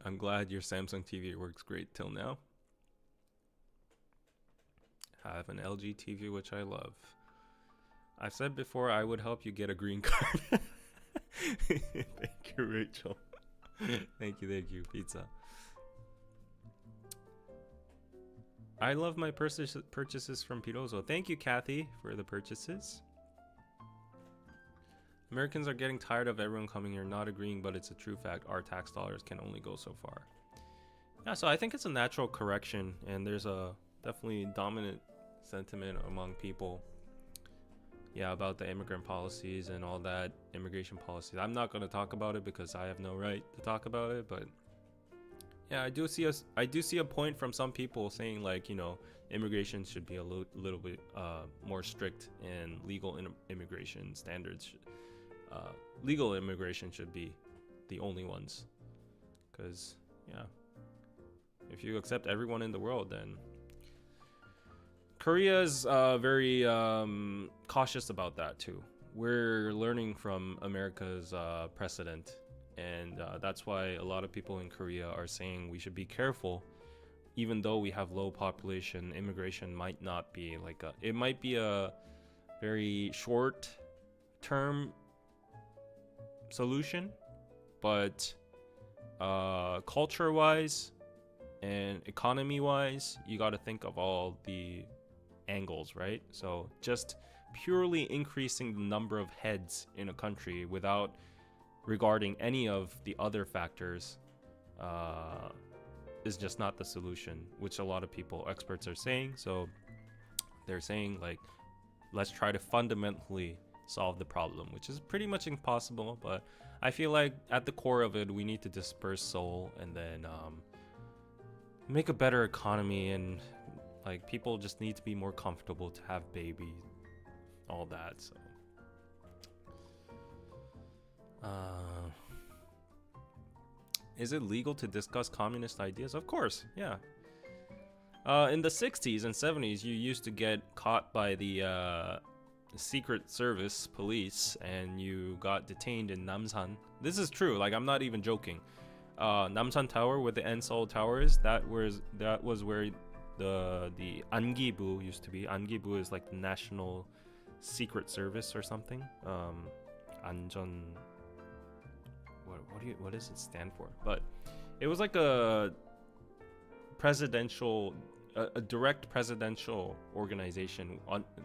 I'm glad your Samsung TV works great till now. I have an LG TV which I love. I've said before I would help you get a green card. Thank you, Rachel. thank you, pizza. I love my purchases from Pirozo. Thank you, Kathy, for the purchases. Americans are getting tired of everyone coming here not agreeing, but it's a true fact. Our tax dollars can only go so far. Yeah, so I think it's a natural correction, and there's a definitely dominant sentiment among people. Yeah, about the immigrant policies and all that, immigration policies. I'm not going to talk about it because I have no right to talk about it, but yeah, I do see a point from some people saying, like, you know, immigration should be a little bit more strict, and legal immigration standards legal immigration should be the only ones, because yeah, if you accept everyone in the world, then Korea is very cautious about that too. We're learning from America's precedent, and that's why a lot of people in Korea are saying we should be careful. Even though we have low population, immigration might not be like it might be a very short term solution, but culture wise and economy wise, you got to think of all the angles, right? So just purely increasing the number of heads in a country without regarding any of the other factors is just not the solution, which a lot of people, experts, are saying. So they're saying, like, let's try to fundamentally solve the problem, which is pretty much impossible, but I feel like at the core of it, we need to disperse Seoul and then make a better economy, and like people just need to be more comfortable to have babies, all that. So is it legal to discuss communist ideas? Of course, yeah. In the 60s and 70s, you used to get caught by the Secret Service police, and you got detained in Namsan. This is true, like, I'm not even joking. Namsan Tower, where the Seoul Towers, that was where the Angibu used to be. Angibu is like the National Secret Service or something. Anjon. What does it stand for? But it was like a direct presidential organization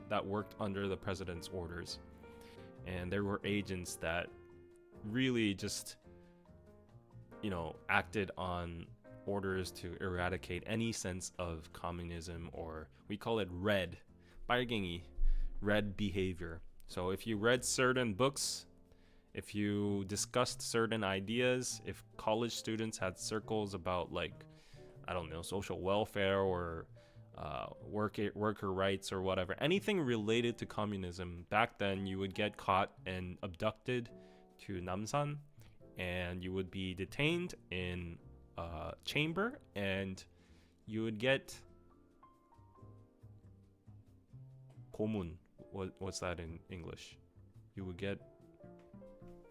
that worked under the president's orders, and there were agents that really just, you know, acted on orders to eradicate any sense of communism, or we call it red behavior. So if you read certain books, if you discussed certain ideas, if college students had circles about, like, I don't know, social welfare or worker rights or whatever, anything related to communism, back then you would get caught and abducted to Namsan, and you would be detained in a chamber, and you would get 고문. What's that in English? You would get,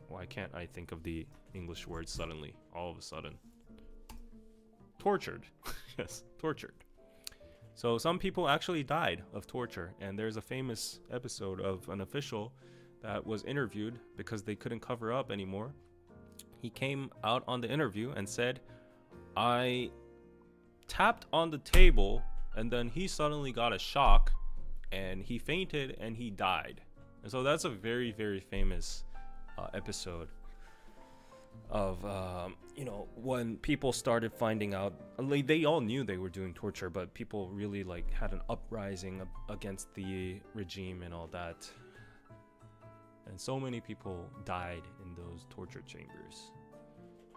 why can't I think of the English word suddenly, all of a sudden? Tortured. Yes, tortured. So some people actually died of torture, and there's a famous episode of an official that was interviewed because they couldn't cover up anymore. He came out on the interview and said, I tapped on the table, and then he suddenly got a shock, and he fainted, and he died. And so that's a very, very famous episode of when people started finding out, like, they all knew they were doing torture, but people really, like, had an uprising against the regime and all that, and so many people died in those torture chambers.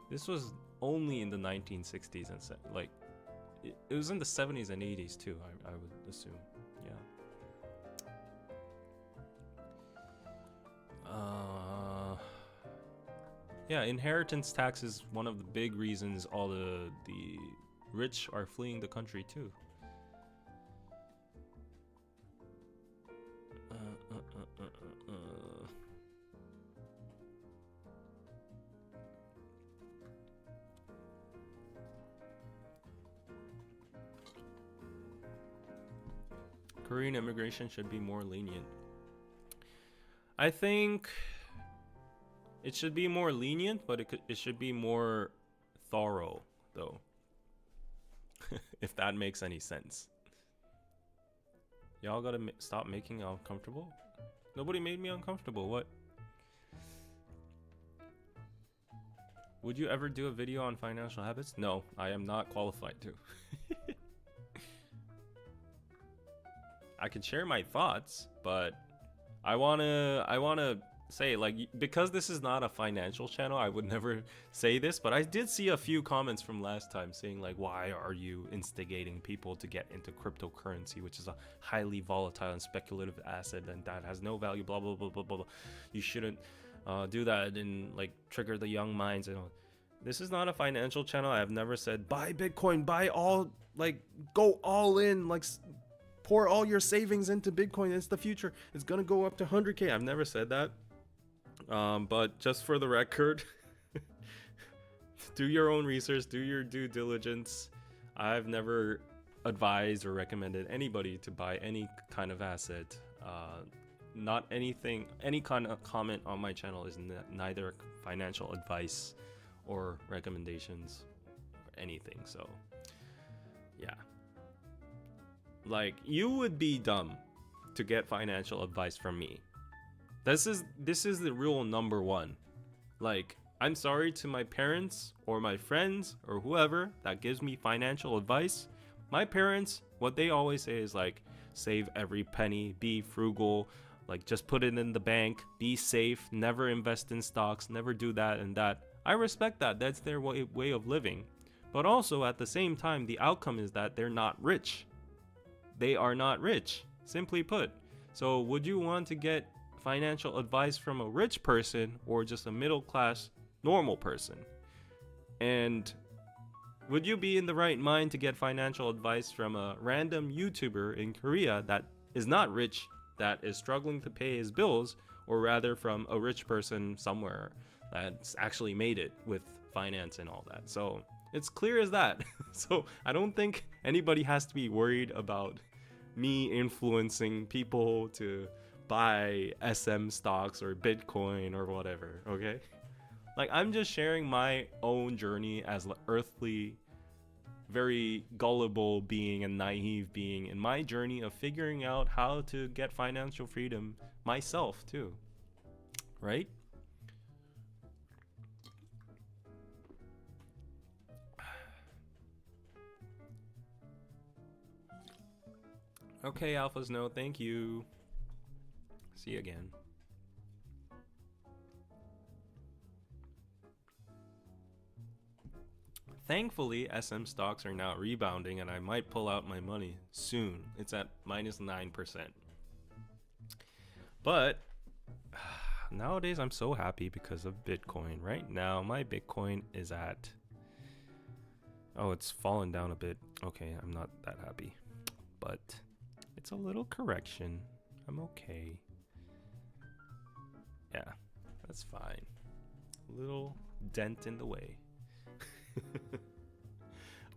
This was only in the 1960s, and like it was in the 70s and 80s too, I would assume. Yeah. Yeah, inheritance tax is one of the big reasons all the rich are fleeing the country too. Korean immigration should be more lenient. I think it should be more lenient, but it should be more thorough, though. If that makes any sense. Y'all gotta stop making me uncomfortable. Nobody made me uncomfortable. What? Would you ever do a video on financial habits? No, I am not qualified to. I can share my thoughts, but I wanna say, like, because this is not a financial channel, I would never say this, but I did see a few comments from last time saying, like, why are you instigating people to get into cryptocurrency, which is a highly volatile and speculative asset and that has no value, blah blah blah blah blah. You shouldn't do that and like trigger the young minds and all. This is not a financial channel. I have never said buy Bitcoin, buy all, like, go all in, like pour all your savings into Bitcoin. It's the future. It's gonna go up to 100K. I've never said that. But just for the record, do your own research, do your due diligence. I've never advised or recommended anybody to buy any kind of asset. Not anything, any kind of comment on my channel is neither financial advice or recommendations or anything. So, yeah. Like, you would be dumb to get financial advice from me. This is the rule number one. Like, I'm sorry to my parents or my friends or whoever that gives me financial advice. My parents, what they always say is like, save every penny, be frugal, like just put it in the bank, be safe, never invest in stocks, never do that and that. I respect that. That's their way of living. But also at the same time, the outcome is that they're not rich. They are not rich, simply put. So would you want to get financial advice from a rich person or just a middle class normal person? And would you be in the right mind to get financial advice from a random YouTuber in Korea that is not rich, that is struggling to pay his bills, or rather from a rich person somewhere that's actually made it with finance and all that? So it's clear as that. So I don't think anybody has to be worried about me influencing people to buy SM stocks or Bitcoin or whatever, okay? Like, I'm just sharing my own journey as an earthly, very gullible being and naive being in my journey of figuring out how to get financial freedom myself too, right? Okay, Alphas, no, thank you. See you again. Thankfully, SM stocks are now rebounding and I might pull out my money soon. It's at minus 9%. But nowadays I'm so happy because of Bitcoin. Right now, my Bitcoin is at... Oh, it's fallen down a bit. Okay, I'm not that happy. But it's a little correction. I'm okay. Yeah, that's fine. A little dent in the way.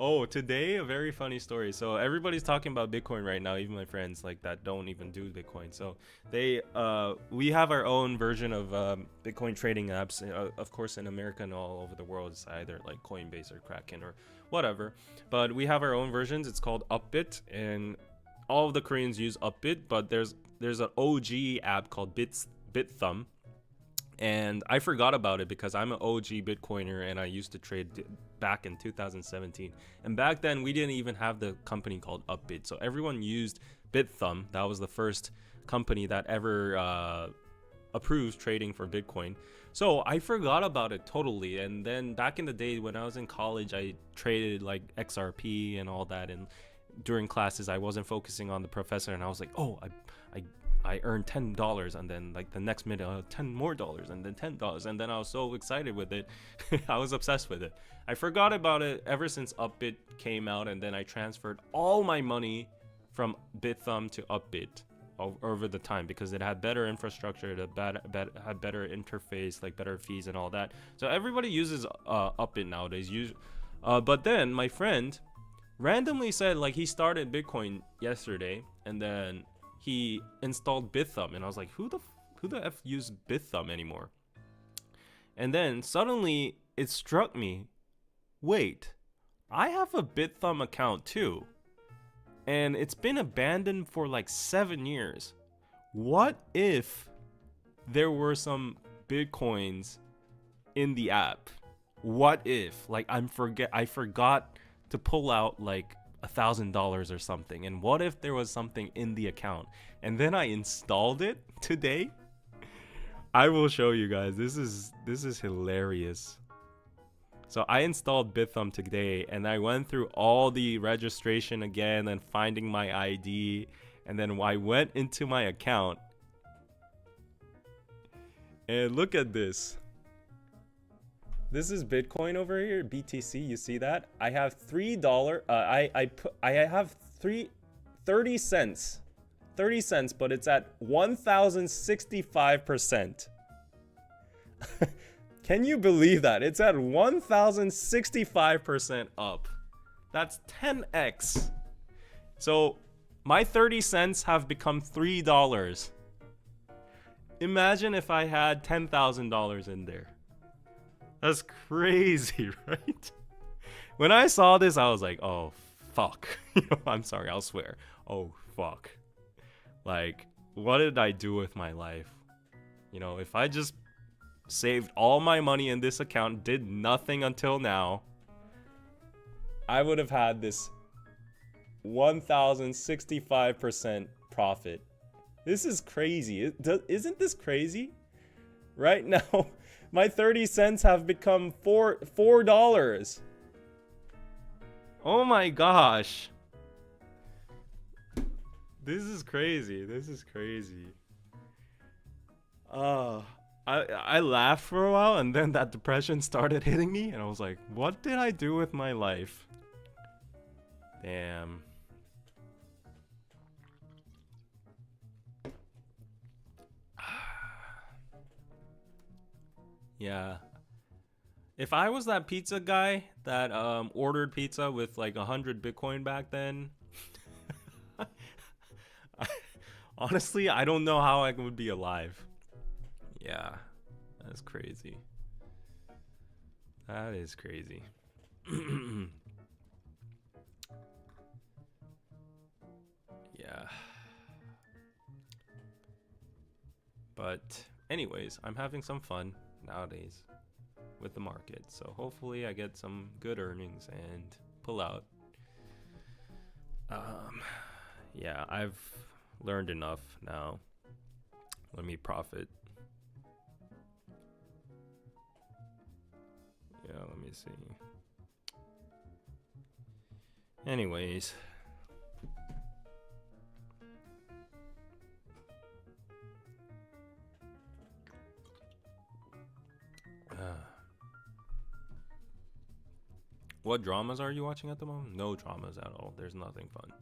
Oh, today a very funny story. So everybody's talking about Bitcoin right now, even my friends like that don't even do Bitcoin. So we have our own version of Bitcoin trading apps. Of course, in America and all over the world, it's either like Coinbase or Kraken or whatever. But we have our own versions. It's called Upbit, and all of the Koreans use Upbit. But there's an OG app called BitThumb. And I forgot about it because I'm an OG Bitcoiner and I used to trade back in 2017. And back then we didn't even have the company called Upbit. So everyone used BitThumb. That was the first company that ever approves trading for Bitcoin. So I forgot about it totally. And then back in the day when I was in college, I traded like XRP and all that. And during classes, I wasn't focusing on the professor. And I was like, oh, I earned $10, and then like the next minute, $10 more, and then $10, and then I was so excited with it. I was obsessed with it. I forgot about it ever since Upbit came out, and then I transferred all my money from BitThumb to Upbit over the time because it had better infrastructure, it had better interface, like better fees and all that. So everybody uses Upbit nowadays. But then my friend randomly said like he started Bitcoin yesterday, and then he installed BitThumb, and I was like, who the f uses BitThumb anymore? And then suddenly it struck me, wait, I have a BitThumb account too, and it's been abandoned for like 7 years. What if there were some Bitcoins in the app? What if like I forgot to pull out like $1,000 or something, and what if there was something in the account, and then I installed it today? I will show you guys. This is hilarious. So I installed BitThumb today, and I went through all the registration again and finding my ID, and then I went into my account, and look at this. This is Bitcoin over here, BTC. You see that? I have $3. I have 30 cents, but it's at 1,065%. Can you believe that? It's at 1,065% up. That's 10x. So my 30 cents have become $3. Imagine if I had $10,000 in there. That's crazy, right? When I saw this, I was like, oh, fuck. I'm sorry, I'll swear. Oh, fuck. Like, what did I do with my life? If I just saved all my money in this account, did nothing until now, I would have had this 1,065% profit. This is crazy. Isn't this crazy? Right now, my 30 cents have become $4. Oh my gosh. This is crazy. I laughed for a while, and then that depression started hitting me, and I was like, what did I do with my life? Damn. Yeah. If I was that pizza guy that ordered pizza with like 100 Bitcoin back then, honestly, I don't know how I would be alive. Yeah, that's crazy. That is crazy. Yeah. But anyways, I'm having some fun nowadays with the market, so hopefully I get some good earnings and pull out. Yeah, I've learned enough now. Let me profit. Yeah, let me see. Anyways, what dramas are you watching at the moment? No dramas at all. There's nothing fun.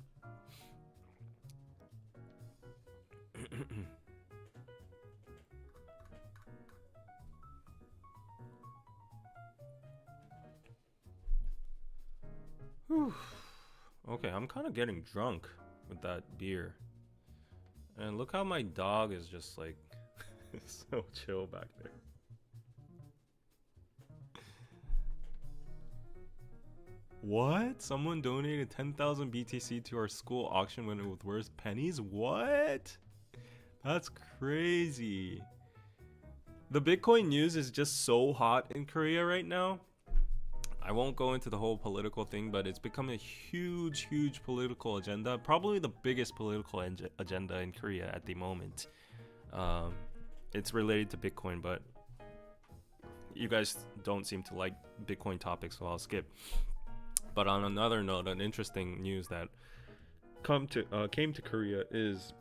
Okay, I'm kind of getting drunk with that beer. And look how my dog is just like so chill back there. What? Someone donated 10,000 BTC to our school auction when it was worth pennies? What? That's crazy. The Bitcoin news is just so hot in Korea right now. I won't go into the whole political thing, but it's become a huge political agenda. Probably the biggest political agenda in Korea at the moment. It's related to Bitcoin, but you guys don't seem to like Bitcoin topics, so I'll skip. But on another note, an interesting news that came to Korea is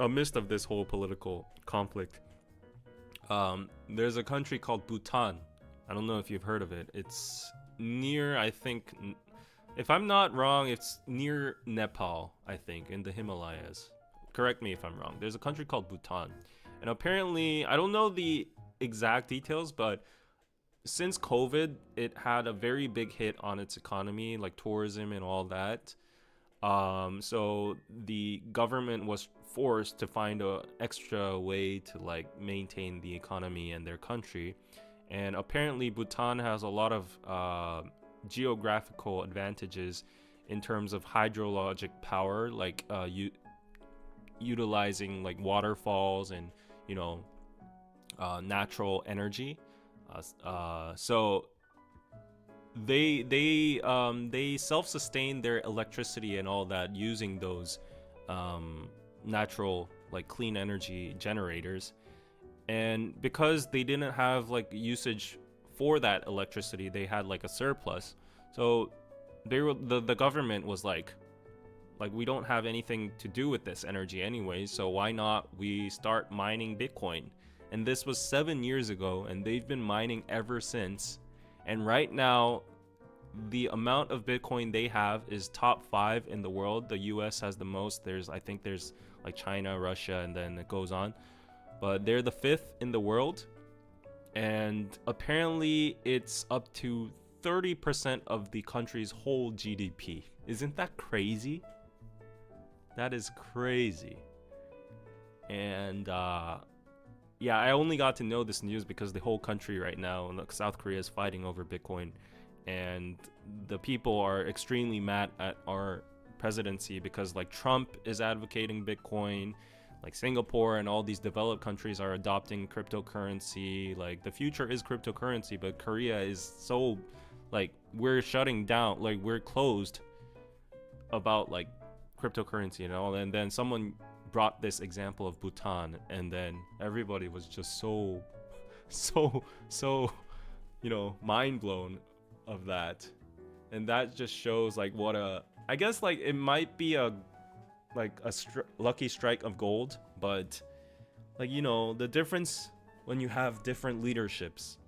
amidst of this whole political conflict, there's a country called Bhutan. I don't know if you've heard of it. It's near, I think, if I'm not wrong, it's near Nepal, I think, in the Himalayas. Correct me if I'm wrong. There's a country called Bhutan. And apparently, I don't know the exact details, but since COVID, it had a very big hit on its economy, like tourism and all that. So the government was forced to find a extra way to like maintain the economy and their country. And apparently Bhutan has a lot of geographical advantages in terms of hydrologic power, like utilizing like waterfalls and natural energy. So they self-sustain their electricity and all that using those natural like clean energy generators. And because they didn't have like usage for that electricity, they had like a surplus. So they were the government was like we don't have anything to do with this energy anyway, so why not we start mining Bitcoin? And this was 7 years ago, and they've been mining ever since. And right now, the amount of Bitcoin they have is top 5 in the world. The US has the most. I think there's like China, Russia, and then it goes on. But they're the 5th in the world. And apparently it's up to 30% of the country's whole GDP. Isn't that crazy? That is crazy. And yeah, I only got to know this news because the whole country right now, like South Korea, is fighting over Bitcoin. And the people are extremely mad at our presidency because like Trump is advocating Bitcoin, like Singapore and all these developed countries are adopting cryptocurrency. Like the future is cryptocurrency, but Korea is so like we're shutting down, like we're closed about like cryptocurrency and all. And then someone brought this example of Bhutan, and then everybody was just so mind blown of that. And that just shows like what I guess like it might be a lucky strike of gold, but like the difference when you have different leaderships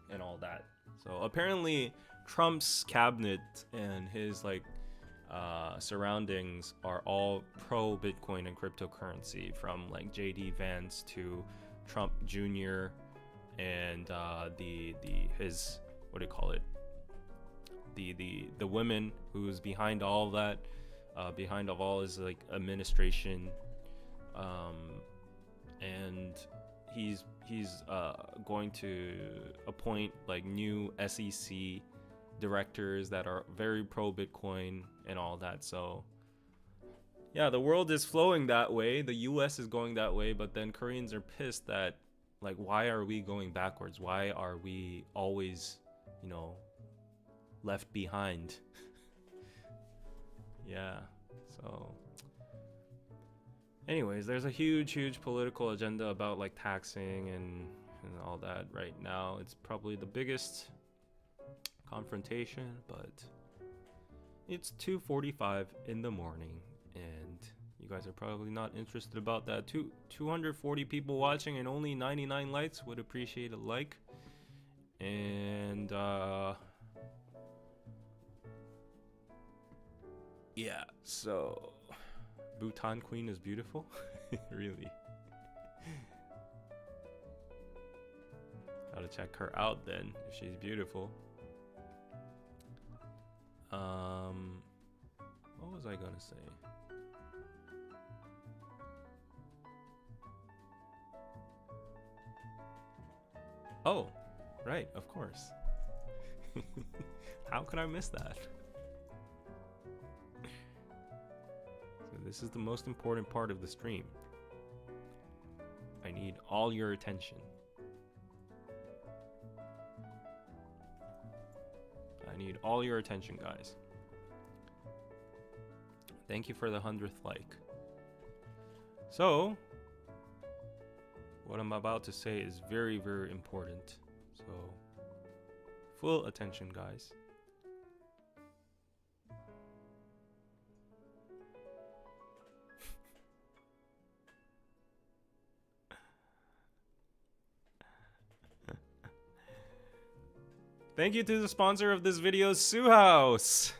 and all that. So apparently Trump's cabinet and his like surroundings are all pro Bitcoin and cryptocurrency, from like JD Vance to Trump Jr. and his what do you call it, the women who's behind all of that, behind of all his like administration, and he's going to appoint like new SEC directors that are very pro Bitcoin and all that. So yeah, the world is flowing that way. The US is going that way, but then Koreans are pissed that like why are we going backwards? Why are we always left behind? Yeah. So anyways, there's a huge political agenda about like taxing and all that right now. It's probably the biggest confrontation, but it's 2:45 in the morning and you guys are probably not interested about that. 240 people watching and only 99 likes. Would appreciate a like. And yeah, so Bhutan Queen is beautiful. Really. Gotta check her out then if she's beautiful. What was I gonna say? Oh, right, of course. How could I miss that? So this is the most important part of the stream. I need all your attention. I need all your attention, guys. Thank you for the 100th like. So, what I'm about to say is very important. So, full attention, guys. Thank you to the sponsor of this video, Soo House.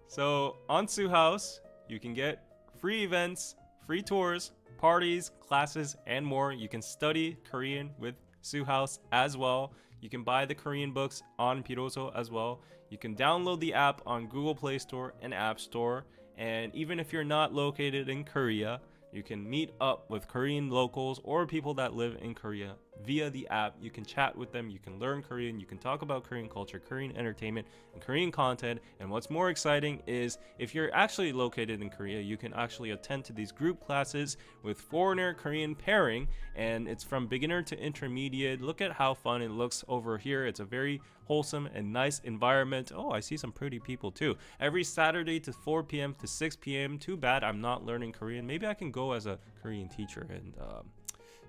So on Soo House, you can get free events, free tours, parties, classes, and more. You can study Korean with Soo House as well. You can buy the Korean books on Piroso as well. You can download the app on Google Play Store and App Store. And even if you're not located in Korea, you can meet up with Korean locals or people that live in Korea via the app. You can chat with them, you can learn Korean, you can talk about Korean culture, Korean entertainment, and Korean content. And what's more exciting is if you're actually located in Korea, you can actually attend to these group classes with foreigner Korean pairing, and it's from beginner to intermediate. Look at how fun it looks over here. It's a very wholesome and nice environment. Oh, I see some pretty people too. Every Saturday to 4 p.m. to 6 p.m. Too bad I'm not learning Korean. Maybe I can go as a Korean teacher. And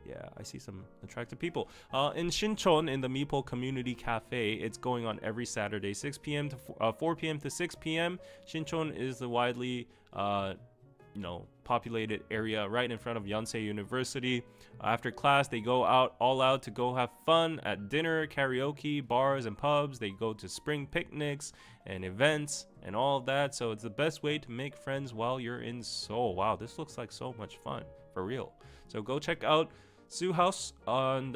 yeah, I see some attractive people. In Shincheon, in the Meepo Community Cafe, it's going on every Saturday, 6 p.m. to 4 p.m. to 6 p.m. Shincheon is the widely populated area right in front of Yonsei University. After class, they go all out to go have fun at dinner, karaoke, bars, and pubs. They go to spring picnics and events and all of that. So it's the best way to make friends while you're in Seoul. Wow, this looks like so much fun, for real. So go check out Soo House on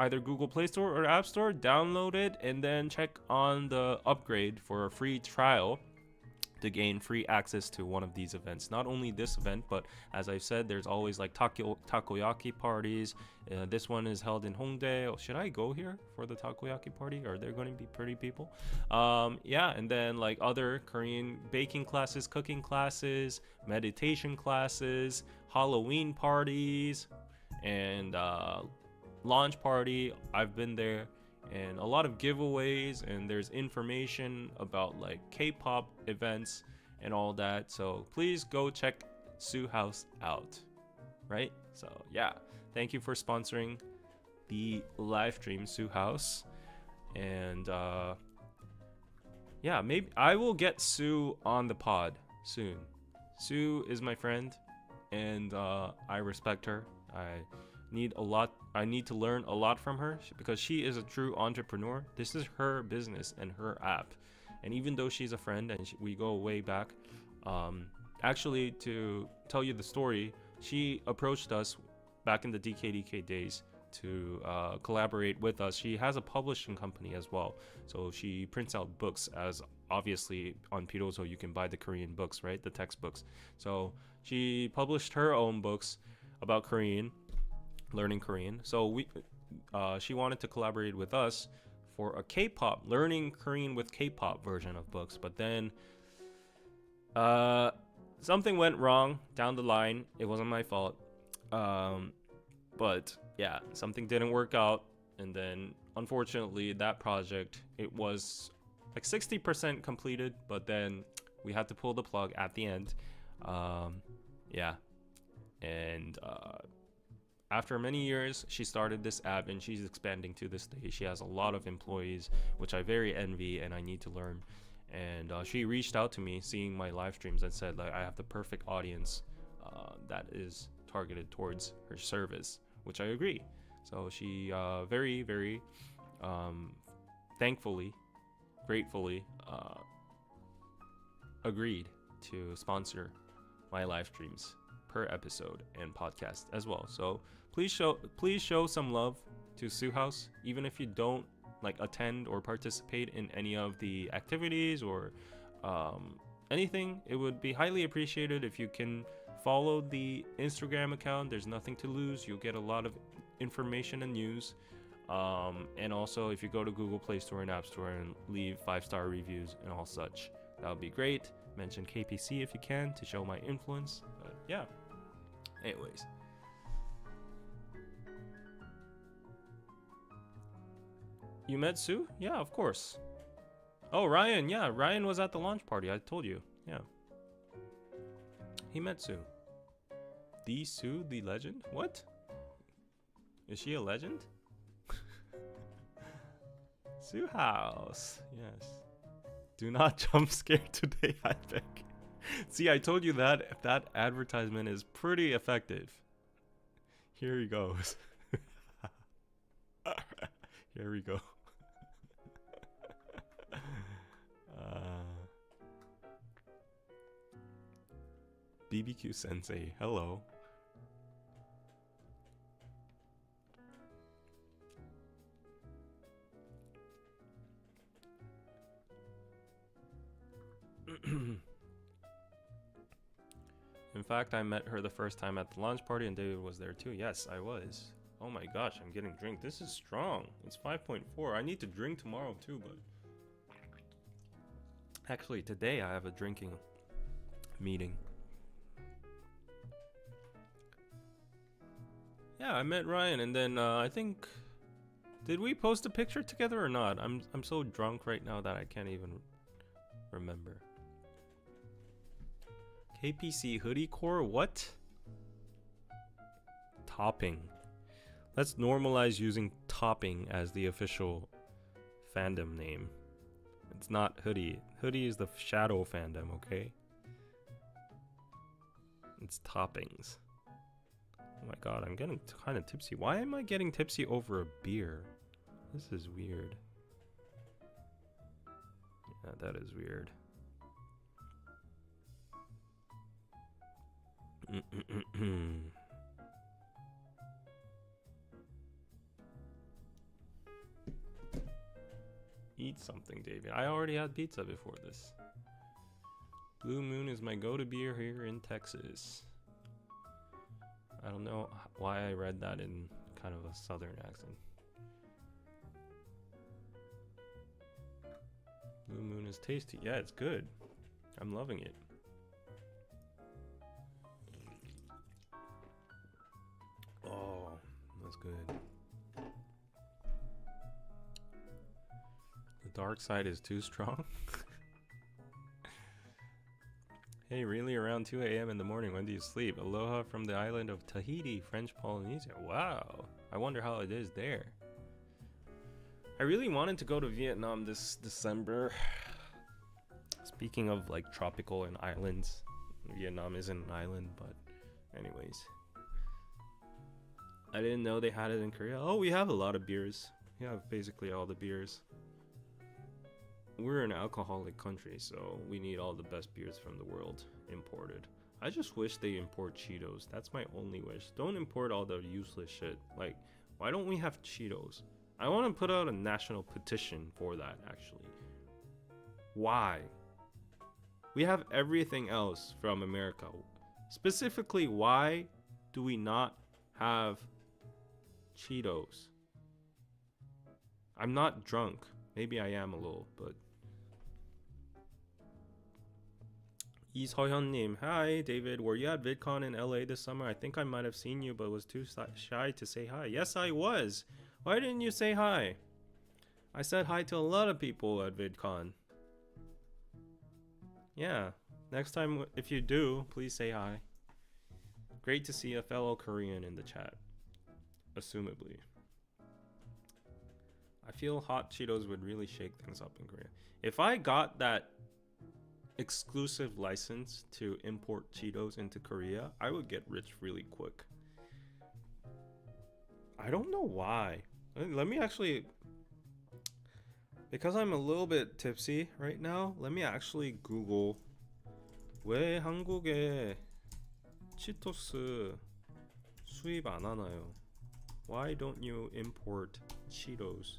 either Google Play Store or App Store. Download it and then check on the upgrade for a free trial to gain free access to one of these events. Not only this event, but as I've said, there's always like takoyaki parties. This one is held in Hongdae. Oh, should I go here for the takoyaki party? Are there going to be pretty people? Yeah, and then like other Korean baking classes, cooking classes, meditation classes, Halloween parties, and launch party. I've been there. And a lot of giveaways, and there's information about like K-pop events and all that. So please go check Soo House out, right? So yeah, thank you for sponsoring the live stream, Soo House. And yeah, maybe I will get Soo on the pod soon. Soo is my friend, and I respect her. I need to learn a lot from her because she is a true entrepreneur. This is her business and her app. And even though she's a friend and we go way back, actually, to tell you the story, she approached us back in the DKDK days to collaborate with us. She has a publishing company as well. So she prints out books, as obviously on Piroso you can buy the Korean books, right? The textbooks. So she published her own books about Korean, learning Korean. So she wanted to collaborate with us for a K-pop, learning Korean with K-pop version of books. But then something went wrong down the line. It wasn't my fault. But yeah, something didn't work out. And then unfortunately that project, it was like 60% completed, but then we had to pull the plug at the end. Yeah. And after many years, she started this app and she's expanding to this day. She has a lot of employees, which I very envy and I need to learn. And she reached out to me seeing my live streams and said, like, I have the perfect audience that is targeted towards her service, which I agree. So she very, very thankfully, gratefully agreed to sponsor my live streams per episode and podcast as well. So please show some love to Soo House, even if you don't like attend or participate in any of the activities or anything. It would be highly appreciated if you can follow the Instagram account. There's nothing to lose. You'll get a lot of information and news. And also if you go to Google Play Store and App Store and leave 5-star reviews and all such, that would be great. Mention KPC if you can to show my influence. But yeah, anyways, you met Soo? Yeah, of course. Oh, Ryan. Yeah, Ryan was at the launch party. I told you. Yeah, he met Soo. The Soo, the legend. What? Is she a legend? Soo House. Yes. Do not jump scare today, I beg. See, I told you that advertisement is pretty effective. Here he goes. Here we go. BBQ Sensei. Hello. In fact, I met her the first time at the launch party and David was there too. Yes, I was. Oh my gosh, I'm getting drink. This is strong. It's 5.4. I need to drink tomorrow too, but actually today I have a drinking meeting. Yeah, I met Ryan and then I think, did we post a picture together or not? I'm so drunk right now that I can't even remember. KPC hoodie core, what? Topping. Let's normalize using topping as the official fandom name. It's not hoodie. Hoodie is the shadow fandom, okay? It's toppings. Oh my god, I'm getting kind of tipsy. Why am I getting tipsy over a beer? This is weird. Yeah, that is weird. Eat something, David. I already had pizza before this. Blue Moon is my go-to beer here in Texas. I don't know why I read that in kind of a southern accent. Blue Moon is tasty. Yeah, it's good. I'm loving it. Oh, that's good. The dark side is too strong. Hey, really? Around 2 a.m. in the morning, when do you sleep? Aloha from the island of Tahiti, French Polynesia. Wow. I wonder how it is there. I really wanted to go to Vietnam this December. Speaking of like tropical and islands, Vietnam isn't an island, but anyways. I didn't know they had it in Korea. Oh, we have a lot of beers. We have basically all the beers. We're an alcoholic country, so we need all the best beers from the world imported. I just wish they import Cheetos. That's my only wish. Don't import all the useless shit. Like, why don't we have Cheetos? I want to put out a national petition for that, actually. Why? We have everything else from America. Specifically, why do we not have Cheetos? I'm not drunk. Maybe I am a little, but... 이서현님, hi David, were you at VidCon in LA this summer? I think I might have seen you, but was too shy to say hi. Yes, I was. Why didn't you say hi? I said hi to a lot of people at VidCon. Yeah, next time if you do, please say hi. Great to see a fellow Korean in the chat. Assumably. I feel hot Cheetos would really shake things up in Korea. If I got that exclusive license to import Cheetos into Korea, I would get rich really quick. I don't know why. Let me actually, because I'm a little bit tipsy right now, let me actually Google 왜 한국에 치토스 수입 안 하나요? Why don't you import Cheetos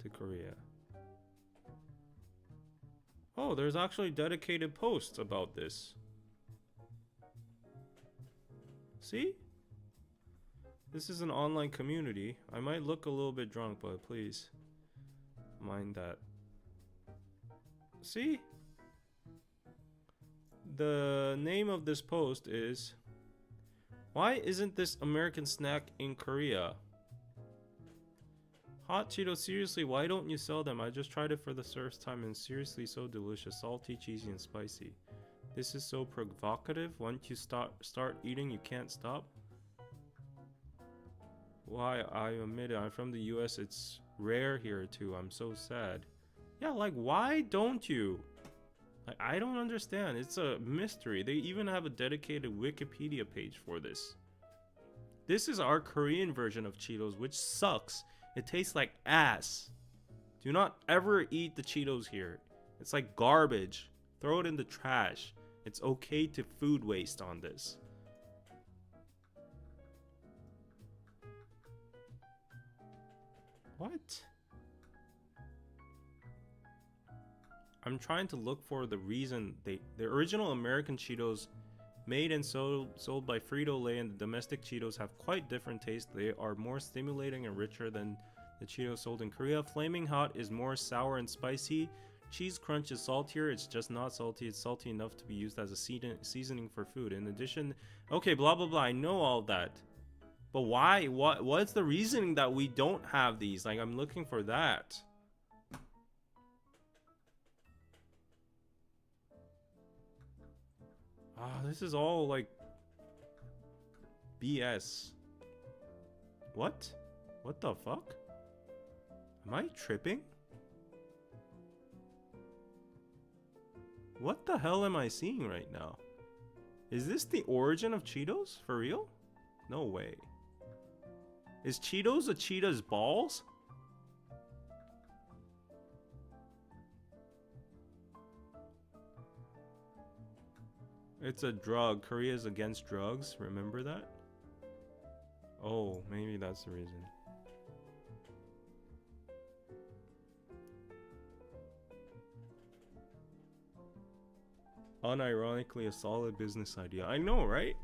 to Korea? Oh, there's actually dedicated posts about this. See? This is an online community. I might look a little bit drunk, but please mind that. See? The name of this post is, why isn't this American snack in Korea? Hot Cheetos, seriously, why don't you sell them? I just tried it for the first time and seriously so delicious. Salty, cheesy, and spicy. This is so provocative. Once you start eating, you can't stop. Why, I admit it, I'm from the US. It's rare here too. I'm so sad. Yeah, like, why don't you? Like, I don't understand. It's a mystery. They even have a dedicated Wikipedia page for this. This is our Korean version of Cheetos, which sucks. It tastes like ass. Do not ever eat the Cheetos here. It's like garbage. Throw it in the trash. It's okay to food waste on this. What? I'm trying to look for the reason the original American Cheetos made and sold by Frito-Lay and the domestic Cheetos have quite different taste. They are more stimulating and richer than the Cheetos sold in Korea. Flaming Hot is more sour and spicy. Cheese Crunch is saltier. It's just not salty. It's salty enough to be used as a seasoning for food. In addition, okay, blah blah blah. I know all that, but why? What's the reasoning that we don't have these? Like, I'm looking for that. Ah, this is all like BS. What? What the fuck? Am I tripping? What the hell am I seeing right now? Is this the origin of Cheetos? For real? No way. Is Cheetos a cheetah's balls? It's a drug. Korea's against drugs. Remember that? Oh, maybe that's the reason. Unironically, a solid business idea. I know, right?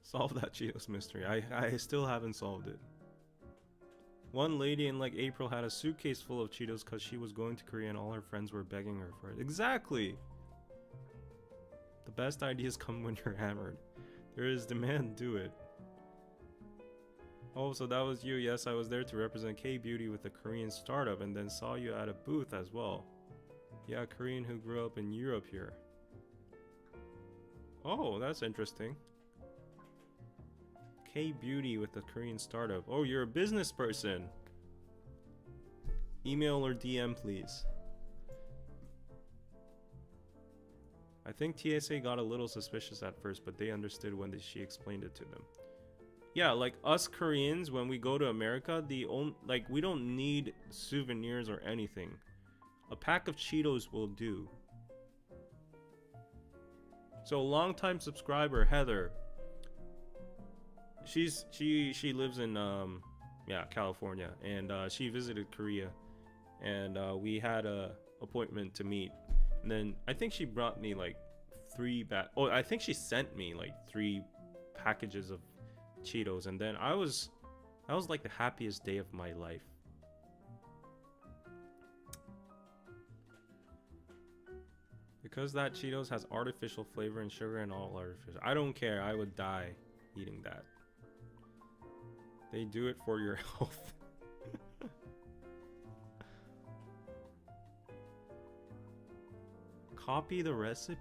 Solve that Cheetos mystery. I still haven't solved it. One lady in like April had a suitcase full of Cheetos because she was going to Korea and all her friends were begging her for it. Exactly! The best ideas come when you're hammered. There is demand, do it. Oh, so that was you. Yes, I was there to represent K-Beauty with a Korean startup and then saw you at a booth as well. Yeah, a Korean who grew up in Europe here. Oh, that's interesting. K-Beauty with a Korean startup. Oh, you're a business person. Email or DM, please. I think TSA got a little suspicious at first, but they understood when she explained it to them. Yeah, like us Koreans, when we go to America, we don't need souvenirs or anything. A pack of Cheetos will do. So, longtime subscriber Heather. She lives in California, and she visited Korea, and we had a appointment to meet. And then I think she brought me like I think she sent me like 3 packages of Cheetos, and then that was like the happiest day of my life. Because that Cheetos has artificial flavor and sugar and all artificial. I don't care. I would die eating that. They do it for your health. Copy the recipe.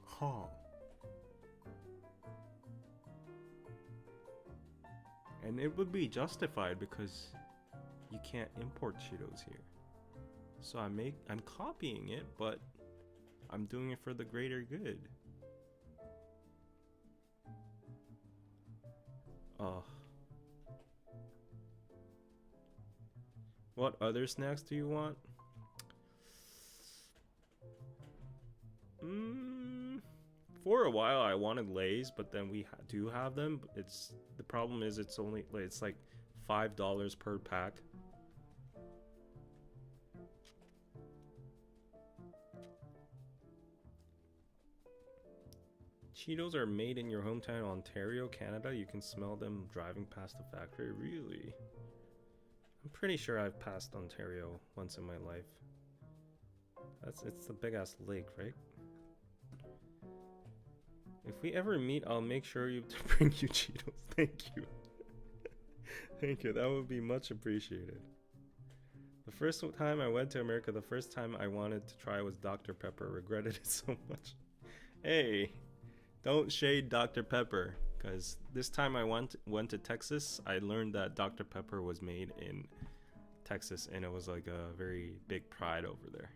Huh. And it would be justified because you can't import Cheetos here. So I'm copying it, but I'm doing it for the greater good. What other snacks do you want? For a while I wanted Lay's, but then we do have them. The problem is it's like $5 per pack. Cheetos are made in your hometown, Ontario, Canada. You can smell them driving past the factory. Really? I'm pretty sure I've passed Ontario once in my life. It's the big ass lake, right? If we ever meet, I'll make sure to bring you Cheetos. Thank you. Thank you. That would be much appreciated. The first time I went to America, the first time I wanted to try was Dr. Pepper. Regretted it so much. Hey, don't shade Dr. Pepper, because this time I went to Texas, I learned that Dr. Pepper was made in Texas, and it was like a very big pride over there.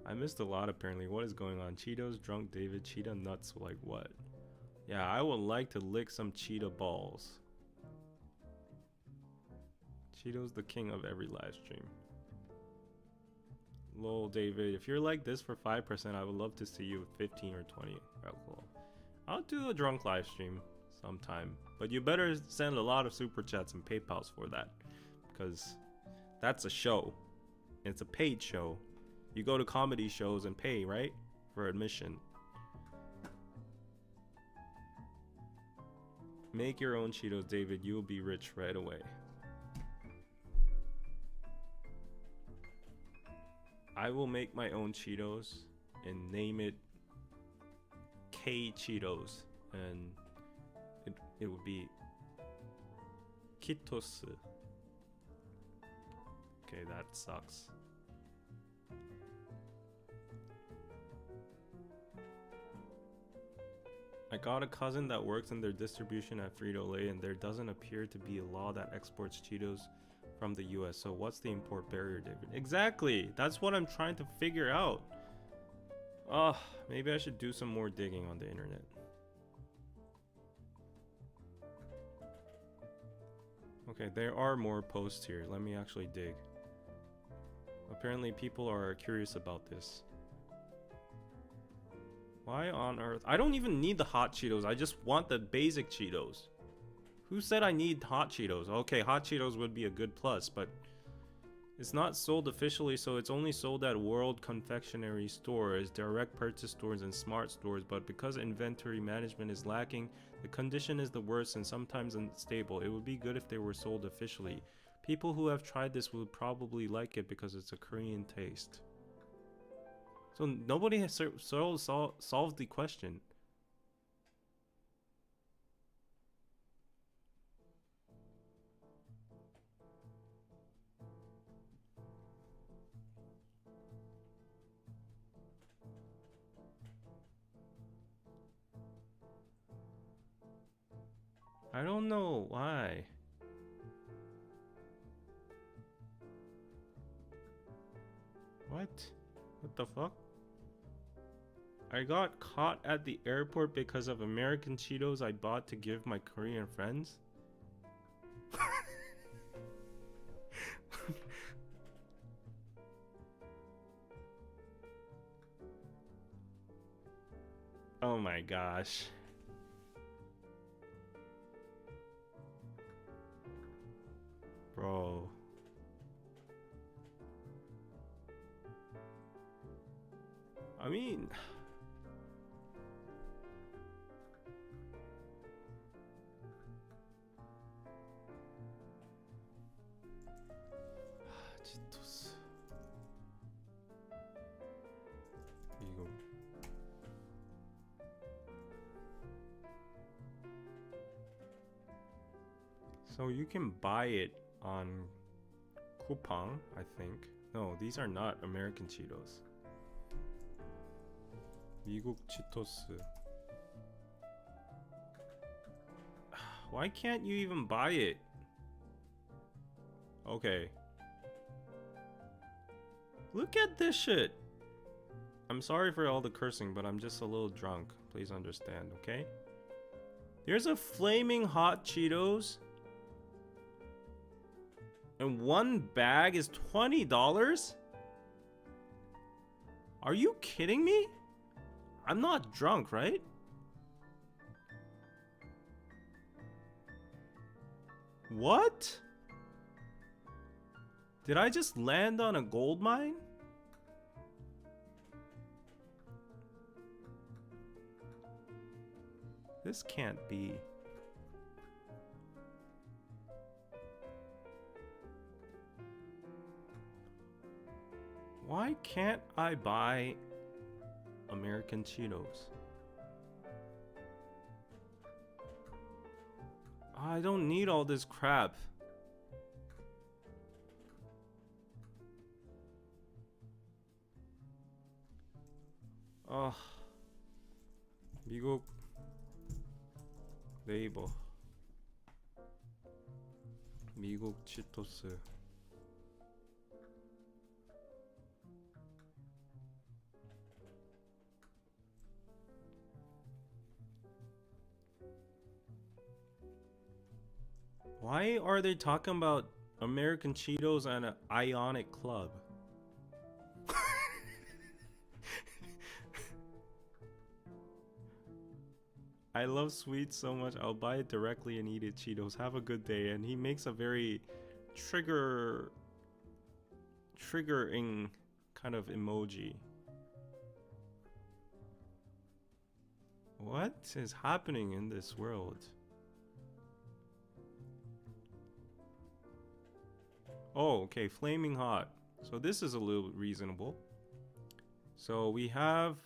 I missed a lot apparently. What is going on? Cheetos, drunk David, Cheetah nuts, like what? Yeah, I would like to lick some cheetah balls. Cheetos the king of every live stream. Lol, David, if you're like this for 5%, I would love to see you with 15 or 20 alcohol. I'll do a drunk live stream sometime, but you better send a lot of super chats and PayPals for that, because that's a show. It's a paid show. You go to comedy shows and pay, right? For admission. Make your own Cheetos, David. You'll be rich right away. I will make my own Cheetos and name it K Cheetos, and it would be Cheetos. Okay, that sucks. I got a cousin that works in their distribution at Frito-Lay, and there doesn't appear to be a law that exports Cheetos from the US. So what's the import barrier, David? Exactly! That's what I'm trying to figure out. Maybe I should do some more digging on the internet. Okay, there are more posts here. Let me actually dig. Apparently people are curious about this. Why on earth? I don't even need the hot Cheetos. I just want the basic Cheetos. Who said I need hot Cheetos? Okay, hot Cheetos would be a good plus, but it's not sold officially, so it's only sold at World Confectionery Stores, direct purchase stores, and smart stores. But because inventory management is lacking, the condition is the worst and sometimes unstable. It would be good if they were sold officially. People who have tried this would probably like it because it's a Korean taste. So nobody has solved the question. I don't know why. What? What the fuck? I got caught at the airport because of American Cheetos I bought to give my Korean friends. Oh my gosh. Bro. I mean... Cheetos. 이거. So you can buy it on coupon, I think. No, these are not American Cheetos. 미국 치토스. Why can't you even buy it? Okay. Look at this shit. I'm sorry for all the cursing, but I'm just a little drunk. Please understand, okay? There's a flaming hot Cheetos. And one bag is $20? Are you kidding me? I'm not drunk, right? What? Did I just land on a gold mine? This can't be. Why can't I buy American Cheetos? I don't need all this crap. 미국 네이버 미국 치토스 Why are they talking about American Cheetos and an Ionic Club? I love sweets so much, I'll buy it directly and eat it. Cheetos, have a good day. And he makes a very triggering kind of emoji. What is happening in this world? Oh, okay, flaming hot. So this is a little reasonable. So we have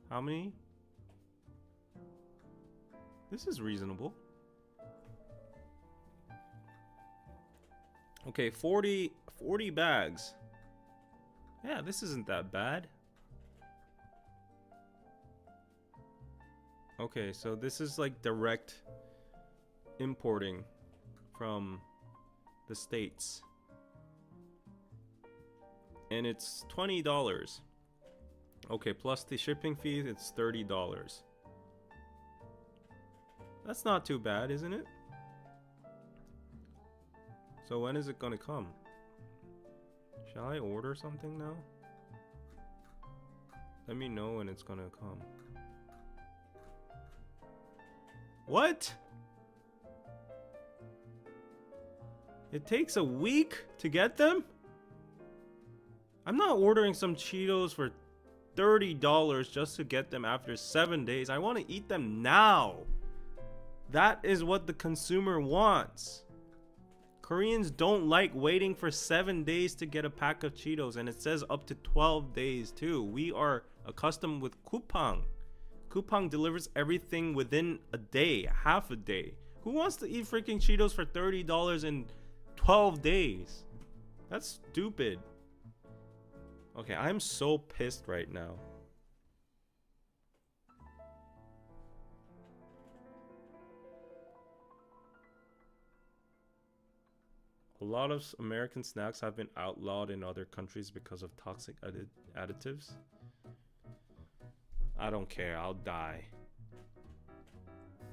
how many? This is reasonable. Okay, 40 bags. Yeah, this isn't that bad. Okay, so this is like direct importing from the States. And it's $20. Okay, plus the shipping fee, it's $30. That's not too bad, isn't it? So when is it gonna come? Shall I order something now? Let me know when it's gonna come. What? It takes a week to get them? I'm not ordering some Cheetos for $30 just to get them after 7 days. I want to eat them now. That is what the consumer wants. Koreans don't like waiting for 7 days to get a pack of Cheetos, and it says up to 12 days too. We are accustomed with Coupang. Coupang delivers everything within a day, half a day. Who wants to eat freaking Cheetos for $30 in 12 days? That's stupid. Okay, I'm so pissed right now. A lot of American snacks have been outlawed in other countries because of toxic additives. I don't care, I'll die.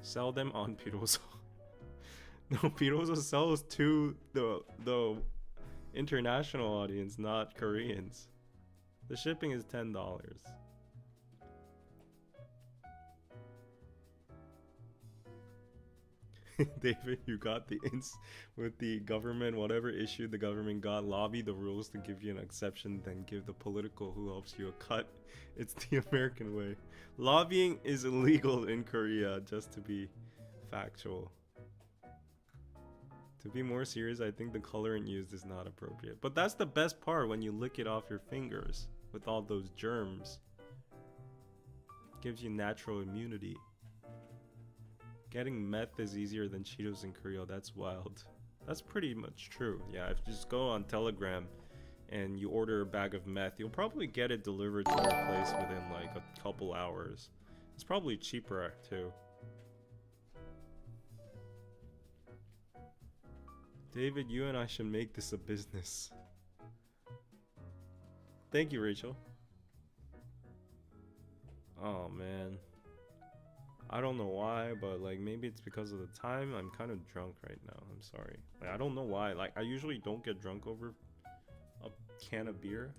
Sell them on Piroso. No, Piroso sells to the international audience, not Koreans. The shipping is $10. David, you got the with the government, whatever issue the government got, lobby the rules to give you an exception, then give the political who helps you a cut. It's the American way. Lobbying is illegal in Korea, just to be factual. To be more serious, I think the colorant used is not appropriate. But that's the best part, when you lick it off your fingers with all those germs. It gives you natural immunity. Getting meth is easier than Cheetos in Korea. That's wild. That's pretty much true. Yeah, if you just go on Telegram and you order a bag of meth, you'll probably get it delivered to your place within like a couple hours. It's probably cheaper too. David, you and I should make this a business. Thank you, Rachel. Oh man. I don't know why, but like maybe it's because of the time. I'm kind of drunk right now. I'm sorry. Like, I don't know why. Like I usually don't get drunk over a can of beer.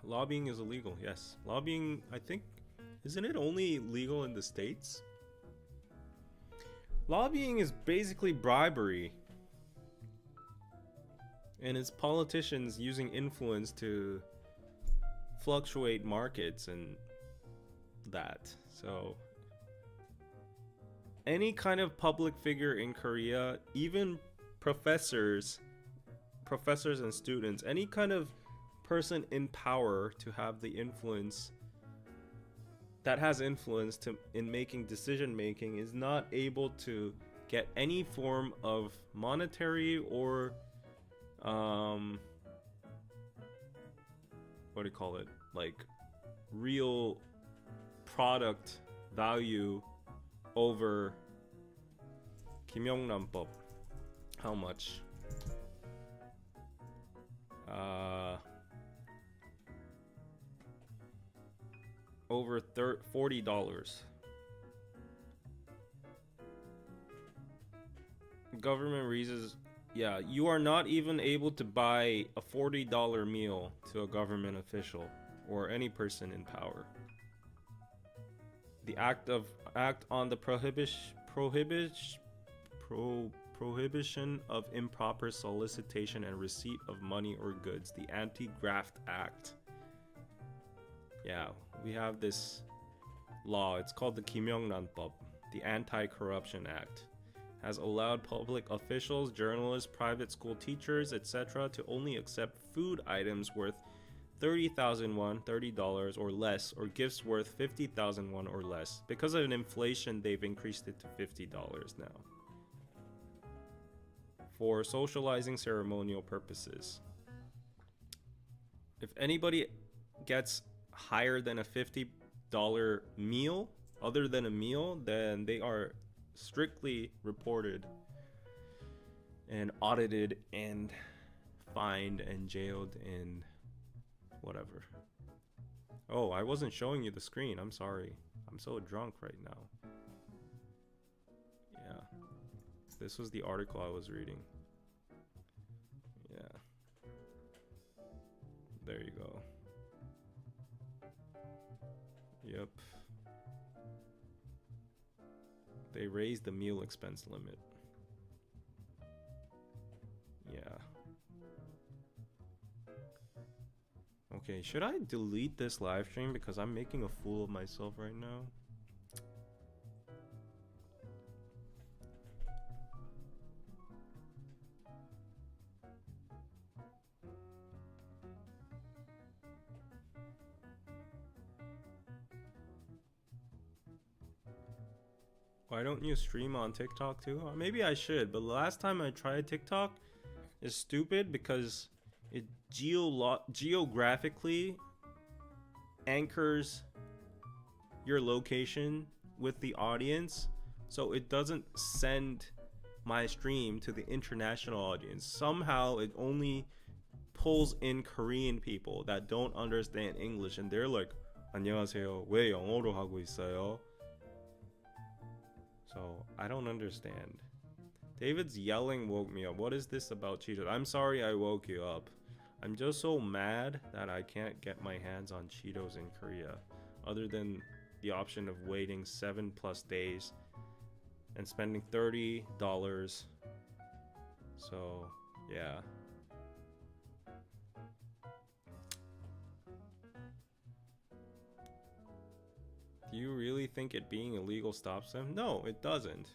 Lobbying is illegal. Yes. Lobbying, I think, isn't it only legal in the States? Lobbying is basically bribery. And it's politicians using influence to fluctuate markets and that. So any kind of public figure in Korea, even professors and students, any kind of person in power to have the influence that has influence in making decision making is not able to get any form of monetary or what do you call it, like real product value over 김영란법. How much? over $40. Government reasons, yeah, you are not even able to buy a $40 meal to a government official or any person in power. The act on the prohibition of improper solicitation and receipt of money or goods, the anti-graft act. Yeah, we have this law. It's called the 김영란법, the Anti-Corruption Act. Has allowed public officials, journalists, private school teachers, etc. to only accept food items worth 30,000 won, $30 or less, or gifts worth 50,000 won or less. Because of inflation, they've increased it to $50 now. For socializing ceremonial purposes. If anybody gets higher than a $50 meal, other than a meal, then they are strictly reported and audited and fined and jailed and whatever. Oh, I wasn't showing you the screen. I'm sorry. I'm so drunk right now. Yeah. This was the article I was reading. Yeah. There you go. Yep. They raised the meal expense limit. Yeah. Okay, should I delete this live stream because I'm making a fool of myself right now? Why don't you stream on TikTok too? Maybe I should, but the last time I tried TikTok is stupid because it geographically anchors your location with the audience, so it doesn't send my stream to the international audience. Somehow it only pulls in Korean people that don't understand English, and they're like, 안녕하세요. 왜 영어로 하고 있어요? So I don't understand. David's yelling woke me up. What is this about Cheetos? I'm sorry I woke you up. I'm just so mad that I can't get my hands on Cheetos in Korea, other than the option of waiting 7+ days and spending $30. So yeah. Do you really think it being illegal stops them? No, it doesn't.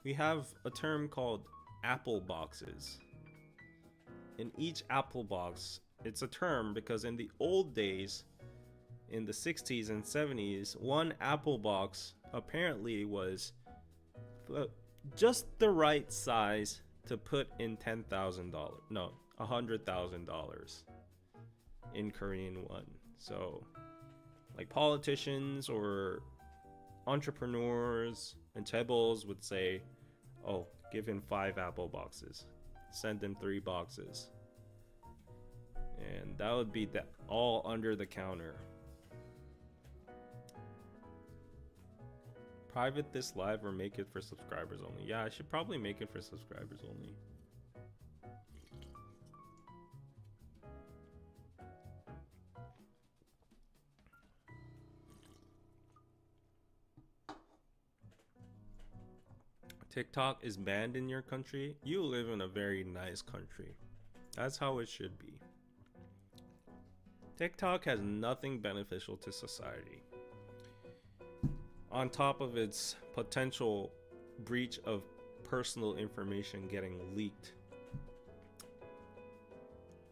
We have a term called apple boxes. In each apple box, it's a term because in the old days, in the 60s and 70s, one apple box apparently was just the right size to put in $10,000. No, $100,000 in Korean won. So like politicians or entrepreneurs and chaebols would say, oh, give him 5 apple boxes, send him 3 boxes, and that would be all under the counter. Private this live or make it for subscribers only? Yeah, I should probably make it for subscribers only. TikTok is banned in your country? You live in a very nice country. That's how it should be. TikTok has nothing beneficial to society. On top of its potential breach of personal information getting leaked.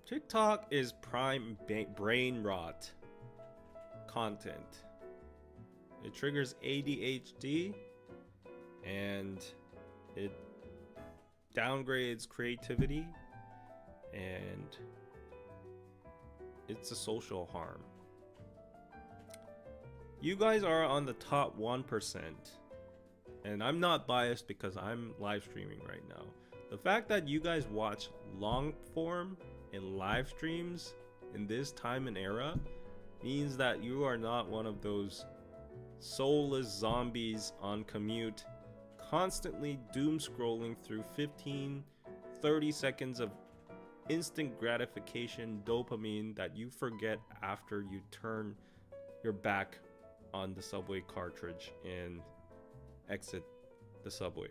TikTok is prime brain rot content. It triggers ADHD and it downgrades creativity, and it's a social harm. You guys are on the top 1%, and I'm not biased because I'm live streaming right now. The fact that you guys watch long form and live streams in this time and era means that you are not one of those soulless zombies on commute, constantly doom scrolling through 15-30 seconds of instant gratification dopamine that you forget after you turn your back on the subway cartridge and exit the subway.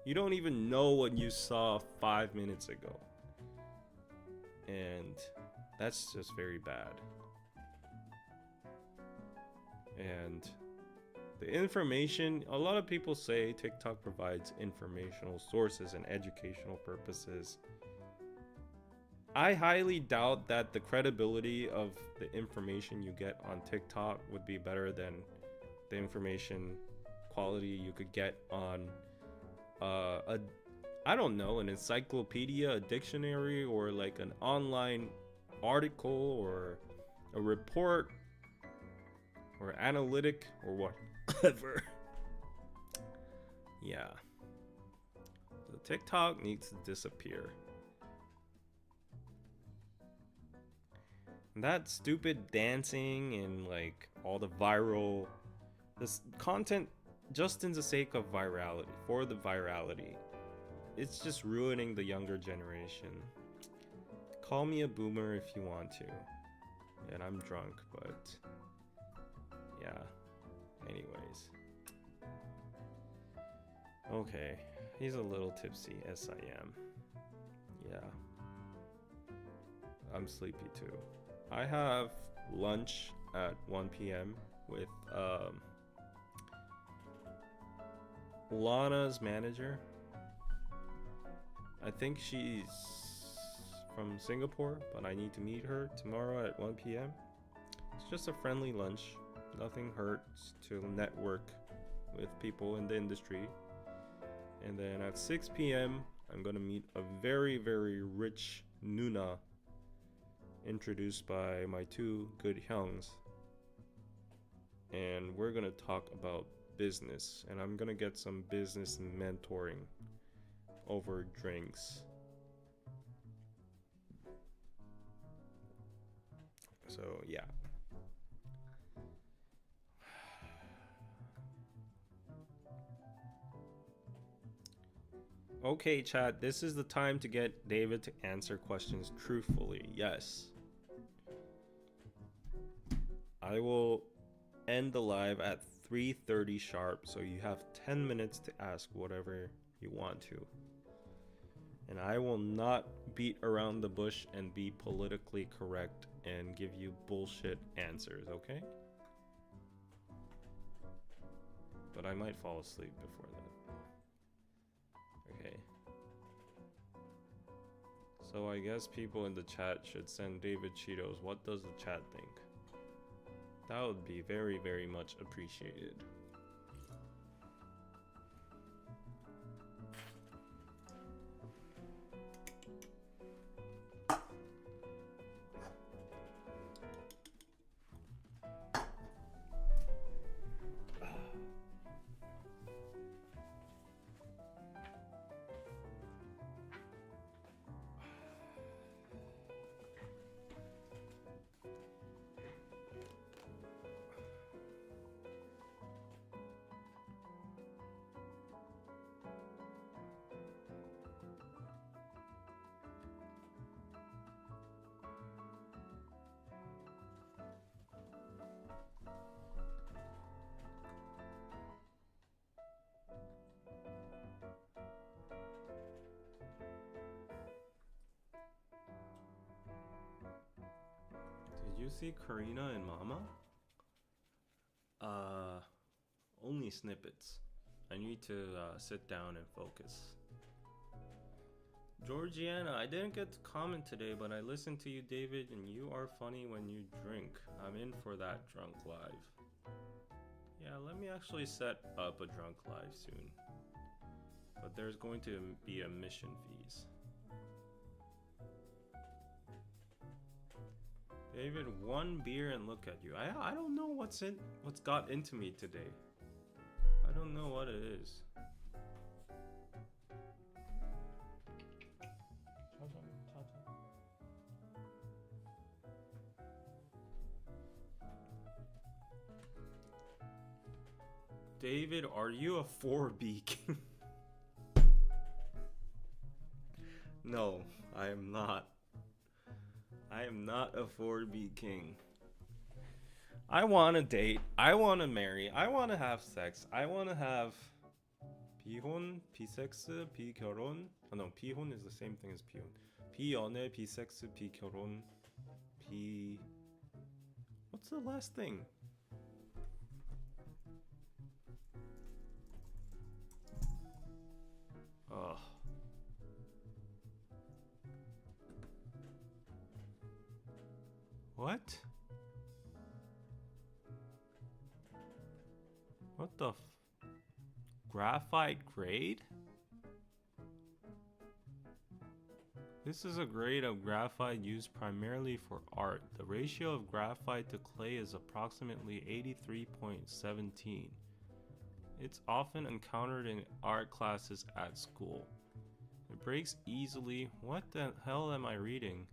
You don't even know what you saw 5 minutes ago. And that's just very bad. And the information, a lot of people say TikTok provides informational sources and educational purposes. I highly doubt that the credibility of the information you get on TikTok would be better than the information quality you could get on an encyclopedia, a dictionary, or like an online article or a report or analytic or whatever. Yeah. So TikTok needs to disappear. And that stupid dancing and like all the this content just in the sake of virality, for the virality. It's just ruining the younger generation. Call me a boomer if you want to. And I'm drunk, but yeah. Anyways. Okay. He's a little tipsy, as I am. Yeah. I'm sleepy too. I have lunch at 1 p.m. with Lana's manager. I think she's from Singapore, but I need to meet her tomorrow at 1 p.m. It's just a friendly lunch. Nothing hurts to network with people in the industry. And then at 6 p.m., I'm gonna meet a very, very rich Nuna introduced by my two good hyungs. And we're gonna talk about business, and I'm gonna get some business mentoring over drinks. So yeah. Okay, chat, this is the time to get David to answer questions truthfully. Yes. I will end the live at 3:30 sharp, so you have 10 minutes to ask whatever you want to. And I will not beat around the bush and be politically correct and give you bullshit answers, okay? But I might fall asleep before that. Okay. So I guess people in the chat should send David Cheetos. What does the chat think? That would be very, very much appreciated. Did you see Karina and Mama? Only snippets. I need to sit down and focus. Georgiana, I didn't get to comment today, but I listened to you, David, and you are funny when you drink. I'm in for that drunk live. Yeah, let me actually set up a drunk live soon. But there's going to be admission fees. David, one beer and look at you. I don't know what's got into me today. I don't know what it is. David, are you a 4B king? No, I am not. I am not a 4B king. I want to date. I want to marry. I want to have sex. I want to have 비혼, 비섹스, 비결혼. Oh no, 비혼 is the same thing as 비혼. 비연애, 비섹스, 비결혼, 비. What's the last thing? Ugh. What? What the graphite grade? This is a grade of graphite used primarily for art. The ratio of graphite to clay is approximately 83.17. It's often encountered in art classes at school. It breaks easily. What the hell am I reading?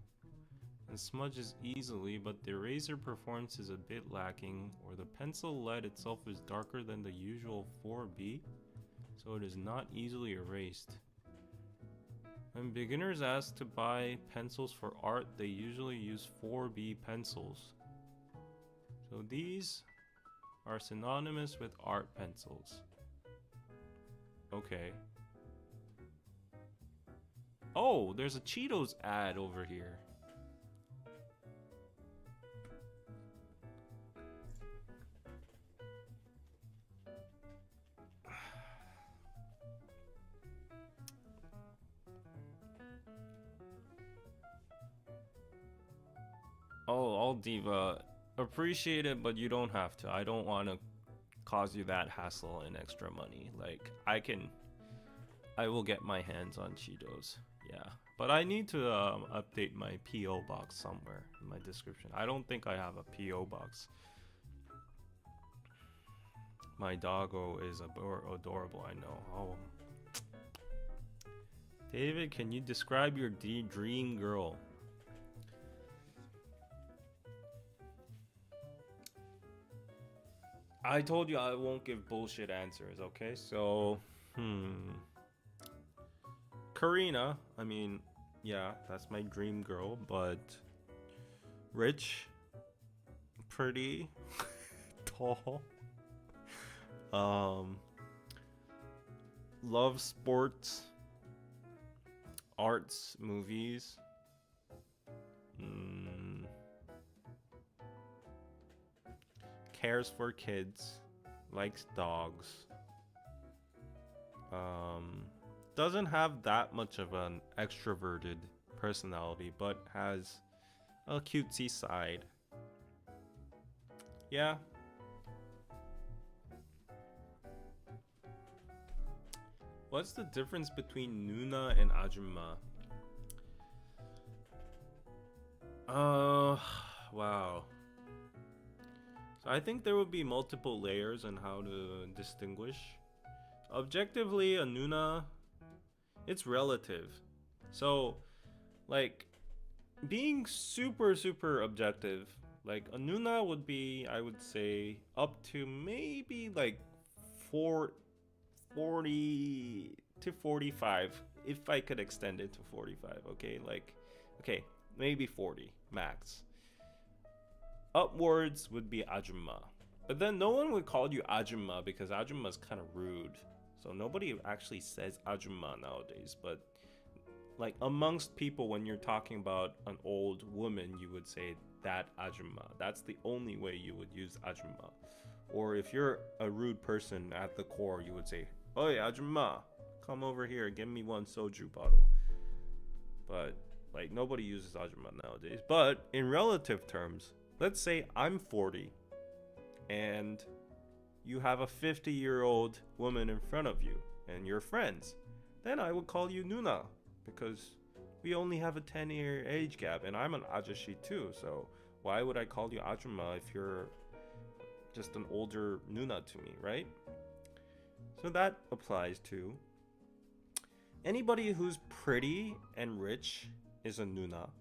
And smudges easily, but the eraser performance is a bit lacking, or the pencil lead itself is darker than the usual 4B, so it is not easily erased. When beginners ask to buy pencils for art, they usually use 4B pencils. So these are synonymous with art pencils. Okay. Oh, there's a Cheetos ad over here. Oh, All Diva. Appreciate it, but you don't have to. I don't want to cause you that hassle and extra money. Like, I will get my hands on Cheetos. Yeah. But I need to update my P.O. box somewhere in my description. I don't think I have a P.O. box. My doggo is adorable, I know. Oh. David, can you describe your dream girl? I told you I won't give bullshit answers, okay? So, Karina, I mean, yeah, that's my dream girl, but rich, pretty, tall, love sports, arts, movies, cares for kids, likes dogs, doesn't have that much of an extroverted personality, but has a cutesy side. Yeah. What's the difference between Nuna and Ajumma? Wow. So I think there would be multiple layers on how to distinguish. Objectively, a Nuna, it's relative. So, like, being super objective, like a Nuna would be, I would say, up to maybe like 40 to 45, if I could extend it to 45, okay? Like, okay, maybe 40 max. Upwards would be Ajumma. But then no one would call you Ajumma because Ajumma is kind of rude. So nobody actually says Ajumma nowadays. But like amongst people, when you're talking about an old woman, you would say that Ajumma. That's the only way you would use Ajumma. Or if you're a rude person at the core, you would say, "Oi, Ajumma, come over here, give me one soju bottle." But like nobody uses Ajumma nowadays. But in relative terms, let's say I'm 40 and you have a 50-year-old woman in front of you and you're friends. Then I would call you Nuna because we only have a 10-year age gap and I'm an Ajashi too. So why would I call you Ajumma if you're just an older Nuna to me, right? So that applies to anybody who's pretty and rich is a Nuna.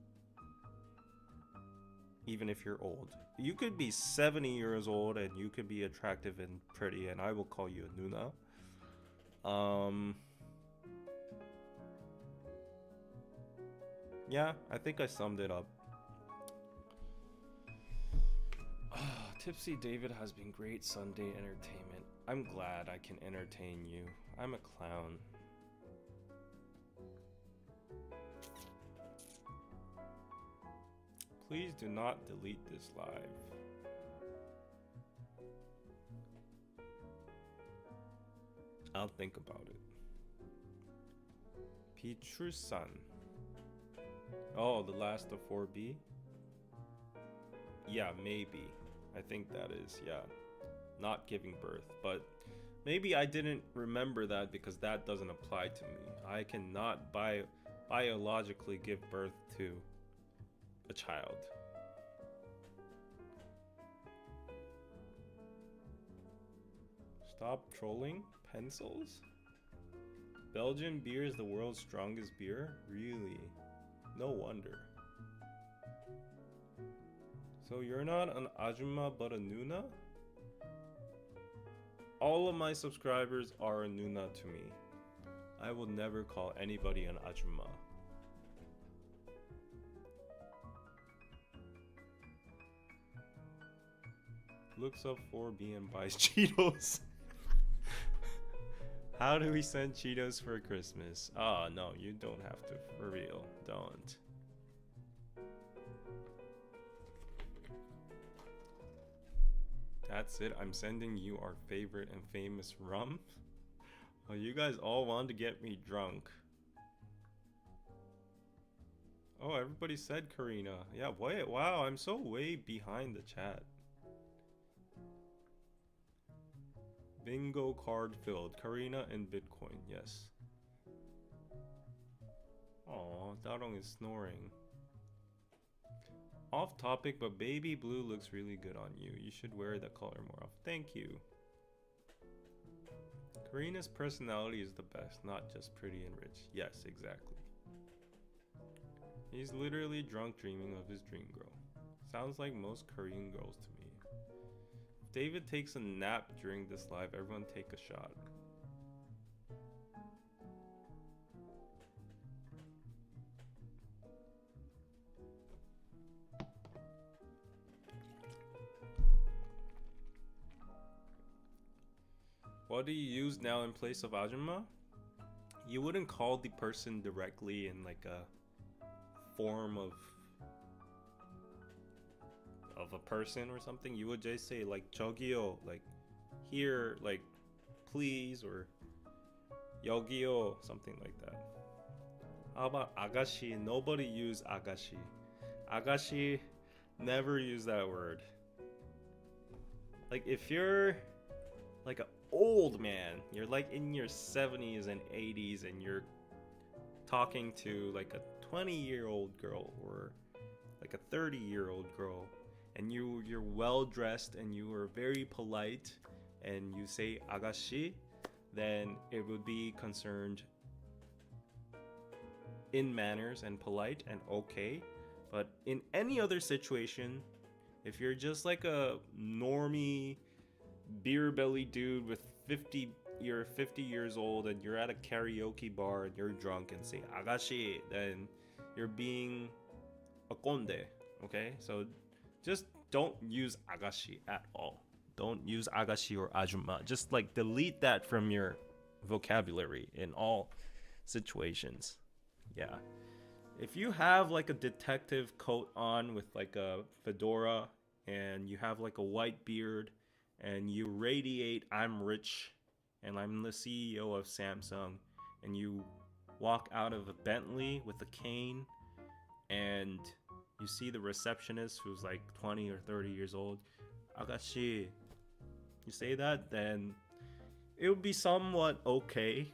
even if you're old. You could be 70 years old and you could be attractive and pretty, and I will call you a Nuna. Yeah, I think I summed it up. Tipsy David has been great Sunday entertainment. I'm glad I can entertain you. I'm a clown. Please do not delete this live. I'll think about it. Pichu-san. Oh, the last of 4B? Yeah, maybe. I think that is, yeah. Not giving birth. But maybe I didn't remember that because that doesn't apply to me. I cannot biologically give birth to a child. Stop trolling? Pencils? Belgian beer is the world's strongest beer? Really? No wonder. So you're not an Ajumma but a Nuna? All of my subscribers are a Nuna to me. I will never call anybody an Ajumma. Looks up 4B and buys Cheetos. How do we send Cheetos for Christmas? Oh, no, you don't have to. For real, don't. That's it. I'm sending you our favorite and famous rum. Oh, you guys all want to get me drunk. Oh, everybody said Karina. Yeah, wait, wow, I'm so way behind the chat. Bingo card filled. Karina and Bitcoin, yes. Aw, Darong is snoring. Off topic, but baby blue looks really good on you. You should wear that color more often. Thank you. Karina's personality is the best, not just pretty and rich. Yes, exactly. He's literally drunk dreaming of his dream girl. Sounds like most Korean girls to me. If David takes a nap during this live, everyone take a shot. What do you use now in place of Ajumma? You wouldn't call the person directly in like a form of a person or something. You would just say like 저기요, like here, like please, or 여기요, something like that. How about 아가씨? Nobody use 아가씨. 아가씨, never use that word. Like if you're like an old man, you're like in your 70s and 80s and you're talking to like a 20-year-old girl or like a 30-year-old girl, and you're well dressed and you are very polite and you say 아가씨, then it would be concerned in manners and polite and okay. But in any other situation, if you're just like a normie beer belly dude with 50 years old and you're at a karaoke bar and you're drunk and say 아가씨, then you're being a conde. Okay, so just don't use 아가씨 at all. Don't use 아가씨 or 아줌마. Just like delete that from your vocabulary in all situations. Yeah, if you have like a detective coat on with like a fedora and you have like a white beard and you radiate I'm rich and I'm the CEO of Samsung, and you walk out of a Bentley with a cane and you see the receptionist who's like 20 or 30 years old, 아가씨, you say that, then it would be somewhat okay.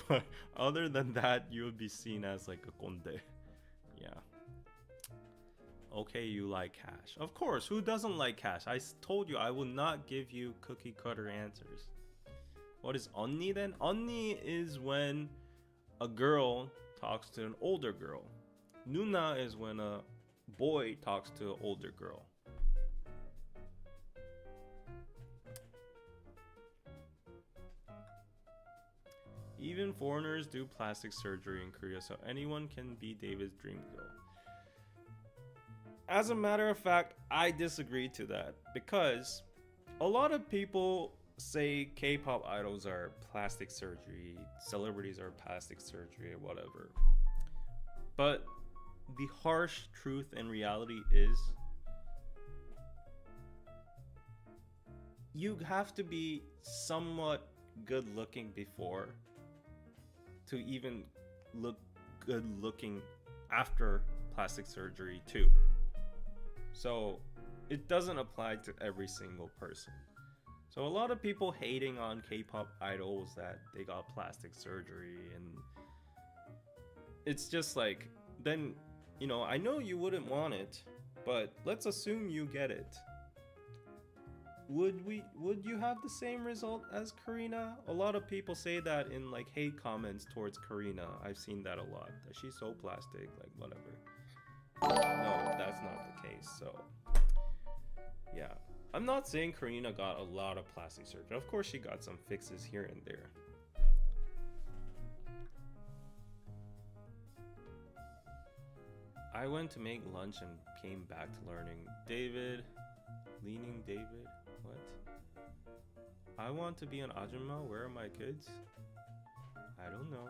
But other than that, you would be seen as like a conde. Yeah. Okay, you like cash. Of course, who doesn't like cash? I told you I will not give you cookie cutter answers. What is 언니 then? 언니 is when a girl talks to an older girl. 누나 is when a boy talks to an older girl. Even foreigners do plastic surgery in Korea, so anyone can be David's dream girl. As a matter of fact, I disagree to that because a lot of people say K-pop idols are plastic surgery, celebrities are plastic surgery, or whatever. But the harsh truth and reality is you have to be somewhat good looking before to even look good looking after plastic surgery too. So it doesn't apply to every single person. So a lot of people hating on K-pop idols that they got plastic surgery, and it's just like, then, you know, I know you wouldn't want it, but let's assume you get it. Would you have the same result as Karina? A lot of people say that in like hate comments towards Karina. I've seen that a lot. That she's so plastic, like whatever. No, that's not the case. So yeah. I'm not saying Karina got a lot of plastic surgery. Of course she got some fixes here and there. I went to make lunch and came back to learning. David, leaning David, what? I want to be an ajumma. Where are my kids? I don't know.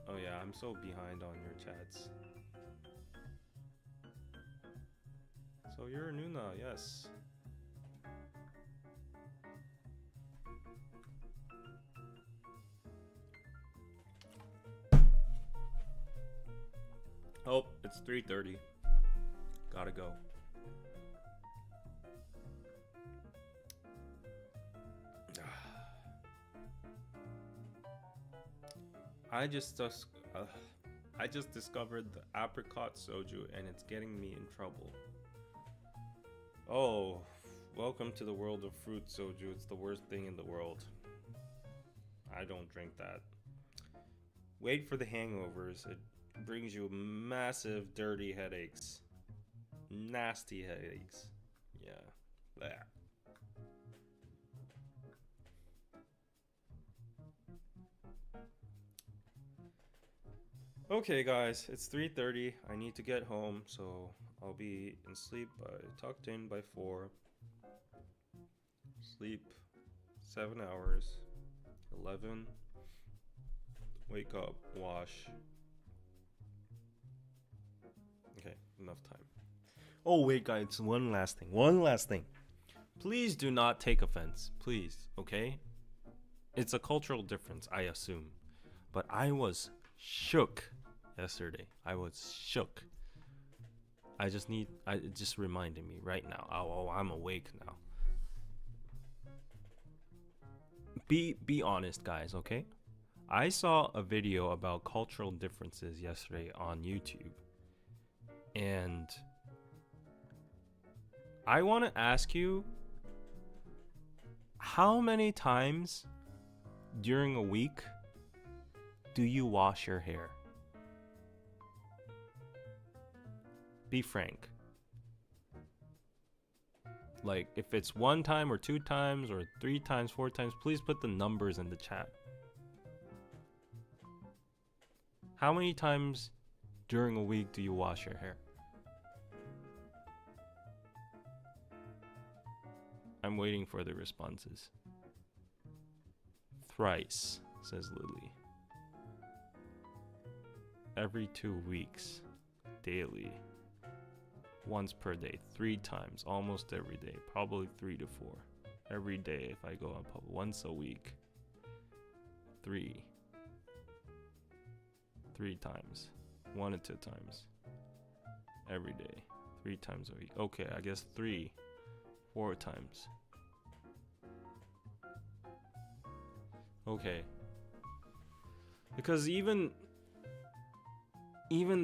Oh yeah, I'm so behind on your chats. So you're a Nuna, yes. Oh, it's 3:30. Gotta go. I just discovered the apricot soju and it's getting me in trouble. Oh, welcome to the world of fruit soju. It's the worst thing in the world. I don't drink that. Wait for the hangovers. It brings you massive dirty headaches. Nasty headaches. Yeah. Blah. Okay guys, it's 3:30. I need to get home, so I'll be in sleep tucked in by 4. Sleep 7 hours. 11. Wake up, wash. Okay, enough time. Oh wait guys, one last thing. Please do not take offense, please, okay? It's a cultural difference, I assume. But I was shook yesterday. I was shook. It just reminded me right now. Oh, I'm awake now. Be honest, guys, okay? I saw a video about cultural differences yesterday on YouTube. And I want to ask you, how many times during a week do you wash your hair? Be frank. Like, if it's 1 time or 2 times or 3 times, 4 times, please put the numbers in the chat. How many times during a week do you wash your hair? I'm waiting for the responses. Thrice, says Lily. Every 2 weeks. Daily. Once per day. 3 times. Almost every day. Probably 3 to 4. Every day if I go on public. Once a week. 3 times. 1 to 2 times. Every day. 3 times a week. Okay, I guess 4 times. Okay. Because even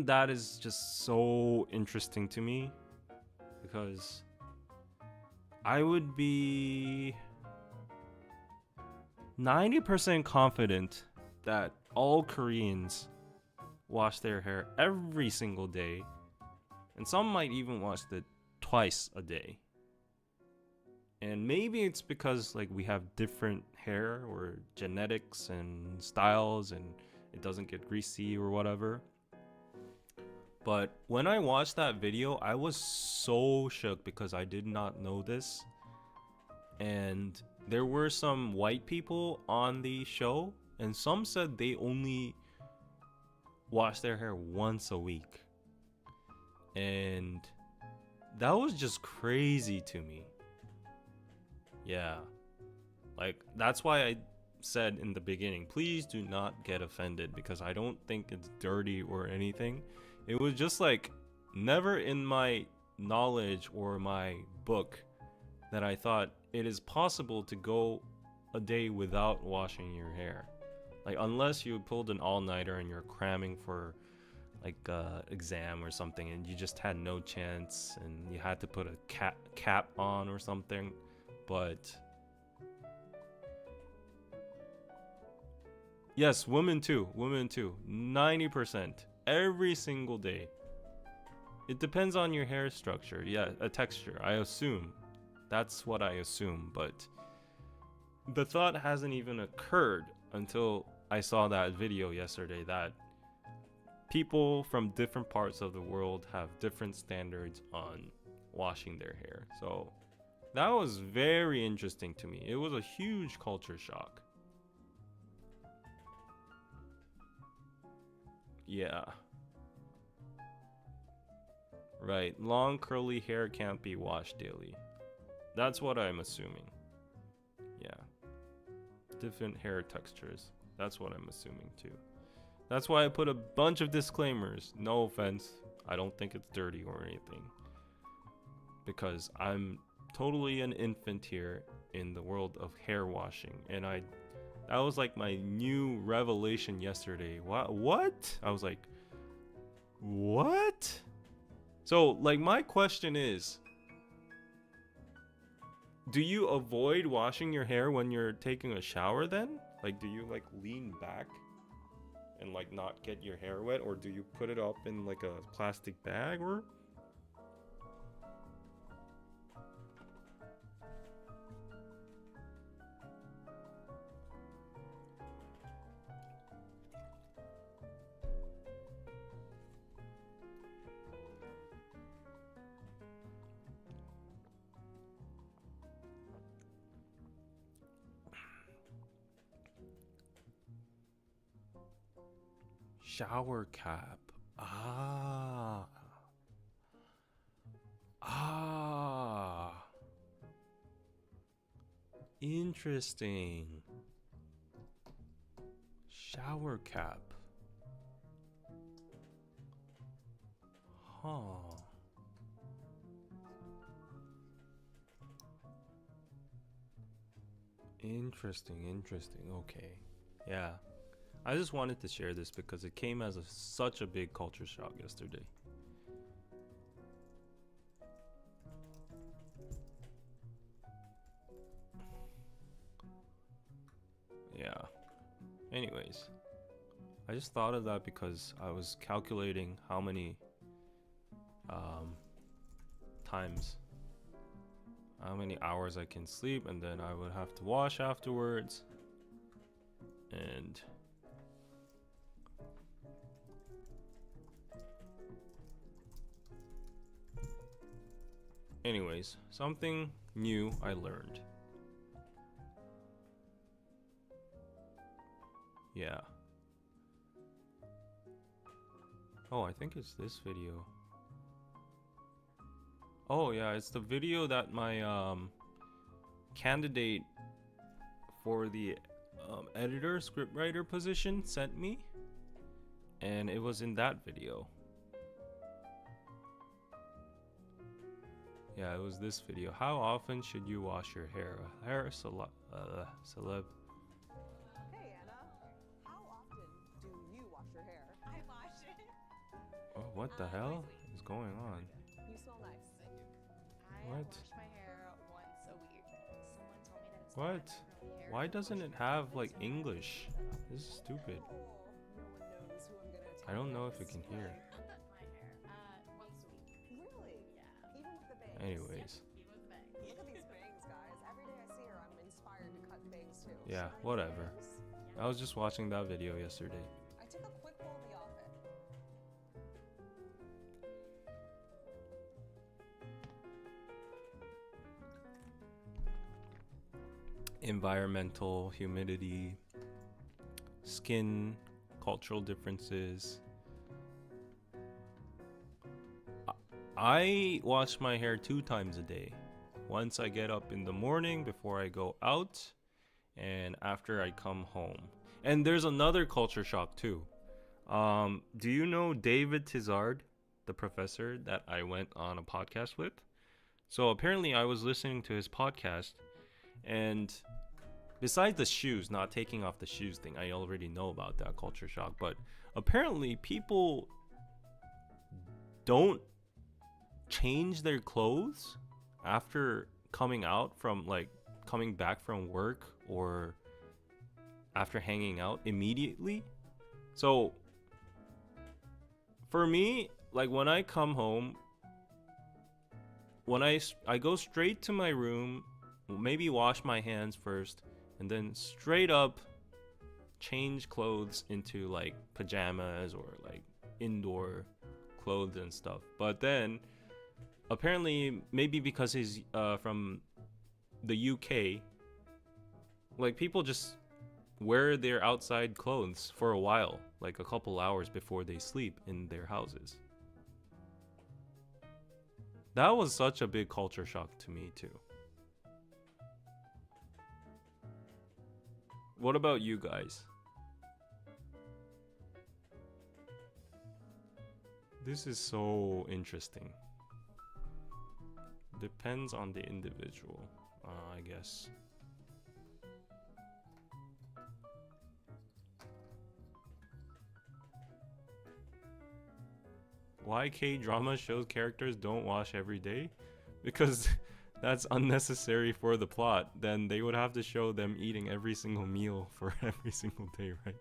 that is just so interesting to me, because I would be 90% confident that all Koreans wash their hair every single day, and some might even wash it twice a day. And maybe it's because like we have different hair or genetics and styles and it doesn't get greasy or whatever. But when I watched that video, I was so shook because I did not know this. And there were some white people on the show, and some said they only wash their hair once a week. And that was just crazy to me. Yeah. Like, that's why I said in the beginning, please do not get offended, because I don't think it's dirty or anything. It was just like never in my knowledge or my book that I thought it is possible to go a day without washing your hair. Like, unless you pulled an all-nighter and you're cramming for like exam or something and you just had no chance and you had to put a cap on or something. But yes, women too 90% every single day. It depends on your hair structure. Yeah, a texture, I assume. That's what I assume, but the thought hasn't even occurred until I saw that video yesterday that people from different parts of the world have different standards on washing their hair. So that was very interesting to me. It was a huge culture shock. Yeah. Right. Long curly hair can't be washed daily. That's what I'm assuming. Yeah. Different hair textures. That's what I'm assuming too. That's why I put a bunch of disclaimers. No offense. I don't think it's dirty or anything. Because I'm totally an infant here in the world of hair washing. And that was like my new revelation yesterday. What? I was like, what? So, like, my question is, do you avoid washing your hair when you're taking a shower then? Like, do you like lean back and like not get your hair wet, or do you put it up in like a plastic bag or? Shower cap. Ah. Interesting. Shower cap. Huh. Interesting. Okay. Yeah. I just wanted to share this because it came as such a big culture shock yesterday. Yeah. Anyways, I just thought of that because I was calculating how many times, how many hours I can sleep, and then I would have to wash afterwards. And anyways, something new I learned. Yeah. Oh, I think it's this video. Oh yeah, it's the video that my candidate for the editor, scriptwriter position sent me. And it was in that video. Yeah, it was this video. How often should you wash your hair? Hair celeb. Hey Anna, how often do you wash your hair? I wash it. Oh, what the hell is going on? You smell nice. I What? wash my hair once a week. Someone told me that it's What? bad for curly hair Why to doesn't wash it your hair have like once a week. English? This is stupid. Oh, no one knows who I'm gonna I don't know if you can hear. Once a week. Really? Yeah. Even with the bangs? Anyways. Even with the bangs. Look at these bangs, guys. Every day I see her, I'm inspired to cut bangs too. Yeah, Should I whatever. bangs? I was just watching that video yesterday. I took a quick roll of the outfit. Environmental, humidity, skin, cultural differences. I wash my hair 2 times a day. Once I get up in the morning before I go out, and after I come home. And there's another culture shock too. Do you know David Tizard, the professor that I went on a podcast with? So apparently I was listening to his podcast, and besides the shoes, not taking off the shoes thing, I already know about that culture shock, but apparently people don't change their clothes after coming back from work or after hanging out immediately. So for me, like when I come home, when I go straight to my room, maybe wash my hands first, and then straight up change clothes into like pajamas or like indoor clothes and stuff. But then apparently, maybe because he's from the UK, like people just wear their outside clothes for a while, like a couple hours before they sleep in their houses. That was such a big culture shock to me too. What about you guys? This is so interesting. Depends on the individual, I guess. Why K-drama shows characters don't wash every day? Because that's unnecessary for the plot. Then they would have to show them eating every single meal for every single day, right?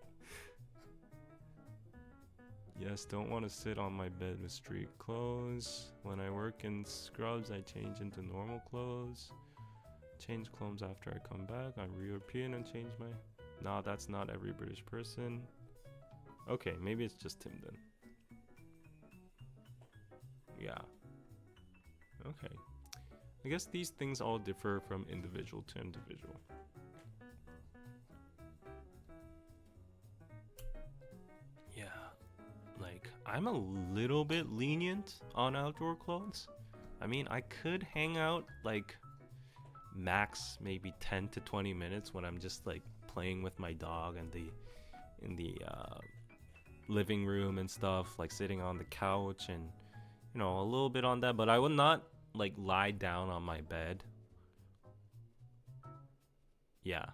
Yes, don't want to sit on my bed with street clothes. When I work in scrubs, I change into normal clothes. Change clothes after I come back. I'm European and change my... Nah, that's not every British person. Okay, maybe it's just him then. Yeah. Okay. I guess these things all differ from individual to individual. Yeah. Like, I'm a little bit lenient on outdoor clothes. I mean, I could hang out like max maybe 10 to 20 minutes when I'm just like playing with my dog and in the living room and stuff, like sitting on the couch and a little bit on that, but I would not like lie down on my bed. Yeah.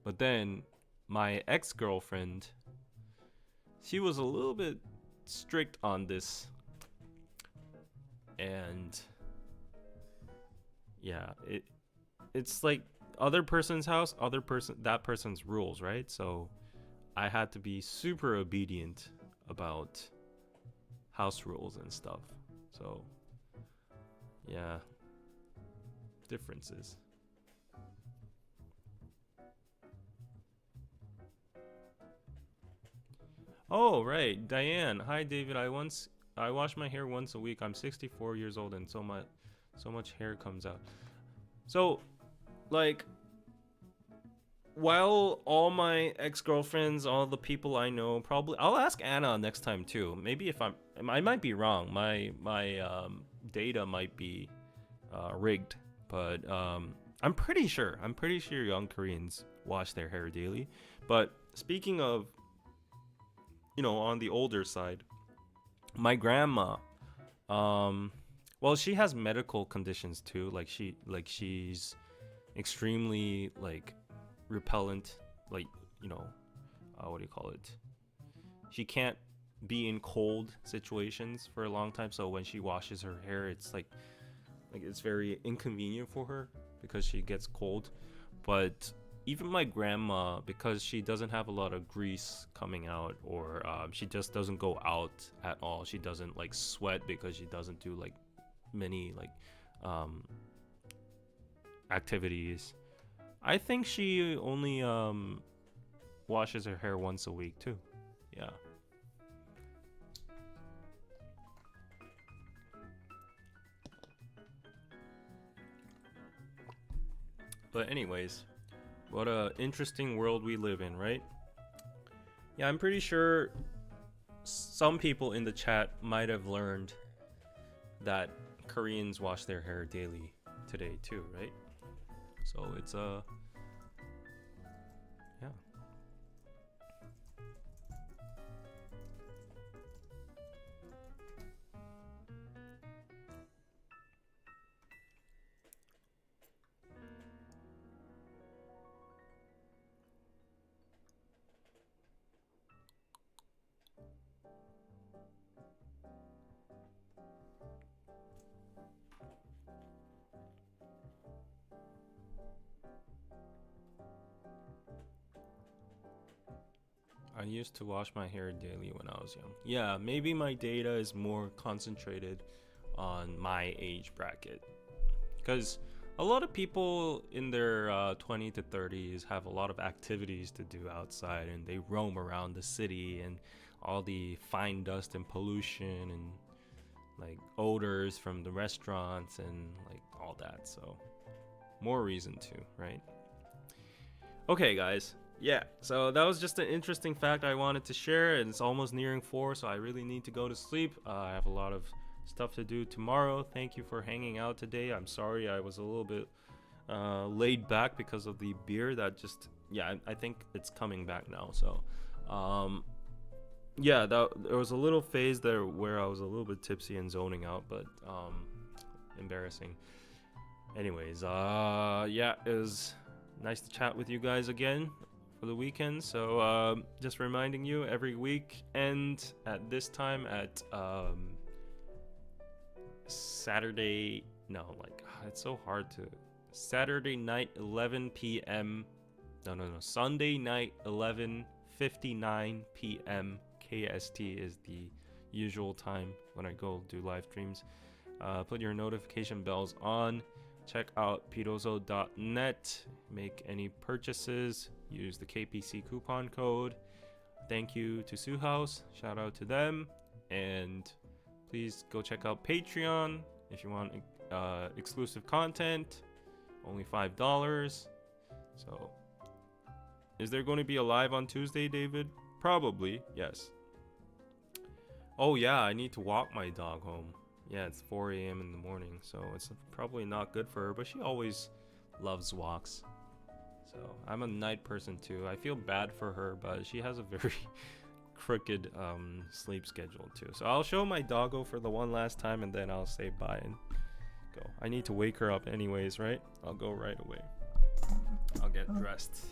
But then my ex-girlfriend, she was a little bit strict on this. And yeah, it's like other person's house, that person's rules, right? So I had to be super obedient about house rules and stuff. So yeah, differences. Oh right, Diane. Hi David. I wash my hair once a week. I'm 64 years old and so much hair comes out. So like, while all my ex-girlfriends, all the people I know, probably I'll ask Anna next time too. Maybe if I might be wrong. My data might be rigged, but I'm pretty sure young Koreans wash their hair daily. But speaking of, on the older side, my grandma, well, she has medical conditions too. Like she's extremely like repellent, like what do you call it, she can't be in cold situations for a long time, so when she washes her hair, it's like it's very inconvenient for her because she gets cold. But even my grandma, because she doesn't have a lot of grease coming out, or she just doesn't go out at all. She doesn't like sweat because she doesn't do like many like activities. I think she only washes her hair once a week too. Yeah. But anyways, what a interesting world we live in, right? Yeah, I'm pretty sure some people in the chat might have learned that Koreans wash their hair daily today too, right? So it's yeah. I used to wash my hair daily when I was young. Yeah, maybe my data is more concentrated on my age bracket. Because a lot of people in their 20 to 30s have a lot of activities to do outside, and they roam around the city and all the fine dust and pollution and like odors from the restaurants and like all that. So more reason to, right? Okay, guys. Yeah, so that was just an interesting fact I wanted to share, and it's almost nearing 4, so I really need to go to sleep. I have a lot of stuff to do tomorrow. Thank you for hanging out today. I'm sorry I was a little bit laid back because of the beer that just, yeah, I think it's coming back now. So, yeah, there was a little phase there where I was a little bit tipsy and zoning out, but embarrassing. Anyways, yeah, it was nice to chat with you guys again for the weekend. So just reminding you, every week and at this time at Saturday, no, like it's so hard to, Saturday night 11 p.m. No, Sunday night 11:59 p.m. KST is the usual time when I go do live streams. Put your notification bells on. Check out pidozo.net. Make any purchases. Use the KPC coupon code. Thank you to Soo House. Shout out to them. And please go check out Patreon if you want exclusive content. Only $5. So, is there going to be a live on Tuesday, David? Probably, yes. Oh yeah, I need to walk my dog home. Yeah, it's 4 a.m. in the morning, so it's probably not good for her, but she always loves walks. So I'm a night person too. I feel bad for her, but she has a very crooked sleep schedule too. So I'll show my doggo for the one last time, and then I'll say bye and go. I need to wake her up anyways, right? I'll go right away. I'll get dressed.